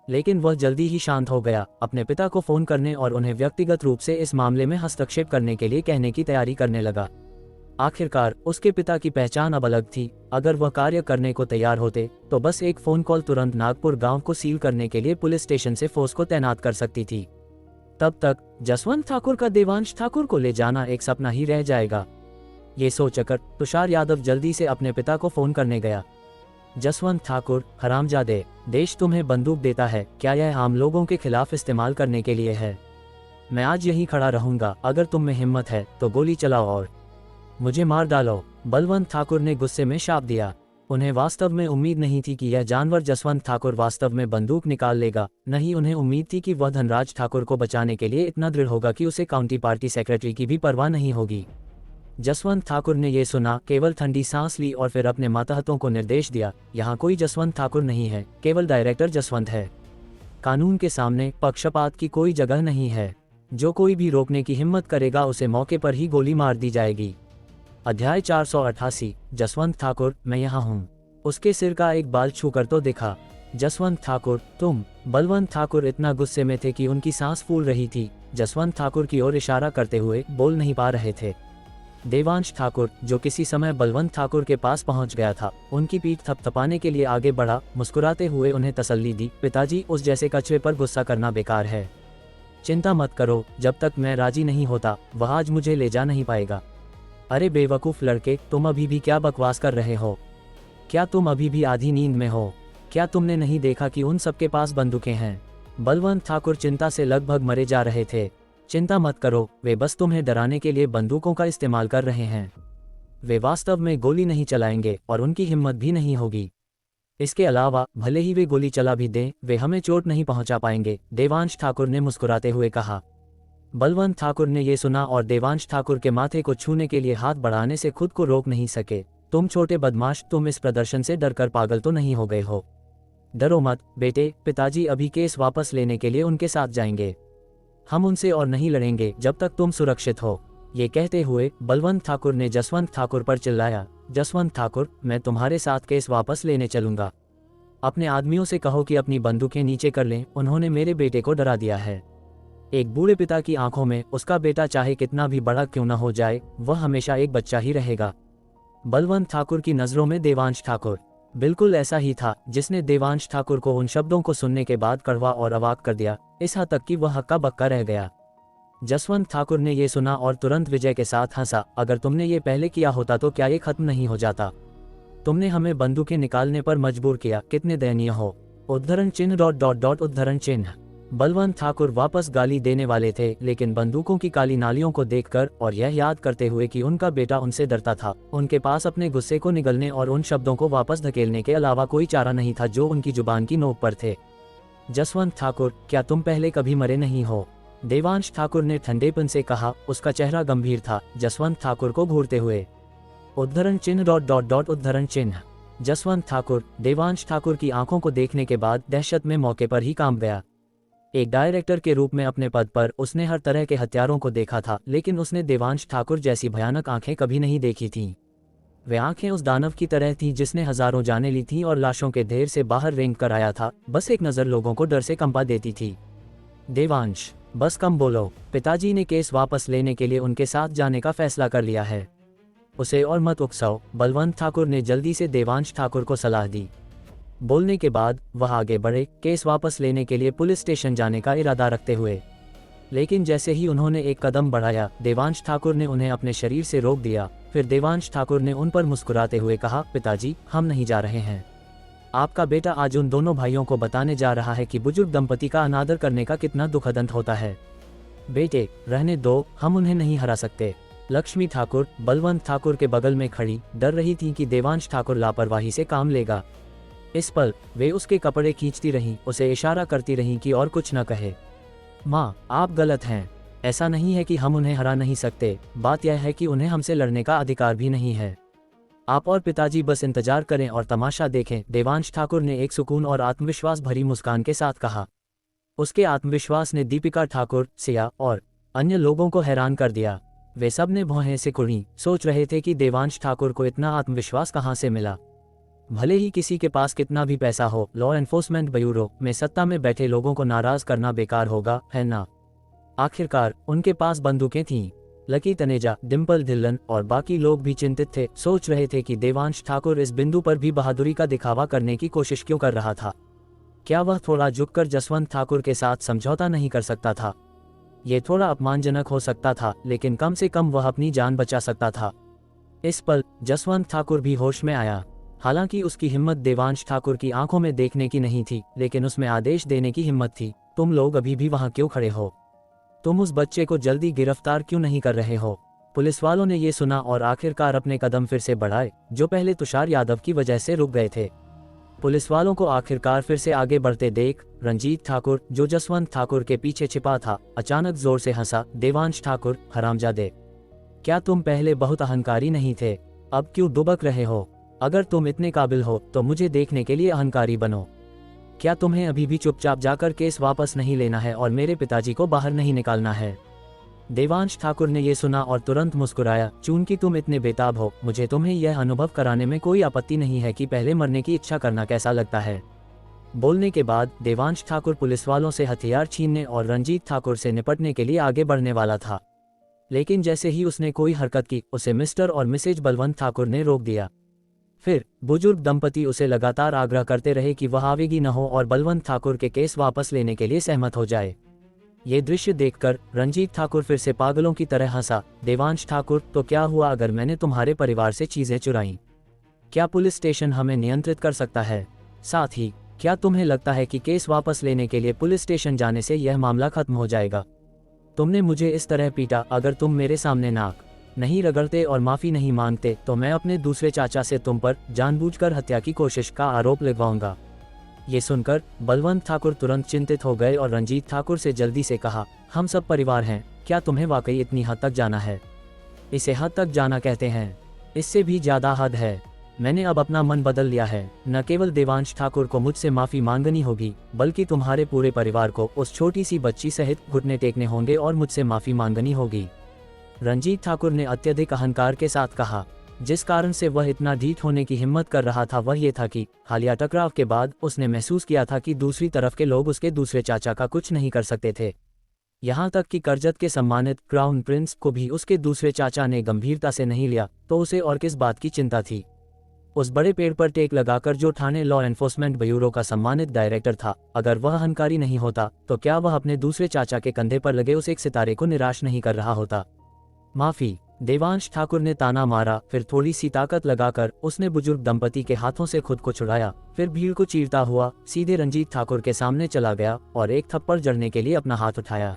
लेकिन वह जल्दी ही शांत हो गया। अपने पिता को फोन करने और उन्हें व्यक्तिगत रूप से इस मामले में हस्तक्षेप करने के लिए कहने की तैयारी करने लगा। आखिरकार उसके पिता की पहचान अब अलग थी। अगर वह कार्य करने को तैयार होते तो बस एक फोन कॉल तुरंत नागपुर गांव को सील करने के लिए पुलिस स्टेशन से फोर्स को तैनात कर सकती थी। तब तक जसवंत ठाकुर का देवांश ठाकुर को ले जाना एक सपना ही रह जाएगा। ये सोचकर तुषार यादव जल्दी से अपने पिता को फोन करने गया। जसवंत ठाकुर, हरामजादे, देश तुम्हें बंदूक देता है, क्या यह आम लोगों के खिलाफ इस्तेमाल करने के लिए है? मैं आज यहीं खड़ा रहूंगा। अगर तुम में हिम्मत है तो गोली चलाओ और मुझे मार डालो। बलवंत ठाकुर ने गुस्से में शाप दिया। उन्हें वास्तव में उम्मीद नहीं थी कि यह जानवर जसवंत ठाकुर वास्तव में बंदूक निकाल लेगा। नहीं, उन्हें उम्मीद थी कि वह धनराज ठाकुर को बचाने के लिए इतना दृढ़ होगा कि उसे काउंटी पार्टी सेक्रेटरी की भी परवाह नहीं होगी। जसवंत ठाकुर ने यह सुना, केवल ठंडी सांस ली और फिर अपने मातहतों को निर्देश दिया, यहाँ कोई जसवंत ठाकुर नहीं है, केवल डायरेक्टर जसवंत है। कानून के सामने पक्षपात की कोई जगह नहीं है। जो कोई भी रोकने की हिम्मत करेगा उसे मौके पर ही गोली मार दी जाएगी। अध्याय 488। जसवंत ठाकुर, मैं यहाँ हूँ। उसके सिर का एक बाल छूकर तो देखा। जसवंत ठाकुर, तुम। बलवंत ठाकुर इतना गुस्से में थे कि उनकी सांस फूल रही थी। जसवंत ठाकुर की ओर इशारा करते हुए बोल नहीं पा रहे थे। देवांश ठाकुर, जो किसी समय बलवंत ठाकुर के पास पहुंच गया था, उनकी पीठ थपथपाने के लिए आगे बढ़ा। मुस्कुराते हुए उन्हें तसल्ली दी, पिताजी, उस जैसे कचरे पर गुस्सा करना बेकार है। चिंता मत करो, जब तक मैं राजी नहीं होता वह आज मुझे ले जा नहीं पाएगा। अरे बेवकूफ़ लड़के, तुम अभी भी क्या बकवास कर रहे हो? क्या तुम अभी भी आधी नींद में हो? क्या तुमने नहीं देखा कि उन सबके पास बंदूकें हैं? बलवंत ठाकुर चिंता से लगभग मरे जा रहे थे। चिंता मत करो, वे बस तुम्हें डराने के लिए बंदूकों का इस्तेमाल कर रहे हैं। वे वास्तव में गोली नहीं चलाएंगे और उनकी हिम्मत भी नहीं होगी। इसके अलावा भले ही वे गोली चला भी दें, वे हमें चोट नहीं पहुंचा पाएंगे, देवांश ठाकुर ने मुस्कुराते हुए कहा। बलवंत ठाकुर ने ये सुना और देवांश ठाकुर के माथे को छूने के लिए हाथ बढ़ाने से खुद को रोक नहीं सके। तुम छोटे बदमाश, तुम इस प्रदर्शन से डरकर पागल तो नहीं हो गए हो? डरो मत बेटे, पिताजी अभी केस वापस लेने के लिए उनके साथ जाएंगे। हम उनसे और नहीं लड़ेंगे जब तक तुम सुरक्षित हो। ये कहते हुए बलवंत ठाकुर ने जसवंत ठाकुर पर चिल्लाया, जसवंत ठाकुर, मैं तुम्हारे साथ केस वापस लेने चलूंगा। अपने आदमियों से कहो कि अपनी बंदूकें नीचे कर लें, उन्होंने मेरे बेटे को डरा दिया है। एक बूढ़े पिता की आंखों में उसका बेटा चाहे कितना भी बड़ा क्यों न हो जाए, वह हमेशा एक बच्चा ही रहेगा। बलवंत ठाकुर की नज़रों में देवांश ठाकुर बिल्कुल ऐसा ही था, जिसने देवांश ठाकुर को उन शब्दों को सुनने के बाद कड़वा और अवाक कर दिया, इस हद तक कि वह हक्का बक्का रह गया। जसवंत ठाकुर ने यह सुना और तुरंत विजय के साथ हंसा, अगर तुमने ये पहले किया होता तो क्या ये खत्म नहीं हो जाता? तुमने हमें बंदूकें निकालने पर मजबूर किया, कितने दयनीय हो। उद्धरण चिन्ह ... उद्धरण चिन्ह। बलवंत ठाकुर वापस गाली देने वाले थे, लेकिन बंदूकों की काली नालियों को देखकर और यह याद करते हुए कि उनका बेटा उनसे डरता था, उनके पास अपने गुस्से को निगलने और उन शब्दों को वापस धकेलने के अलावा कोई चारा नहीं था जो उनकी जुबान की नोक पर थे। जसवंत ठाकुर, क्या तुम पहले कभी मरे नहीं हो? देवांश ठाकुर ने ठंडेपन से कहा, उसका चेहरा गंभीर था, जसवंत ठाकुर को घूरते हुए। उद्धरण चिन्ह ... उद्धरण चिन्ह। जसवंत ठाकुर देवांश ठाकुर की आंखों को देखने के बाद दहशत में मौके पर ही कांप गया। एक डायरेक्टर के रूप में अपने पद पर उसने हर तरह के हथियारों को देखा था, लेकिन उसने देवांश ठाकुर जैसी भयानक आंखें कभी नहीं देखी थीं। वे आंखें उस दानव की तरह थीं जिसने हजारों जानें ली थीं और लाशों के ढेर से बाहर रेंग कर आया था, बस एक नज़र लोगों को डर से कंपा देती थी। देवांश, बस कम बोलो, पिताजी ने केस वापस लेने के लिए उनके साथ जाने का फैसला कर लिया है। उसे और मत उकसाओ, बलवंत ठाकुर ने जल्दी से देवांश ठाकुर को सलाह दी। बोलने के बाद वह आगे बढ़े, केस वापस लेने के लिए पुलिस स्टेशन जाने का इरादा रखते हुए। लेकिन जैसे ही उन्होंने एक कदम बढ़ाया, देवांश ठाकुर ने उन्हें अपने शरीर से रोक दिया। फिर देवांश ठाकुर ने उन पर मुस्कुराते हुए कहा, पिताजी, हम नहीं जा रहे हैं। आपका बेटा आज उन दोनों भाइयों को बताने जा रहा है कि बुजुर्ग दंपति का अनादर करने का कितना दुखद अंत होता है। बेटे, रहने दो, हम उन्हें नहीं हरा सकते। लक्ष्मी ठाकुर बलवंत ठाकुर के बगल में खड़ी डर रही थी कि देवांश ठाकुर लापरवाही से काम लेगा। इस पल वे उसके कपड़े खींचती रहीं, उसे इशारा करती रहीं कि और कुछ न कहे। माँ, आप गलत हैं, ऐसा नहीं है कि हम उन्हें हरा नहीं सकते, बात यह है कि उन्हें हमसे लड़ने का अधिकार भी नहीं है। आप और पिताजी बस इंतजार करें और तमाशा देखें, देवांश ठाकुर ने एक सुकून और आत्मविश्वास भरी मुस्कान के साथ कहा। उसके आत्मविश्वास ने दीपिका ठाकुर, सिया और अन्य लोगों को हैरान कर दिया। वे सब ने भौहें सिकुड़ी, सोच रहे थे कि देवांश ठाकुर को इतना आत्मविश्वास कहाँ से मिला। भले ही किसी के पास कितना भी पैसा हो, लॉ एनफोर्समेंट ब्यूरो में सत्ता में बैठे लोगों को नाराज करना बेकार होगा, है ना? आखिरकार उनके पास बंदूकें थीं। लकी तनेजा, डिम्पल ढिल्लन और बाकी लोग भी चिंतित थे, सोच रहे थे कि देवांश ठाकुर इस बिंदु पर भी बहादुरी का दिखावा करने की कोशिश क्यों कर रहा था। क्या वह थोड़ा झुककर जसवंत ठाकुर के साथ समझौता नहीं कर सकता था? ये थोड़ा अपमानजनक हो सकता था, लेकिन कम से कम वह अपनी जान बचा सकता था। इस पल जसवंत ठाकुर भी होश में आया। हालांकि उसकी हिम्मत देवांश ठाकुर की आंखों में देखने की नहीं थी, लेकिन उसमें आदेश देने की हिम्मत थी। तुम लोग अभी भी वहां क्यों खड़े हो? तुम उस बच्चे को जल्दी गिरफ्तार क्यों नहीं कर रहे हो? पुलिस वालों ने ये सुना और आखिरकार अपने कदम फिर से बढ़ाए, जो पहले तुषार यादव की वजह से रुक गए थे। पुलिस वालों को आखिरकार फिर से आगे बढ़ते देख रंजीत ठाकुर, जो जसवंत ठाकुर के पीछे छिपा था, अचानक जोर से हंसा। देवांश ठाकुर, हरामजादे, क्या तुम पहले बहुत अहंकारी नहीं थे? अब क्यों दुबक रहे हो? अगर तुम इतने काबिल हो तो मुझे देखने के लिए अहंकारी बनो। क्या तुम्हें अभी भी चुपचाप जाकर केस वापस नहीं लेना है और मेरे पिताजी को बाहर नहीं निकालना है? देवांश ठाकुर ने यह सुना और तुरंत मुस्कुराया। चूंकि तुम इतने बेताब हो, मुझे तुम्हें यह अनुभव कराने में कोई आपत्ति नहीं है कि पहले मरने की इच्छा करना कैसा लगता है। बोलने के बाद देवांश ठाकुर पुलिस वालों से हथियार छीनने और रंजीत ठाकुर से निपटने के लिए आगे बढ़ने वाला था, लेकिन जैसे ही उसने कोई हरकत की, उसे मिस्टर और मिसेज बलवंत ठाकुर ने रोक दिया। फिर बुजुर्ग दंपति उसे लगातार आग्रह करते रहे कि वह आवेगी न हो और बलवंत ठाकुर के केस वापस लेने के लिए सहमत हो जाए। ये दृश्य देखकर रंजीत ठाकुर फिर से पागलों की तरह हंसा। देवांश ठाकुर, तो क्या हुआ अगर मैंने तुम्हारे परिवार से चीजें चुराई? क्या पुलिस स्टेशन हमें नियंत्रित कर सकता है? साथ ही क्या तुम्हें लगता है कि केस वापस लेने के लिए पुलिस स्टेशन जाने से यह मामला खत्म हो जाएगा? तुमने मुझे इस तरह पीटा, अगर तुम मेरे सामने नाक नहीं रगड़ते और माफी नहीं मांगते तो मैं अपने दूसरे चाचा से तुम पर जानबूझकर हत्या की कोशिश का आरोप लगवाऊंगा। ये सुनकर बलवंत ठाकुर तुरंत चिंतित हो गए और रंजीत ठाकुर से जल्दी से कहा, हम सब परिवार हैं, क्या तुम्हें वाकई इतनी हद तक जाना है? इसे हद तक जाना कहते हैं, इससे भी ज़्यादा हद है। मैंने अब अपना मन बदल लिया है। न केवल देवांश ठाकुर को मुझसे माफ़ी मांगनी होगी, बल्कि तुम्हारे पूरे परिवार को उस छोटी सी बच्ची सहित घुटने टेकने होंगे और मुझसे माफ़ी मांगनी होगी। रंजीत ठाकुर ने अत्यधिक अहंकार के साथ कहा। जिस कारण से वह इतना ढीठ होने की हिम्मत कर रहा था वह ये था कि हालिया टकराव के बाद उसने महसूस किया था कि दूसरी तरफ के लोग उसके दूसरे चाचा का कुछ नहीं कर सकते थे। यहाँ तक कि करजत के सम्मानित क्राउन प्रिंस को भी उसके दूसरे चाचा ने गंभीरता से नहीं लिया, तो उसे और किस बात की चिंता थी? उस बड़े पेड़ पर टेक लगाकर जो ठाणे लॉ एनफोर्समेंट ब्यूरो का सम्मानित डायरेक्टर था, अगर वह अहंकारी नहीं होता तो क्या वह अपने दूसरे चाचा के कंधे पर लगे उस एक सितारे को निराश नहीं कर रहा होता? माफी, देवांश ठाकुर ने ताना मारा। फिर थोड़ी सी ताकत लगाकर उसने बुजुर्ग दंपति के हाथों से खुद को छुड़ाया। फिर भीड़ को चीरता हुआ सीधे रंजीत ठाकुर के सामने चला गया और एक थप्पड़ जड़ने के लिए अपना हाथ उठाया।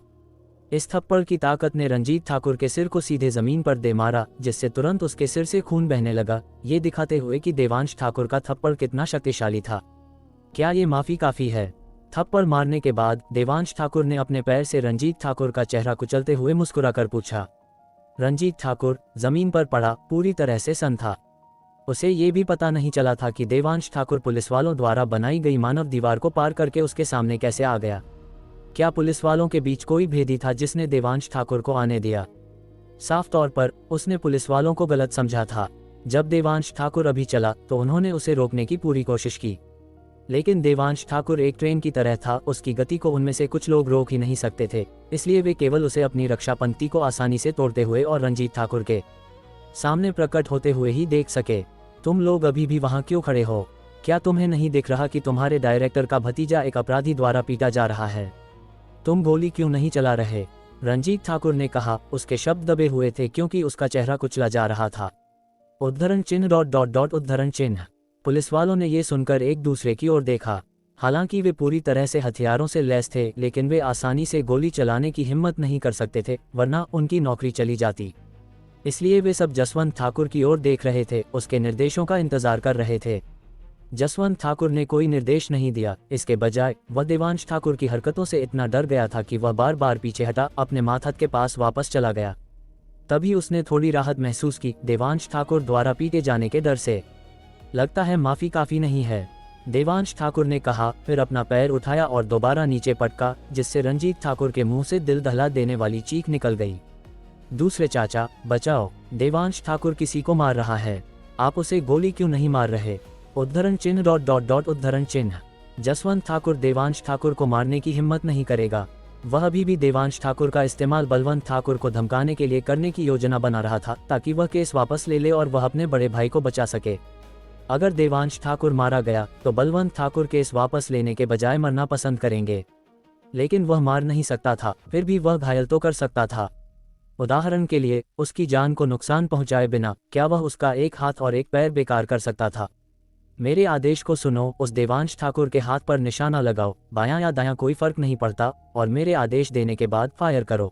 इस थप्पड़ की ताकत ने रंजीत ठाकुर के सिर को सीधे जमीन पर दे मारा, जिससे तुरंत उसके सिर से खून बहने लगा, ये दिखाते हुए कि देवांश ठाकुर का थप्पड़ कितना शक्तिशाली था। क्या ये माफी काफी है? थप्पड़ मारने के बाद देवांश ठाकुर ने अपने पैर से रंजीत ठाकुर का चेहरा कुचलते हुए मुस्कुराकर पूछा। रंजीत ठाकुर जमीन पर पड़ा पूरी तरह से सन्न था। उसे ये भी पता नहीं चला था कि देवांश ठाकुर पुलिस वालों द्वारा बनाई गई मानव दीवार को पार करके उसके सामने कैसे आ गया। क्या पुलिस वालों के बीच कोई भेदी था जिसने देवांश ठाकुर को आने दिया? साफ तौर पर उसने पुलिस वालों को गलत समझा था। जब देवांश ठाकुर अभी चला तो उन्होंने उसे रोकने की पूरी कोशिश की, लेकिन देवांश ठाकुर एक ट्रेन की तरह था, उसकी गति को उनमें से कुछ लोग रोक ही नहीं सकते थे, इसलिए वे केवल उसे अपनी रक्षा पंक्ति को आसानी से तोड़ते हुए और रंजीत ठाकुर के सामने प्रकट होते हुए ही देख सके। तुम लोग अभी भी वहां क्यों खड़े हो? क्या तुम्हें नहीं दिख रहा कि तुम्हारे डायरेक्टर का भतीजा एक अपराधी द्वारा पीटा जा रहा है? तुम गोली क्यों नहीं चला रहे? रंजीत ठाकुर ने कहा। उसके शब्द दबे हुए थे क्योंकि उसका चेहरा कुचला जा रहा था। उद्धरण चिन्ह ... उद्धरण चिन्ह। पुलिस वालों ने ये सुनकर एक दूसरे की ओर देखा। हालांकि वे पूरी तरह से हथियारों से लैस थे, लेकिन वे आसानी से गोली चलाने की हिम्मत नहीं कर सकते थे, वरना उनकी नौकरी चली जाती। इसलिए वे सब जसवंत ठाकुर की ओर देख रहे थे, उसके निर्देशों का इंतजार कर रहे थे। जसवंत ठाकुर ने कोई निर्देश नहीं दिया, इसके बजाय वह देवांश ठाकुर की हरकतों से इतना डर गया था कि वह बार बार पीछे हटा अपने माथत के पास वापस चला गया। तभी उसने थोड़ी राहत महसूस की, देवांश ठाकुर द्वारा पीटे जाने के डर से। लगता है माफी काफी नहीं है, देवांश ठाकुर ने कहा। फिर अपना पैर उठाया और दोबारा नीचे पटका, जिससे रंजीत ठाकुर के मुंह से दिल दहला देने वाली चीख निकल गई। दूसरे चाचा, बचाओ, देवांश ठाकुर किसी को मार रहा है, आप उसे गोली क्यों नहीं मार रहे? उद्धरण चिन्ह ... उद्धरण चिन्ह। जसवंत ठाकुर देवांश ठाकुर को मारने की हिम्मत नहीं करेगा। वह अभी भी देवांश ठाकुर का इस्तेमाल बलवंत ठाकुर को धमकाने के लिए करने की योजना बना रहा था, ताकि वह केस वापस ले ले और वह अपने बड़े भाई को बचा सके। अगर देवांश ठाकुर मारा गया तो बलवंत ठाकुर केस वापस लेने के बजाय मरना पसंद करेंगे, लेकिन वह मार नहीं सकता था, फिर भी वह घायल तो कर सकता था। उदाहरण के लिए, उसकी जान को नुकसान पहुंचाए बिना क्या वह उसका एक हाथ और एक पैर बेकार कर सकता था? मेरे आदेश को सुनो, उस देवांश ठाकुर के हाथ पर निशाना लगाओ, बायां या दायां कोई फर्क नहीं पड़ता, और मेरे आदेश देने के बाद फायर करो।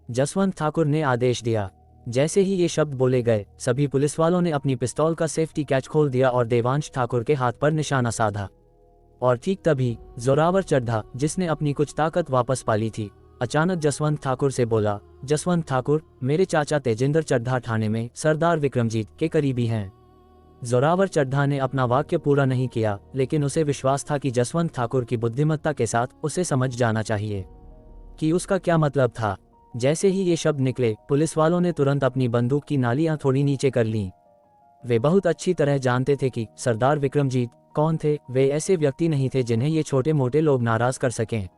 जसवंत ठाकुर ने आदेश दिया। जैसे ही ये शब्द बोले गए, सभी पुलिस वालों ने अपनी पिस्तौल का सेफ्टी कैच खोल दिया और देवांश ठाकुर के हाथ पर निशाना साधा। और ठीक तभी जोरावर चड्ढा, जिसने अपनी कुछ ताकत वापस पाली थी, अचानक जसवंत ठाकुर से बोला, जसवंत ठाकुर, मेरे चाचा तेजिंदर चड्ढा ठाणे में सरदार विक्रमजीत के करीबी हैं। जोरावर चड्ढा ने अपना वाक्य पूरा नहीं किया, लेकिन उसे विश्वास था कि जसवंत ठाकुर की बुद्धिमत्ता के साथ उसे समझ जाना चाहिए कि उसका क्या मतलब था। जैसे ही ये शब्द निकले, पुलिस वालों ने तुरंत अपनी बंदूक की नालियां थोड़ी नीचे कर लीं। वे बहुत अच्छी तरह जानते थे कि सरदार विक्रमजीत कौन थे। वे ऐसे व्यक्ति नहीं थे जिन्हें ये छोटे मोटे लोग नाराज कर सकें।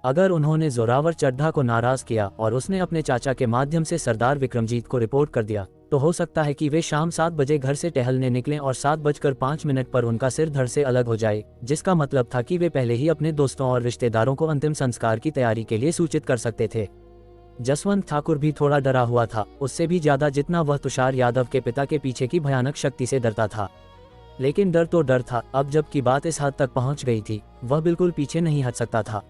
अगर उन्होंने जोरावर चड्ढा को नाराज किया और उसने अपने चाचा के माध्यम से सरदार विक्रमजीत को रिपोर्ट कर दिया, तो हो सकता है कि वे शाम 7 बजे घर से टहलने निकलें और 7:05 पर उनका सिर धड़ से अलग हो जाए, जिसका मतलब था कि वे पहले ही अपने दोस्तों और रिश्तेदारों को अंतिम संस्कार की तैयारी के लिए सूचित कर सकते थे। जसवंत ठाकुर भी थोड़ा डरा हुआ था, उससे भी ज्यादा जितना वह तुषार यादव के पिता के पीछे की भयानक शक्ति से डरता था। लेकिन डर तो डर था, अब जबकि बात इस हद तक पहुंच गई थी, वह बिल्कुल पीछे नहीं हट सकता था।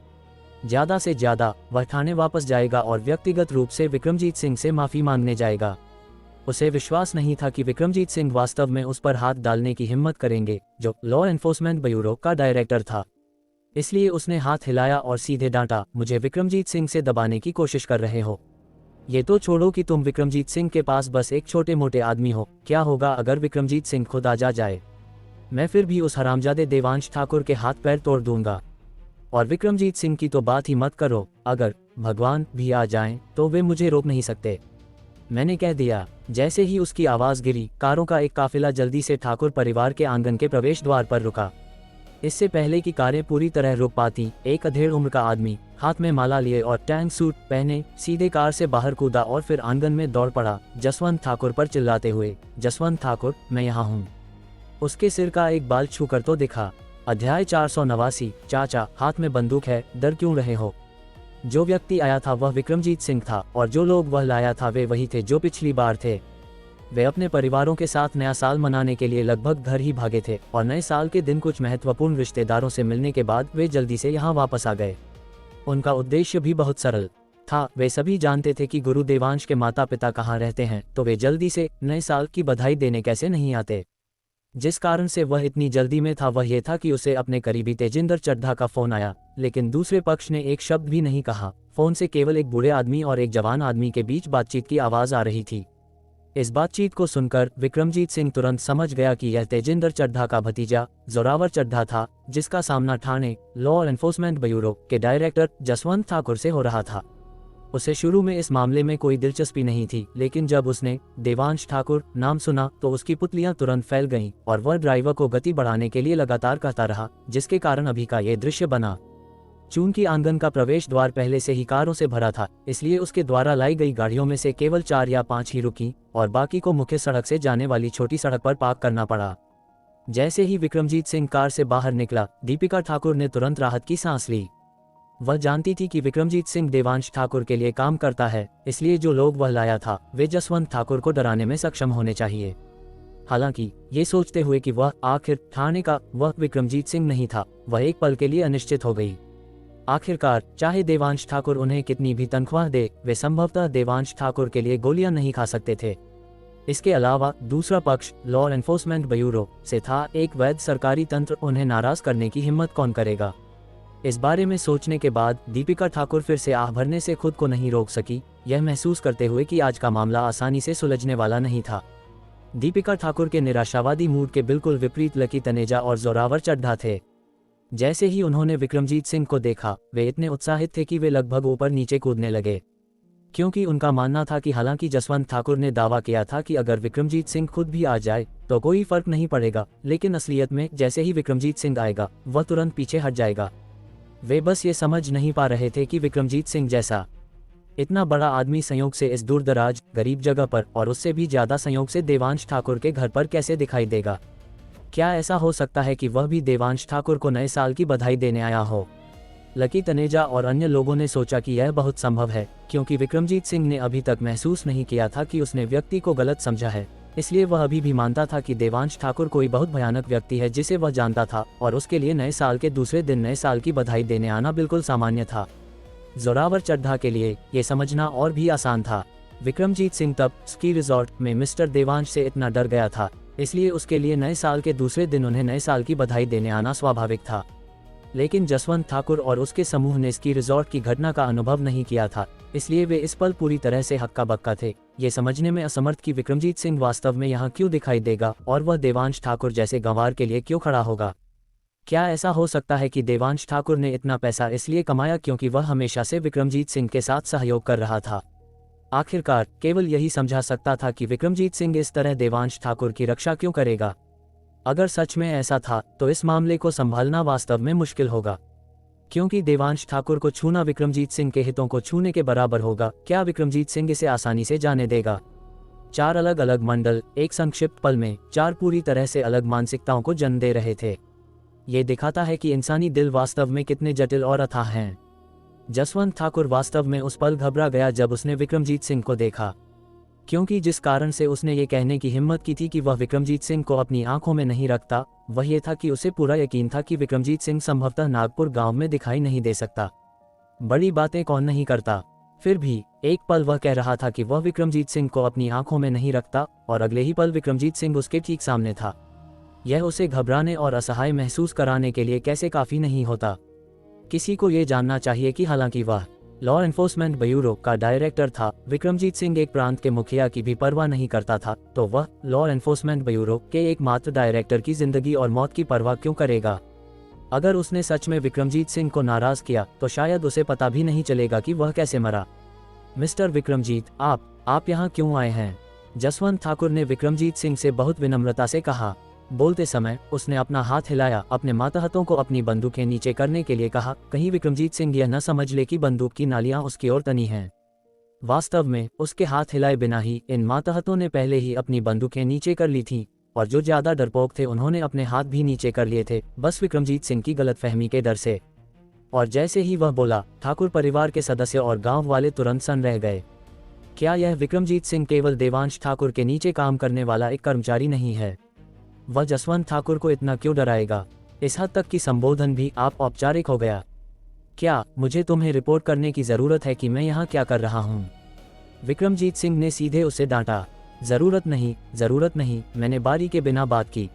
ज्यादा से ज्यादा वह ठाणे वापस जाएगा और व्यक्तिगत रूप से विक्रमजीत सिंह से माफी मांगने जाएगा। उसे विश्वास नहीं था कि विक्रमजीत सिंह वास्तव में उस पर हाथ डालने की हिम्मत करेंगे, जो लॉ एनफोर्समेंट ब्यूरो का डायरेक्टर था। इसलिए उसने हाथ हिलाया और सीधे डांटा, मुझे विक्रमजीत सिंह से दबाने की कोशिश कर रहे हो? ये तो छोड़ो कि तुम विक्रमजीत सिंह के पास बस एक छोटे मोटे आदमी हो, क्या होगा अगर विक्रमजीत सिंह खुद आ जाए? मैं फिर भी उस हरामजादे देवांश ठाकुर के हाथ पैर तोड़ दूंगा। और विक्रमजीत सिंह की तो बात ही मत करो, अगर भगवान भी आ जाएं तो वे मुझे रोक नहीं सकते, मैंने कह दिया। जैसे ही उसकी आवाज़ गिरी, कारों का एक काफिला जल्दी से ठाकुर परिवार के आंगन के प्रवेश द्वार पर रुका। इससे पहले कि कारें पूरी तरह रुक पाती, एक अधेड़ उम्र का आदमी हाथ में माला लिए और टैंक सूट पहने सीधे कार से बाहर कूदा और फिर आंगन में दौड़ पड़ा, जसवंत ठाकुर पर चिल्लाते हुए, जसवंत ठाकुर, मैं यहाँ हूँ। उसके सिर का एक बाल छूकर तो दिखा। अध्याय 489। चाचा, हाथ में बंदूक है, डर क्यों रहे हो? जो व्यक्ति आया था वह विक्रमजीत सिंह था, और जो लोग वह लाया था वे वही थे जो पिछली बार थे। वे अपने परिवारों के साथ नया साल मनाने के लिए लगभग घर ही भागे थे, और नए साल के दिन कुछ महत्वपूर्ण रिश्तेदारों से मिलने के बाद वे जल्दी से यहाँ वापस आ गए। उनका उद्देश्य भी बहुत सरल था। वे सभी जानते थे कि गुरु देवांश के माता पिता कहाँ रहते हैं, तो वे जल्दी से नए साल की बधाई देने कैसे नहीं आते। जिस कारण से वह इतनी जल्दी में था वह ये था कि उसे अपने करीबी तेजिंदर चड्ढा का फोन आया, लेकिन दूसरे पक्ष ने एक शब्द भी नहीं कहा। फोन से केवल एक बूढ़े आदमी और एक जवान आदमी के बीच बातचीत की आवाज आ रही थी। इस बातचीत को सुनकर विक्रमजीत सिंह तुरंत समझ गया कि यह तेजिंदर चड्ढा का भतीजा जोरावर चड्ढा था, जिसका सामना ठाणे लॉ एनफोर्समेंट ब्यूरो के डायरेक्टर जसवंत ठाकुर से हो रहा था। उसे शुरू में इस मामले में कोई दिलचस्पी नहीं थी, लेकिन जब उसने देवांश ठाकुर नाम सुना तो उसकी पुतलियां तुरंत फैल गईं और वह ड्राइवर को गति बढ़ाने के लिए लगातार कहता रहा, जिसके कारण अभी का ये दृश्य बना। चूंकि आंगन का प्रवेश द्वार पहले से ही कारों से भरा था, इसलिए उसके द्वारा लाई गई गाड़ियों में से केवल 4 या 5 ही रुकी और बाकी को मुख्य सड़क से जाने वाली छोटी सड़क पर पार्क करना पड़ा। जैसे ही विक्रमजीत सिंह कार से बाहर निकला, दीपिका ठाकुर ने तुरंत राहत की सांस ली। वह जानती थी कि विक्रमजीत सिंह देवांश ठाकुर के लिए काम करता है, इसलिए जो लोग वह लाया था वे जसवंत ठाकुर को डराने में सक्षम होने चाहिए। हालांकि ये सोचते हुए कि वह आखिर ठाणे का वह विक्रमजीत सिंह नहीं था, वह एक पल के लिए अनिश्चित हो गई। आखिरकार चाहे देवांश ठाकुर उन्हें कितनी भी तनख्वाह दे, वे संभवतः देवांश ठाकुर के लिए गोलियां नहीं खा सकते थे। इसके अलावा दूसरा पक्ष लॉ एनफोर्समेंट ब्यूरो से था। एक वैध सरकारी तंत्र उन्हें नाराज करने की हिम्मत कौन करेगा? इस बारे में सोचने के बाद दीपिका ठाकुर फिर से आह भरने से खुद को नहीं रोक सकी, यह महसूस करते हुए कि आज का मामला आसानी से सुलझने वाला नहीं था। दीपिका ठाकुर के निराशावादी मूड के बिल्कुल विपरीत लकी तनेजा और जोरावर चड्ढा थे। जैसे ही उन्होंने विक्रमजीत सिंह को देखा, वे इतने उत्साहित थे कि वे लगभग ऊपर नीचे कूदने लगे, क्योंकि उनका मानना था कि हालांकि जसवंत ठाकुर ने दावा किया था कि अगर विक्रमजीत सिंह खुद भी आ जाए तो कोई फर्क नहीं पड़ेगा, लेकिन असलियत में जैसे ही विक्रमजीत सिंह आएगा वह तुरंत पीछे हट जाएगा। वे बस ये समझ नहीं पा रहे थे कि विक्रमजीत सिंह जैसा इतना बड़ा आदमी संयोग से इस दूरदराज गरीब जगह पर, और उससे भी ज्यादा संयोग से देवांश ठाकुर के घर पर कैसे दिखाई देगा। क्या ऐसा हो सकता है कि वह भी देवांश ठाकुर को नए साल की बधाई देने आया हो? लकी तनेजा और अन्य लोगों ने सोचा कि यह बहुत संभव है, क्योंकि विक्रमजीत सिंह ने अभी तक महसूस नहीं किया था कि उसने व्यक्ति को गलत समझा है, इसलिए वह अभी भी मानता था कि देवांश ठाकुर कोई बहुत भयानक व्यक्ति है जिसे वह जानता था, और उसके लिए नए साल के दूसरे दिन नए साल की बधाई देने आना बिल्कुल सामान्य था। जोरावर चड्ढा के लिए ये समझना और भी आसान था। विक्रमजीत सिंह तब स्की रिजॉर्ट में मिस्टर देवांश से इतना डर गया था, इसलिए उसके लिए नए साल के दूसरे दिन उन्हें नए साल की बधाई देने आना स्वाभाविक था। लेकिन जसवंत ठाकुर और उसके समूह ने स्की रिजॉर्ट की घटना का अनुभव नहीं किया था, इसलिए वे इस पल पूरी तरह से हक्का बक्का थे, ये समझने में असमर्थ कि विक्रमजीत सिंह वास्तव में यहाँ क्यों दिखाई देगा और वह देवांश ठाकुर जैसे गंवार के लिए क्यों खड़ा होगा। क्या ऐसा हो सकता है कि देवांश ठाकुर ने इतना पैसा इसलिए कमाया क्योंकि वह हमेशा से विक्रमजीत सिंह के साथ सहयोग कर रहा था? आखिरकार केवल यही समझा सकता था कि विक्रमजीत सिंह इस तरह देवांश ठाकुर की रक्षा क्यों करेगा। अगर सच में ऐसा था तो इस मामले को संभालना वास्तव में मुश्किल होगा, क्योंकि देवांश ठाकुर को छूना विक्रमजीत सिंह के हितों को छूने के बराबर होगा। क्या विक्रमजीत सिंह इसे आसानी से जाने देगा? 4 अलग अलग मंडल एक संक्षिप्त पल में 4 पूरी तरह से अलग मानसिकताओं को जन्म दे रहे थे। ये दिखाता है कि इंसानी दिल वास्तव में कितने जटिल और अथाह हैं। जसवंत ठाकुर वास्तव में उस पल घबरा गया जब उसने विक्रमजीत सिंह को देखा, क्योंकि जिस कारण से उसने ये कहने की हिम्मत की थी कि वह विक्रमजीत सिंह को अपनी आंखों में नहीं रखता, वह ये था कि उसे पूरा यकीन था कि विक्रमजीत सिंह संभवतः नागपुर गांव में दिखाई नहीं दे सकता। बड़ी बातें कौन नहीं करता। फिर भी एक पल वह कह रहा था कि वह विक्रमजीत सिंह को अपनी आंखों में नहीं रखता, और अगले ही पल विक्रमजीत सिंह उसके ठीक सामने था। यह उसे घबराने और असहाय महसूस कराने के लिए कैसे काफ़ी नहीं होता। किसी को ये जानना चाहिए कि हालांकि वह लॉ एनफोर्समेंट ब्यूरो का डायरेक्टर था, विक्रमजीत सिंह एक प्रांत के मुखिया की भी परवाह नहीं करता था, तो वह लॉ एनफोर्समेंट ब्यूरो के एकमात्र डायरेक्टर की जिंदगी और मौत की परवाह क्यों करेगा। अगर उसने सच में विक्रमजीत सिंह को नाराज किया तो शायद उसे पता भी नहीं चलेगा कि वह कैसे मरा। मिस्टर विक्रमजीत, आप यहाँ क्यों आए हैं? जसवंत ठाकुर ने विक्रमजीत सिंह से बहुत विनम्रता से कहा। बोलते समय उसने अपना हाथ हिलाया, अपने मातहतों को अपनी बंदूकें नीचे करने के लिए कहा, कहीं विक्रमजीत सिंह यह न समझ ले कि बंदूक की नालियां उसकी ओर तनी हैं। वास्तव में उसके हाथ हिलाए बिना ही इन मातहतों ने पहले ही अपनी बंदूकें नीचे कर ली थीं, और जो ज्यादा डरपोक थे उन्होंने अपने हाथ भी नीचे कर लिए थे, बस विक्रमजीत सिंह की गलतफहमी के डर से। और जैसे ही वह बोला, ठाकुर परिवार के सदस्य और गांव वाले तुरंत सन्न रह गए। क्या यह विक्रमजीत सिंह केवल देवांश ठाकुर के नीचे काम करने वाला एक कर्मचारी नहीं है? वह जसवंत ठाकुर को इतना क्यों डराएगा? इस हद तक कि संबोधन भी आप औपचारिक हो गया। क्या मुझे तुम्हें रिपोर्ट करने की जरूरत है कि मैं यहाँ क्या कर रहा हूँ? विक्रमजीत सिंह ने सीधे उसे डांटा। जरूरत नहीं, मैंने बारी के बिना बात की।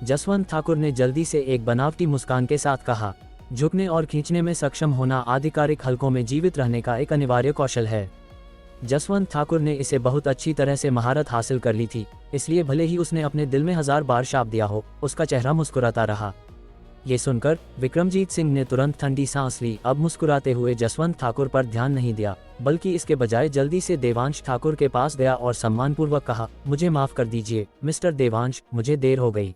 जसवंत ठाकुर ने जल्दी से एक बनावटी मुस्कान के साथ कहा, झुकने और खींचने में सक्षम होना आधिकारिक हलकों में जीवित रहने का एक अनिवार्य कौशल है। जसवंत ठाकुर ने इसे बहुत अच्छी तरह से महारत हासिल कर ली थी, इसलिए भले ही उसने अपने दिल में 1000 बार शाप दिया हो, उसका चेहरा मुस्कुराता रहा। ये सुनकर विक्रमजीत सिंह ने तुरंत ठंडी सांस ली। अब मुस्कुराते हुए जसवंत ठाकुर पर ध्यान नहीं दिया, बल्कि इसके बजाय जल्दी से देवांश ठाकुर के पास गया और सम्मानपूर्वक कहा, मुझे माफ कर दीजिए मिस्टर देवांश, मुझे देर हो गई।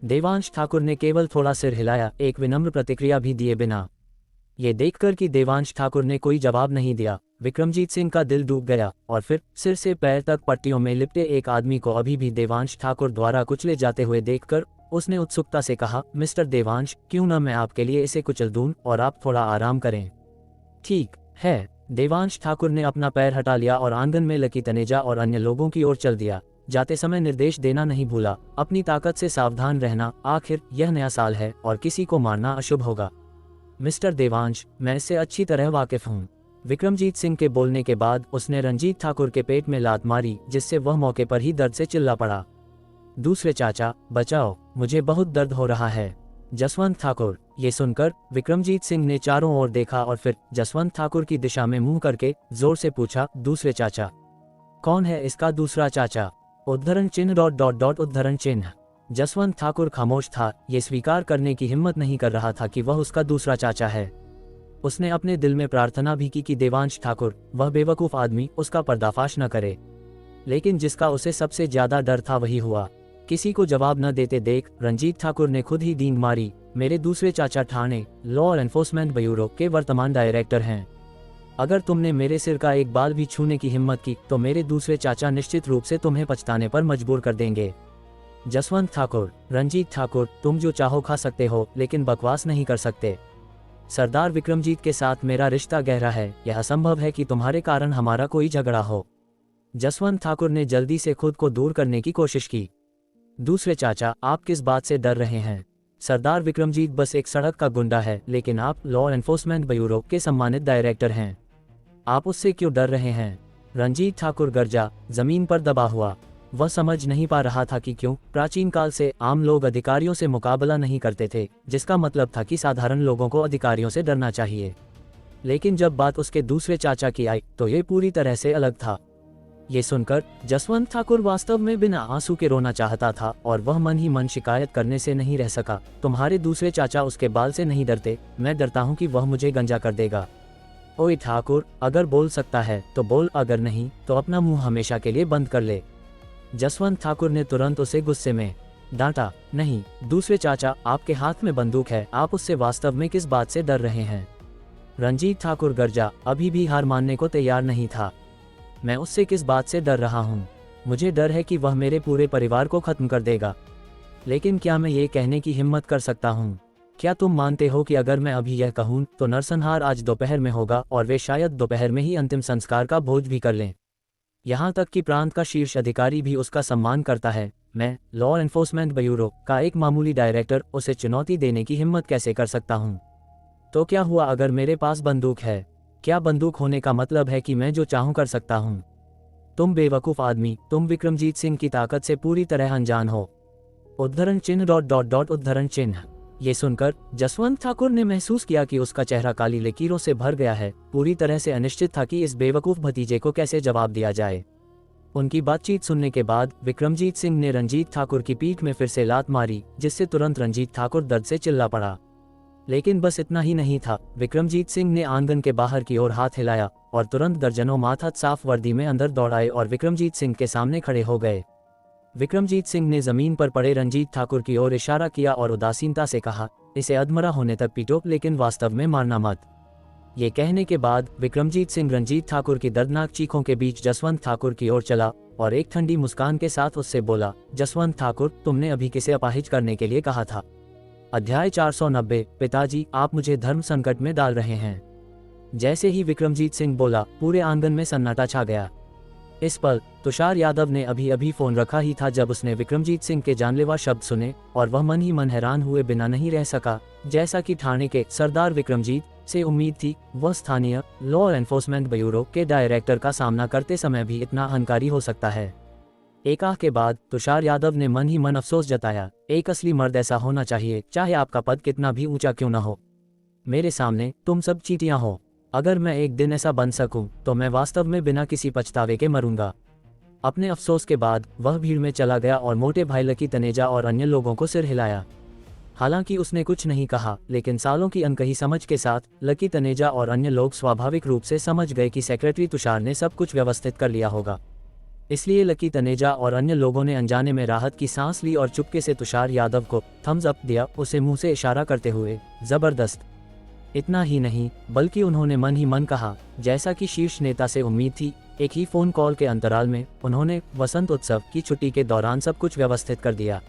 देवांश ठाकुर ने केवल थोड़ा सिर हिलाया, एक विनम्र प्रतिक्रिया भी दिए बिना। ये देखकर कि देवांश ठाकुर ने कोई जवाब नहीं दिया, विक्रमजीत सिंह का दिल डूब गया, और फिर सिर से पैर तक पट्टियों में लिपटे एक आदमी को अभी भी देवांश ठाकुर द्वारा कुचले जाते हुए देखकर उसने उत्सुकता से कहा, मिस्टर देवांश, क्यों न मैं आपके लिए इसे कुचल दूं और आप थोड़ा आराम करें। ठीक है। देवांश ठाकुर ने अपना पैर हटा लिया और आंगन में लकी तनेजा और अन्य लोगों की ओर चल दिया। जाते समय निर्देश देना नहीं भूला, अपनी ताकत से सावधान रहना, आखिर यह नया साल है और किसी को मारना अशुभ होगा। मिस्टर देवांश, मैं इससे अच्छी तरह वाकिफ हूँ। विक्रमजीत सिंह के बोलने के बाद उसने रंजीत ठाकुर के पेट में लात मारी, जिससे वह मौके पर ही दर्द से चिल्ला पड़ा। दूसरे चाचा, बचाओ, मुझे बहुत दर्द हो रहा है। जसवंत ठाकुर। ये सुनकर विक्रमजीत सिंह ने चारों ओर देखा और फिर जसवंत ठाकुर की दिशा में मुंह करके जोर से पूछा, दूसरे चाचा? कौन है इसका दूसरा चाचा? उद्धरण चिन्ह ... उद्धरण चिन्ह। जसवंत ठाकुर खामोश था, ये स्वीकार करने की हिम्मत नहीं कर रहा था कि वह उसका दूसरा चाचा है। उसने अपने दिल में प्रार्थना भी की कि देवांश ठाकुर, वह बेवकूफ़ आदमी, उसका पर्दाफाश न करे। लेकिन जिसका उसे सबसे ज्यादा डर था वही हुआ। किसी को जवाब न देते देख रंजीत ठाकुर ने खुद ही डींग मारी, मेरे दूसरे चाचा ठाणे लॉ एनफोर्समेंट ब्यूरो के वर्तमान डायरेक्टर हैं। अगर तुमने मेरे सिर का एक बाल भी छूने की हिम्मत की तो मेरे दूसरे चाचा निश्चित रूप से तुम्हें पछताने पर मजबूर कर देंगे। जसवंत ठाकुर। रंजीत ठाकुर, तुम जो चाहो खा सकते हो, लेकिन बकवास नहीं कर सकते। सरदार विक्रमजीत के साथ मेरा रिश्ता गहरा है, यह असंभव है कि तुम्हारे कारण हमारा कोई झगड़ा हो। जसवंत ठाकुर ने जल्दी से खुद को दूर करने की कोशिश की। दूसरे चाचा, आप किस बात से डर रहे हैं? सरदार विक्रमजीत बस एक सड़क का गुंडा है, लेकिन आप लॉ एनफोर्समेंट ब्यूरो के सम्मानित डायरेक्टर हैं। आप उससे क्यों डर रहे हैं? रंजीत ठाकुर गरजा, जमीन पर दबा हुआ। वह समझ नहीं पा रहा था कि क्यों प्राचीन काल से आम लोग अधिकारियों से मुकाबला नहीं करते थे, जिसका मतलब था कि साधारण लोगों को अधिकारियों से डरना चाहिए। लेकिन जब बात उसके दूसरे चाचा की आई तो ये पूरी तरह से अलग था। ये सुनकर जसवंत ठाकुर वास्तव में बिना आंसू के रोना चाहता था और वह मन ही मन शिकायत करने से नहीं रह सका, तुम्हारे दूसरे चाचा उसके बाल से नहीं डरते, मैं डरता हूँ कि वह मुझे गंजा कर देगा। ओए ठाकुर, अगर बोल सकता है तो बोल, अगर नहीं तो अपना मुंह हमेशा के लिए बंद कर ले। जसवंत ठाकुर ने तुरंत उसे गुस्से में डांटा, नहीं दूसरे चाचा, आपके हाथ में बंदूक है, आप उससे वास्तव में किस बात से डर रहे हैं? रंजीत ठाकुर गरजा, अभी भी हार मानने को तैयार नहीं था। मैं उससे किस बात से डर रहा हूँ? मुझे डर है कि वह मेरे पूरे परिवार को खत्म कर देगा। लेकिन क्या मैं ये कहने की हिम्मत कर सकता हूँ? क्या तुम मानते हो कि अगर मैं अभी यह कहूँ तो नरसंहार आज दोपहर में होगा और वे शायद दोपहर में ही अंतिम संस्कार का भोज भी कर लें? यहाँ तक कि प्रांत का शीर्ष अधिकारी भी उसका सम्मान करता है। मैं लॉ एनफोर्समेंट ब्यूरो का एक मामूली डायरेक्टर उसे चुनौती देने की हिम्मत कैसे कर सकता हूँ? तो क्या हुआ अगर मेरे पास बंदूक है? क्या बंदूक होने का मतलब है कि मैं जो चाहूं कर सकता हूं? तुम बेवकूफ़ आदमी, तुम विक्रमजीत सिंह की ताकत से पूरी तरह अनजान हो। उद्धरण चिन्ह डॉट डॉट डॉट उद्धरण चिन्ह। ये सुनकर जसवंत ठाकुर ने महसूस किया कि उसका चेहरा काली लकीरों से भर गया है। पूरी तरह से अनिश्चित था कि इस बेवकूफ़ भतीजे को कैसे जवाब दिया जाए। उनकी बातचीत सुनने के बाद विक्रमजीत सिंह ने रंजीत ठाकुर की पीठ में फिर से लात मारी, जिससे तुरंत रंजीत ठाकुर दर्द से चिल्ला पड़ा। लेकिन बस इतना ही नहीं था। विक्रमजीत सिंह ने आंगन के बाहर की ओर हाथ हिलाया और तुरंत दर्जनों माथत साफ वर्दी में अंदर दौड़ाए और विक्रमजीत सिंह के सामने खड़े हो गए। विक्रमजीत सिंह ने जमीन पर पड़े रंजीत ठाकुर की ओर इशारा किया और उदासीनता से कहा, इसे अधमरा होने तक पीटो, लेकिन वास्तव में मारना मत। ये कहने के बाद विक्रमजीत सिंह रंजीत ठाकुर की दर्दनाक चीखों के बीच जसवंत ठाकुर की ओर चला और एक ठंडी मुस्कान के साथ उससे बोला, जसवंत ठाकुर, तुमने अभी किसे अपाहिज करने के लिए कहा था? अध्याय 490। पिताजी, आप मुझे धर्म संकट में डाल रहे हैं। जैसे ही विक्रमजीत सिंह बोला, पूरे आंगन में सन्नाटा छा गया। इस पल तुषार यादव ने अभी अभी फोन रखा ही था जब उसने विक्रमजीत सिंह के जानलेवा शब्द सुने और वह मन ही मन हैरान हुए बिना नहीं रह सका। जैसा कि ठाणे के सरदार विक्रमजीत से उम्मीद थी, वह स्थानीय लॉ एनफोर्समेंट ब्यूरो के डायरेक्टर का सामना करते समय भी इतना अहंकारी हो सकता है। एक आह के बाद तुषार यादव ने मन ही मन अफसोस जताया, एक असली मर्द ऐसा होना चाहिए, चाहे आपका पद कितना भी ऊंचा क्यों न हो। मेरे सामने तुम सब चींटियां हो। अगर मैं एक दिन ऐसा बन सकूं, तो मैं वास्तव में बिना किसी पछतावे के मरूंगा। अपने अफसोस के बाद वह भीड़ में चला गया और मोटे भाई लकी तनेजा और अन्य लोगों को सिर हिलाया। हालांकि उसने कुछ नहीं कहा, लेकिन सालों की अनकही समझ के साथ लकी तनेजा और अन्य लोग स्वाभाविक रूप से समझ गए कि सेक्रेटरी तुषार ने सब कुछ व्यवस्थित कर लिया होगा। इसलिए लकी तनेजा और अन्य लोगों ने अनजाने में राहत की सांस ली और चुपके से तुषार यादव को थम्स अप दिया, उसे मुंह से इशारा करते हुए, जबरदस्त। इतना ही नहीं, बल्कि उन्होंने मन ही मन कहा, जैसा कि शीर्ष नेता से उम्मीद थी। एक ही फोन कॉल के अंतराल में उन्होंने वसंत उत्सव की छुट्टी के दौरान सब कुछ व्यवस्थित कर दिया।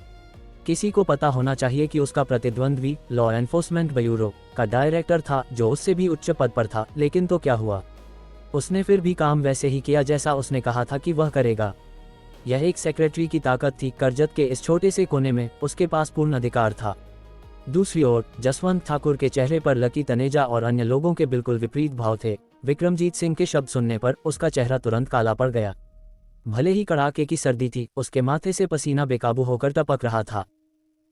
किसी को पता होना चाहिए कि उसका प्रतिद्वंद्वी लॉ एनफोर्समेंट ब्यूरो का डायरेक्टर था, जो उससे भी उच्च पद पर था। लेकिन तो क्या हुआ, उसने फिर भी काम वैसे ही किया जैसा उसने कहा था कि वह करेगा। यह एक सेक्रेटरी की ताकत थी। करजत के इस छोटे से कोने में उसके पास पूर्ण अधिकार था। दूसरी ओर जसवंत ठाकुर के चेहरे पर लकी तनेजा और अन्य लोगों के बिल्कुल विपरीत भाव थे। विक्रमजीत सिंह के शब्द सुनने पर उसका चेहरा तुरंत काला पड़ गया। भले ही कड़ाके की सर्दी थी, उसके माथे से पसीना बेकाबू होकर टपक रहा था।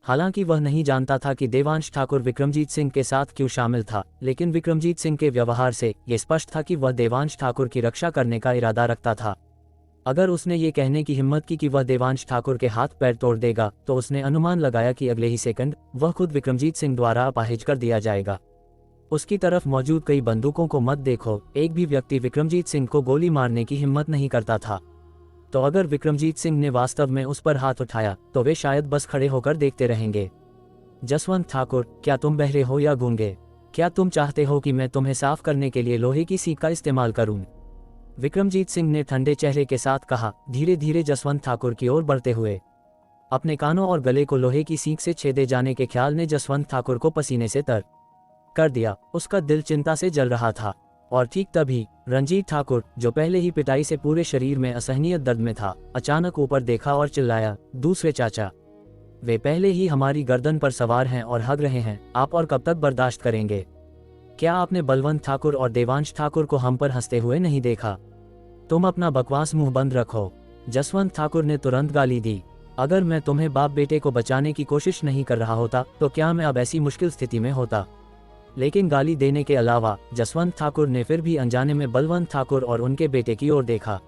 हालांकि वह नहीं जानता था कि देवांश ठाकुर विक्रमजीत सिंह के साथ क्यों शामिल था, लेकिन विक्रमजीत सिंह के व्यवहार से यह स्पष्ट था कि वह देवांश ठाकुर की रक्षा करने का इरादा रखता था। अगर उसने ये कहने की हिम्मत की कि वह देवांश ठाकुर के हाथ पैर तोड़ देगा, तो उसने अनुमान लगाया कि अगले ही सेकंड वह खुद विक्रमजीत सिंह द्वारा अपाहिज कर दिया जाएगा। उसकी तरफ मौजूद कई बंदूकों को मत देखो, एक भी व्यक्ति विक्रमजीत सिंह को गोली मारने की हिम्मत नहीं करता था। तो अगर विक्रमजीत सिंह ने वास्तव में उस पर हाथ उठाया, तो वे शायद बस खड़े होकर देखते रहेंगे। जसवंत ठाकुर, क्या तुम बहरे हो या गूंगे? क्या तुम चाहते हो कि मैं तुम्हें साफ करने के लिए लोहे की सीख का इस्तेमाल करूं? विक्रमजीत सिंह ने ठंडे चेहरे के साथ कहा, धीरे धीरे जसवंत ठाकुर की ओर बढ़ते हुए। अपने कानों और गले को लोहे की सीख से छेदे जाने के ख्याल ने जसवंत ठाकुर को पसीने से तर कर दिया। उसका दिल चिंता से जल रहा था। और ठीक तभी रंजीत ठाकुर, जो पहले ही पिटाई से पूरे शरीर में असहनीय दर्द में था, अचानक ऊपर देखा और चिल्लाया, दूसरे चाचा, वे पहले ही हमारी गर्दन पर सवार हैं और हग रहे हैं। आप और कब तक बर्दाश्त करेंगे? क्या आपने बलवंत ठाकुर और देवांश ठाकुर को हम पर हंसते हुए नहीं देखा? तुम अपना बकवास मुंह बंद रखो। जसवंत ठाकुर ने तुरंत गाली दी। अगर मैं तुम्हें बाप बेटे को बचाने की कोशिश नहीं कर रहा होता, तो क्या मैं अब ऐसी मुश्किल स्थिति में होता? लेकिन गाली देने के अलावा जसवंत ठाकुर ने फिर भी अनजाने में बलवंत ठाकुर और उनके बेटे की ओर देखा।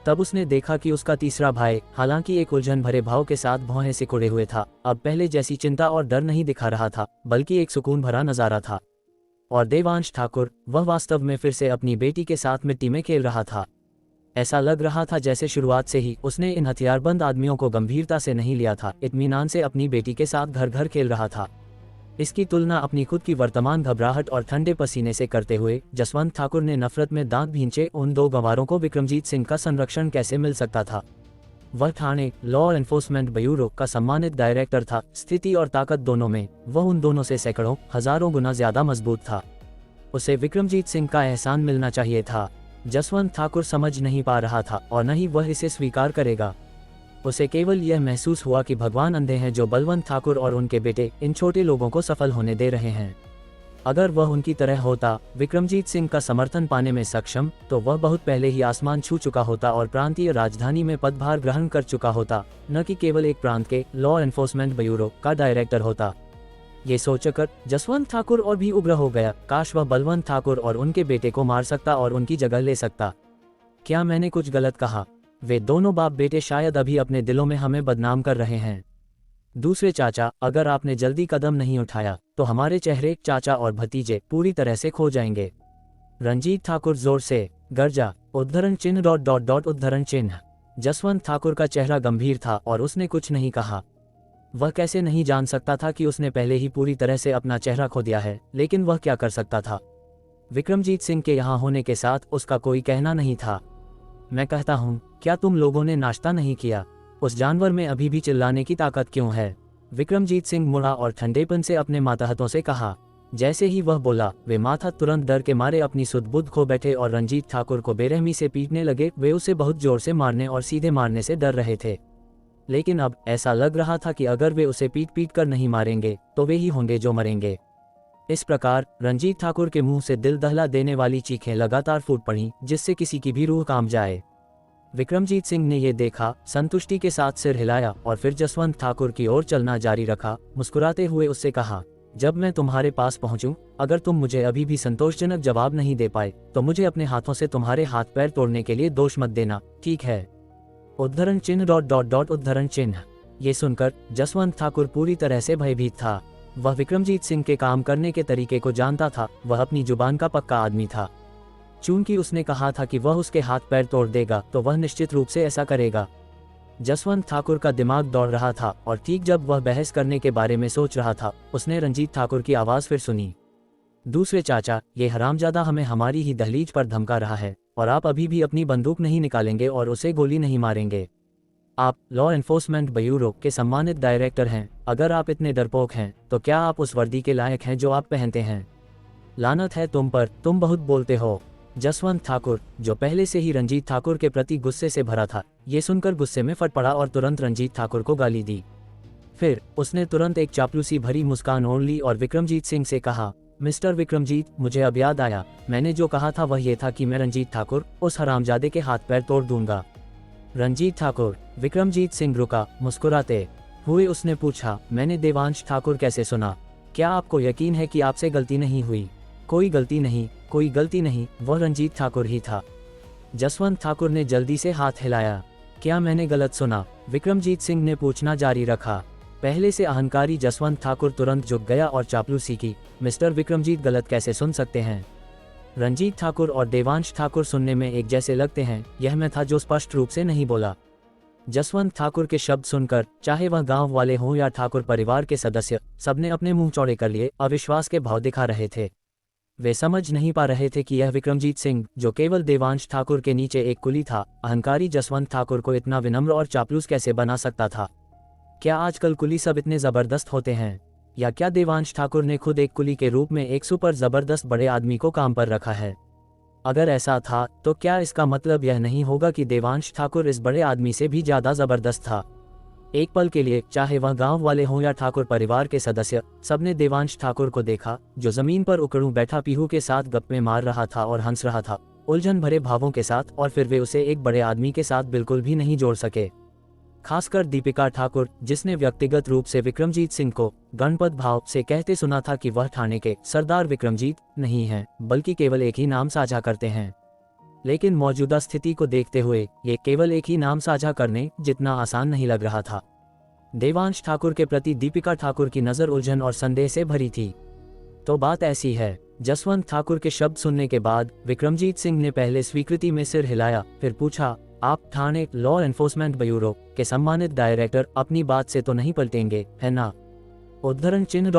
तब उसने देखा कि उसका तीसरा भाई, हालांकि एक उलझन भरे भाव के साथ भौहें सिकुड़े हुए था, अब पहले जैसी चिंता और डर नहीं दिखा रहा था, बल्कि एक सुकून भरा नजारा था। और देवांश ठाकुर, वह वास्तव में फिर से अपनी बेटी के साथ मिट्टी में खेल रहा था। ऐसा लग रहा था जैसे शुरुआत से ही उसने इन हथियारबंद आदमियों को गंभीरता से नहीं लिया था, इत्मीनान से अपनी बेटी के साथ घर घर खेल रहा था। इसकी तुलना अपनी खुद की वर्तमान घबराहट और ठंडे पसीने से करते हुए जसवंत ठाकुर ने नफरत में दांत भींचे। उन दो गंवारों को विक्रमजीत सिंह का संरक्षण कैसे मिल सकता था? वह ठाणे लॉ एनफोर्समेंट ब्यूरो का सम्मानित डायरेक्टर था। स्थिति और ताकत दोनों में वह उन दोनों से सैकड़ों हजारों गुना ज्यादा मजबूत था। उसे विक्रमजीत सिंह का एहसान मिलना चाहिए था। जसवंत ठाकुर समझ नहीं पा रहा था और न ही वह इसे स्वीकार करेगा। उसे केवल यह महसूस हुआ कि भगवान अंधे हैं जो बलवंत ठाकुर और उनके बेटे इन छोटे लोगों को सफल होने दे रहे हैं। अगर वह उनकी तरह होता, विक्रमजीत सिंह का समर्थन पाने में सक्षम, तो वह बहुत पहले ही आसमान छू चुका होता और प्रांतीय राजधानी में पदभार ग्रहण कर चुका होता, न कि केवल एक प्रांत के लॉ एनफोर्समेंट ब्यूरो का डायरेक्टर होता। ये सोचकर जसवंत ठाकुर और भी उग्र हो गया। काश वह बलवंत ठाकुर और उनके बेटे को मार सकता और उनकी जगह ले सकता। क्या मैंने कुछ गलत कहा? वे दोनों बाप बेटे शायद अभी अपने दिलों में हमें बदनाम कर रहे हैं। दूसरे चाचा, अगर आपने जल्दी कदम नहीं उठाया तो हमारे चेहरे, चाचा और भतीजे पूरी तरह से खो जाएंगे। रंजीत ठाकुर जोर से गरजा। उद्धरण चिन्ह ... उद्धरण चिन्ह। जसवंत ठाकुर का चेहरा गंभीर था और उसने कुछ नहीं कहा। वह कैसे नहीं जान सकता था कि उसने पहले ही पूरी तरह से अपना चेहरा खो दिया है, लेकिन वह क्या कर सकता था? विक्रमजीत सिंह के यहाँ होने के साथ उसका कोई कहना नहीं था। मैं कहता हूँ, क्या तुम लोगों ने नाश्ता नहीं किया? उस जानवर में अभी भी चिल्लाने की ताकत क्यों है? विक्रमजीत सिंह मुड़ा और ठंडेपन से अपने मातहतों से कहा। जैसे ही वह बोला, वे माथा तुरंत डर के मारे अपनी सुध बुद्ध खो बैठे और रंजीत ठाकुर को बेरहमी से पीटने लगे। वे उसे बहुत जोर से मारने और सीधे मारने से डर रहे थे, लेकिन अब ऐसा लग रहा था कि अगर वे उसे पीट पीट कर नहीं मारेंगे तो वे ही होंगे जो मरेंगे। इस प्रकार रंजीत ठाकुर के मुंह से दिल दहला देने वाली चीखें लगातार फूट पड़ी, जिससे किसी की भी रूह कांप जाए। विक्रमजीत सिंह ने यह देखा, संतुष्टि के साथ सिर हिलाया और फिर जसवंत ठाकुर की ओर चलना जारी रखा। मुस्कुराते हुए उससे कहा, जब मैं तुम्हारे पास पहुंचूं, अगर तुम मुझे अभी भी संतोषजनक जवाब नहीं दे पाए तो मुझे अपने हाथों से तुम्हारे हाथ पैर तोड़ने के लिए दोष मत देना, ठीक है? उद्धरण चिन्ह ... उद्धरण चिन्ह। ये सुनकर जसवंत ठाकुर पूरी तरह से भयभीत था। वह विक्रमजीत सिंह के काम करने के तरीके को जानता था। वह अपनी जुबान का पक्का आदमी था। चूंकि उसने कहा था कि वह उसके हाथ पैर तोड़ देगा, तो वह निश्चित रूप से ऐसा करेगा। जसवंत ठाकुर का दिमाग दौड़ रहा था और ठीक जब वह बहस करने के बारे में सोच रहा था, उसने रंजीत ठाकुर की आवाज़ फिर सुनी। दूसरे चाचा, ये हरामजादा हमें हमारी ही दहलीज पर धमका रहा है और आप अभी भी अपनी बंदूक नहीं निकालेंगे और उसे गोली नहीं मारेंगे। आप लॉ एनफोर्समेंट ब्यूरो के सम्मानित डायरेक्टर हैं। अगर आप इतने डरपोक हैं तो क्या आप उस वर्दी के लायक हैं जो आप पहनते हैं? लानत है तुम पर, तुम बहुत बोलते हो। जसवंत ठाकुर, जो पहले से ही रंजीत ठाकुर के प्रति गुस्से से भरा था, ये सुनकर गुस्से में फट पड़ा और तुरंत रंजीत ठाकुर को गाली दी। फिर उसने तुरंत एक चापलूसी भरी मुस्कान ओढ़ ली और विक्रमजीत सिंह से कहा, मिस्टर विक्रमजीत, मुझे अब याद आया, मैंने जो कहा था वह ये था कि मैं रंजीत ठाकुर, उस हरामजादे के हाथ पैर तोड़ दूंगा। रंजीत ठाकुर। विक्रमजीत सिंह रुका। मुस्कुराते हुए उसने पूछा, मैंने देवांश ठाकुर कैसे सुना? क्या आपको यकीन है कि आपसे गलती नहीं हुई? कोई गलती नहीं, कोई गलती नहीं, वह रंजीत ठाकुर ही था। जसवंत ठाकुर ने जल्दी से हाथ हिलाया। क्या मैंने गलत सुना? विक्रमजीत सिंह ने पूछना जारी रखा। पहले से अहंकारी जसवंत ठाकुर तुरंत झुक गया और चापलूसी की, मिस्टर विक्रमजीत गलत कैसे सुन सकते हैं? रंजीत ठाकुर और देवांश ठाकुर सुनने में एक जैसे लगते हैं, यह मैं था जो स्पष्ट रूप से नहीं बोला। जसवंत ठाकुर के शब्द सुनकर, चाहे वह गांव वाले हों या ठाकुर परिवार के सदस्य, सबने अपने मुंह चौड़े कर लिए, अविश्वास के भाव दिखा रहे थे। वे समझ नहीं पा रहे थे कि यह विक्रमजीत सिंह, जो केवल देवांश ठाकुर के नीचे एक कुली था, अहंकारी जसवंत ठाकुर को इतना विनम्र और चापलूस कैसे बना सकता था? क्या आजकल कुली सब इतने जबरदस्त होते हैं? या क्या देवांश ठाकुर ने खुद एक कुली के रूप में एक सुपर जबरदस्त बड़े आदमी को काम पर रखा है? अगर ऐसा था तो क्या इसका मतलब यह नहीं होगा कि देवांश ठाकुर इस बड़े आदमी से भी ज्यादा जबरदस्त था? एक पल के लिए, चाहे वह गांव वाले हों या ठाकुर परिवार के सदस्य, सबने देवांश ठाकुर को देखा, जो जमीन पर उकड़ू बैठा पीहू के साथ गप्पे मार रहा था और हंस रहा था, उलझन भरे भावों के साथ, और फिर वे उसे एक बड़े आदमी के साथ बिल्कुल भी नहीं जोड़ सके। खासकर दीपिका ठाकुर, जिसने व्यक्तिगत रूप से विक्रमजीत सिंह को गणपत भाव से कहते सुना था कि वह ठाणे के सरदार विक्रमजीत नहीं हैं, बल्कि केवल एक ही नाम साझा करते हैं। लेकिन मौजूदा स्थिति को देखते हुए ये केवल एक ही नाम साझा करने जितना आसान नहीं लग रहा था। देवांश ठाकुर के प्रति दीपिका ठाकुर की नज़र उलझन और संदेह से भरी थी। तो बात ऐसी है। जसवंत ठाकुर के शब्द सुनने के बाद विक्रमजीत सिंह ने पहले स्वीकृति में सिर हिलाया, फिर पूछा, आप ठाणे लॉ एनफोर्समेंट ब्यूरो के सम्मानित डायरेक्टर अपनी बात से तो नहीं पलटेंगे, है ना? उद्धरण चिन्ह ...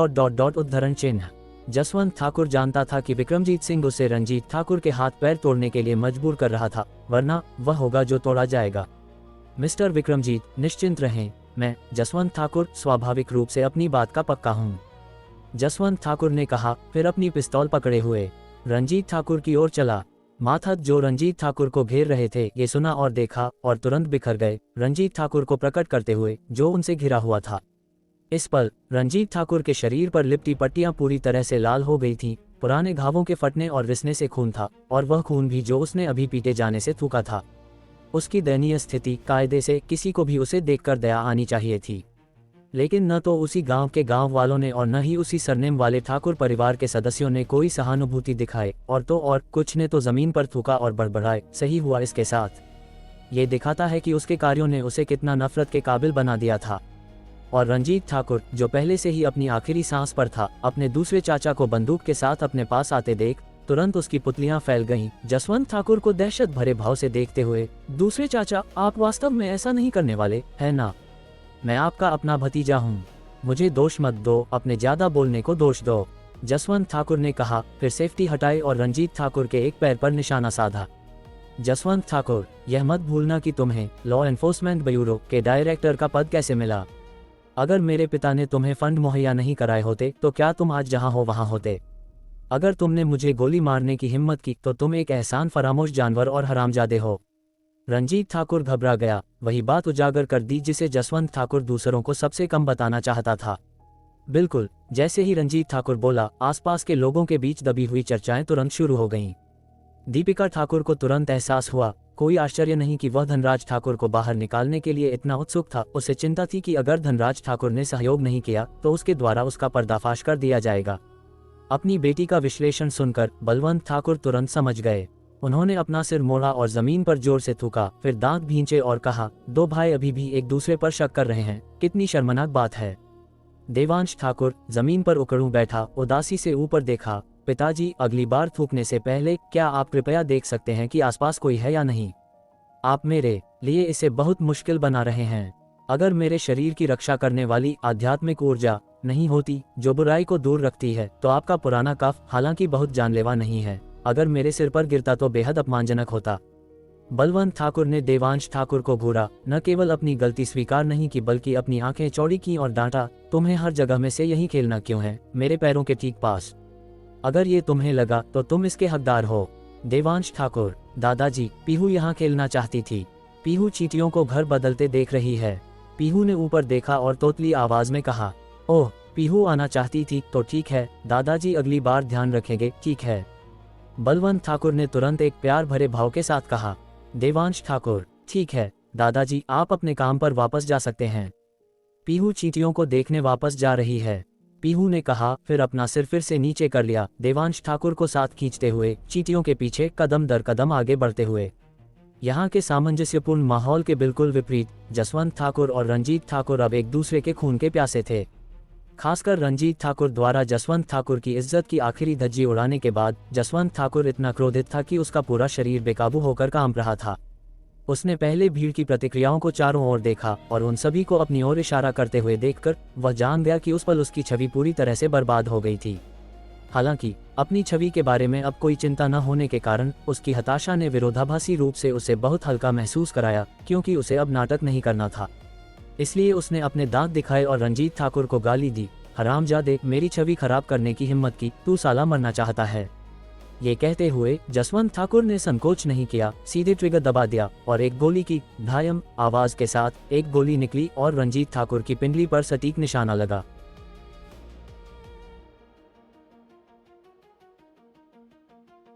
उद्धरण चिन्ह। जसवंत ठाकुर जानता था कि विक्रमजीत सिंह उसे रंजीत ठाकुर के हाथ पैर तोड़ने के लिए मजबूर कर रहा था, वरना वह होगा जो तोड़ा जाएगा। मिस्टर विक्रमजीत, निश्चिंत रहें, मैं जसवंत ठाकुर स्वाभाविक रूप से अपनी बात का पक्का हूँ, जसवंत ठाकुर ने कहा, फिर अपनी पिस्तौल पकड़े हुए रंजीत ठाकुर की ओर चला। माथत जो रंजीत ठाकुर को घेर रहे थे ये सुना और देखा और तुरंत बिखर गए, रंजीत ठाकुर को प्रकट करते हुए जो उनसे घिरा हुआ था। इस पल रंजीत ठाकुर के शरीर पर लिपटी पट्टियां पूरी तरह से लाल हो गई थीं। पुराने घावों के फटने और रिसने से खून था, और वह खून भी जो उसने अभी पीटे जाने से थूका था। उसकी दयनीय स्थिति, कायदे से किसी को भी उसे देखकर दया आनी चाहिए थी, लेकिन न तो उसी गांव के गांव वालों ने और न ही उसी सरनेम वाले ठाकुर परिवार के सदस्यों ने कोई सहानुभूति दिखाई। और तो और कुछ ने तो जमीन पर थूका और बड़बड़ाए। सही हुआ इसके साथ। ये दिखाता है कि उसके कार्यों ने उसे कितना नफरत के काबिल बना दिया था। और रंजीत ठाकुर, जो पहले से ही अपनी आखिरी सांस पर था, अपने दूसरे चाचा को बंदूक के साथ अपने पास आते देख तुरंत उसकी पुतलियां फैल गईं। जसवंत ठाकुर को दहशत भरे भाव से देखते हुए, दूसरे चाचा, आप वास्तव में ऐसा नहीं करने वाले है ना? मैं आपका अपना भतीजा हूँ, मुझे दोष मत दो, अपने ज्यादा बोलने को दोष दो, जसवंत ठाकुर ने कहा। फिर सेफ्टी हटाई और रंजीत ठाकुर के एक पैर पर निशाना साधा। जसवंत ठाकुर, यह मत भूलना कि तुम्हें लॉ एनफोर्समेंट ब्यूरो के डायरेक्टर का पद कैसे मिला। अगर मेरे पिता ने तुम्हें फंड मुहैया नहीं कराए होते तो क्या तुम आज जहां हो वहां होते? अगर तुमने मुझे गोली मारने की हिम्मत की तो तुम एक एहसान फरामोश जानवर और हरामजादे हो। रंजीत ठाकुर घबरा गया। वही बात उजागर कर दी जिसे जसवंत ठाकुर दूसरों को सबसे कम बताना चाहता था। बिल्कुल जैसे ही रंजीत ठाकुर बोला, आसपास के लोगों के बीच दबी हुई चर्चाएं तुरंत शुरू हो गईं। दीपिका ठाकुर को तुरंत एहसास हुआ। कोई आश्चर्य नहीं कि वह धनराज ठाकुर को बाहर निकालने के लिए इतना उत्सुक था। उसे चिंता थी कि अगर धनराज ठाकुर ने सहयोग नहीं किया तो उसके द्वारा उसका पर्दाफाश कर दिया जाएगा। अपनी बेटी का विश्लेषण सुनकर बलवंत ठाकुर तुरंत समझ गए। उन्होंने अपना सिर मोड़ा और जमीन पर जोर से थूका, फिर दांत भींचे और कहा, दो भाई अभी भी एक दूसरे पर शक कर रहे हैं, कितनी शर्मनाक बात है। देवांश ठाकुर जमीन पर उकड़ू बैठा उदासी से ऊपर देखा। पिताजी, अगली बार थूकने से पहले क्या आप कृपया देख सकते हैं कि आसपास कोई है या नहीं? आप मेरे लिए इसे बहुत मुश्किल बना रहे हैं। अगर मेरे शरीर की रक्षा करने वाली आध्यात्मिक ऊर्जा नहीं होती जो बुराई को दूर रखती है, तो आपका पुराना कफ, हालांकि बहुत जानलेवा नहीं है, अगर मेरे सिर पर गिरता तो बेहद अपमानजनक होता। बलवंत ठाकुर ने देवांश ठाकुर को घूरा, न केवल अपनी गलती स्वीकार नहीं की बल्कि अपनी आंखें चौड़ी की और डांटा, तुम्हें हर जगह में से यही खेलना क्यों है, मेरे पैरों के ठीक पास? अगर ये तुम्हें लगा तो तुम इसके हकदार हो। देवांश ठाकुर, दादाजी, पीहू यहाँ खेलना चाहती थी। पीहू चींटियों को घर बदलते देख रही है। पीहू ने ऊपर देखा और तोतली आवाज में कहा, ओह, पीहू आना चाहती थी तो ठीक है दादाजी, अगली बार ध्यान रखेंगे, ठीक है। बलवंत ठाकुर ने तुरंत एक प्यार भरे भाव के साथ कहा। देवांश ठाकुर, ठीक है दादाजी, आप अपने काम पर वापस जा सकते हैं। पीहू चींटियों को देखने वापस जा रही है, पीहू ने कहा, फिर अपना सिर फिर से नीचे कर लिया। देवांश ठाकुर को साथ खींचते हुए चींटियों के पीछे कदम दर कदम आगे बढ़ते हुए। यहाँ के सामंजस्यपूर्ण माहौल के बिल्कुल विपरीत जसवंत ठाकुर और रंजीत ठाकुर अब एक दूसरे के खून के प्यासे थे। खासकर रंजीत ठाकुर द्वारा जसवंत ठाकुर की इज्जत की आखिरी धज्जी उड़ाने के बाद जसवंत ठाकुर इतना क्रोधित था कि उसका पूरा शरीर बेकाबू होकर कांप रहा था। उसने पहले भीड़ की प्रतिक्रियाओं को चारों ओर देखा और उन सभी को अपनी ओर इशारा करते हुए देखकर वह जान गया कि उस पल उसकी छवि पूरी तरह से बर्बाद हो गई थी। हालांकि अपनी छवि के बारे में अब कोई चिंता न होने के कारण उसकी हताशा ने विरोधाभासी रूप से उसे बहुत हल्का महसूस कराया, क्योंकि उसे अब नाटक नहीं करना था। इसलिए उसने अपने दांत दिखाए और रंजीत ठाकुर को गाली दी, हरामजादे, मेरी छवि खराब करने की हिम्मत की, तू साला मरना चाहता है। ये कहते हुए जसवंत ठाकुर ने संकोच नहीं किया, सीधे ट्रिगर दबा दिया और एक गोली की धायम आवाज के साथ एक गोली निकली और रंजीत ठाकुर की पिंडली पर सटीक निशाना लगा।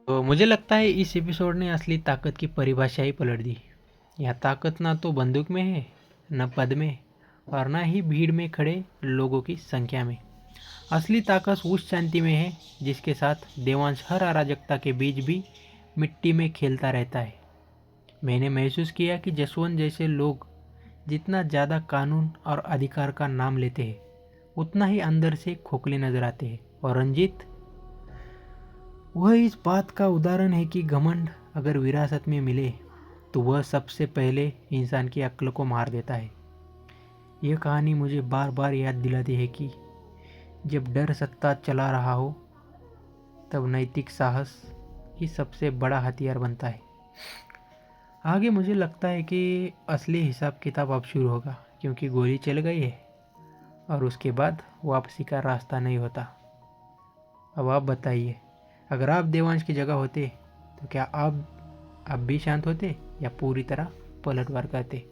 तो मुझे लगता है इस एपिसोड ने असली ताकत की परिभाषा ही पलट दी। यह ताकत ना तो बंदूक में है, न पद में, और ना ही भीड़ में खड़े लोगों की संख्या में। असली ताकत उस शांति में है जिसके साथ देवांश हर अराजकता के बीच भी मिट्टी में खेलता रहता है। मैंने महसूस किया कि जसवंत जैसे लोग जितना ज़्यादा कानून और अधिकार का नाम लेते हैं उतना ही अंदर से खोखले नजर आते हैं। और रंजीत, वह इस बात का उदाहरण है कि घमंड अगर विरासत में मिले तो वह सबसे पहले इंसान की अक्ल को मार देता है। यह कहानी मुझे बार बार याद दिलाती है कि जब डर सत्ता चला रहा हो तब नैतिक साहस ही सबसे बड़ा हथियार बनता है। आगे मुझे लगता है कि असली हिसाब किताब अब शुरू होगा, क्योंकि गोली चल गई है और उसके बाद वापसी का रास्ता नहीं होता। अब आप बताइए, अगर आप देवांश की जगह होते तो क्या आप अब भी शांत होते या पूरी तरह पलटवार करते?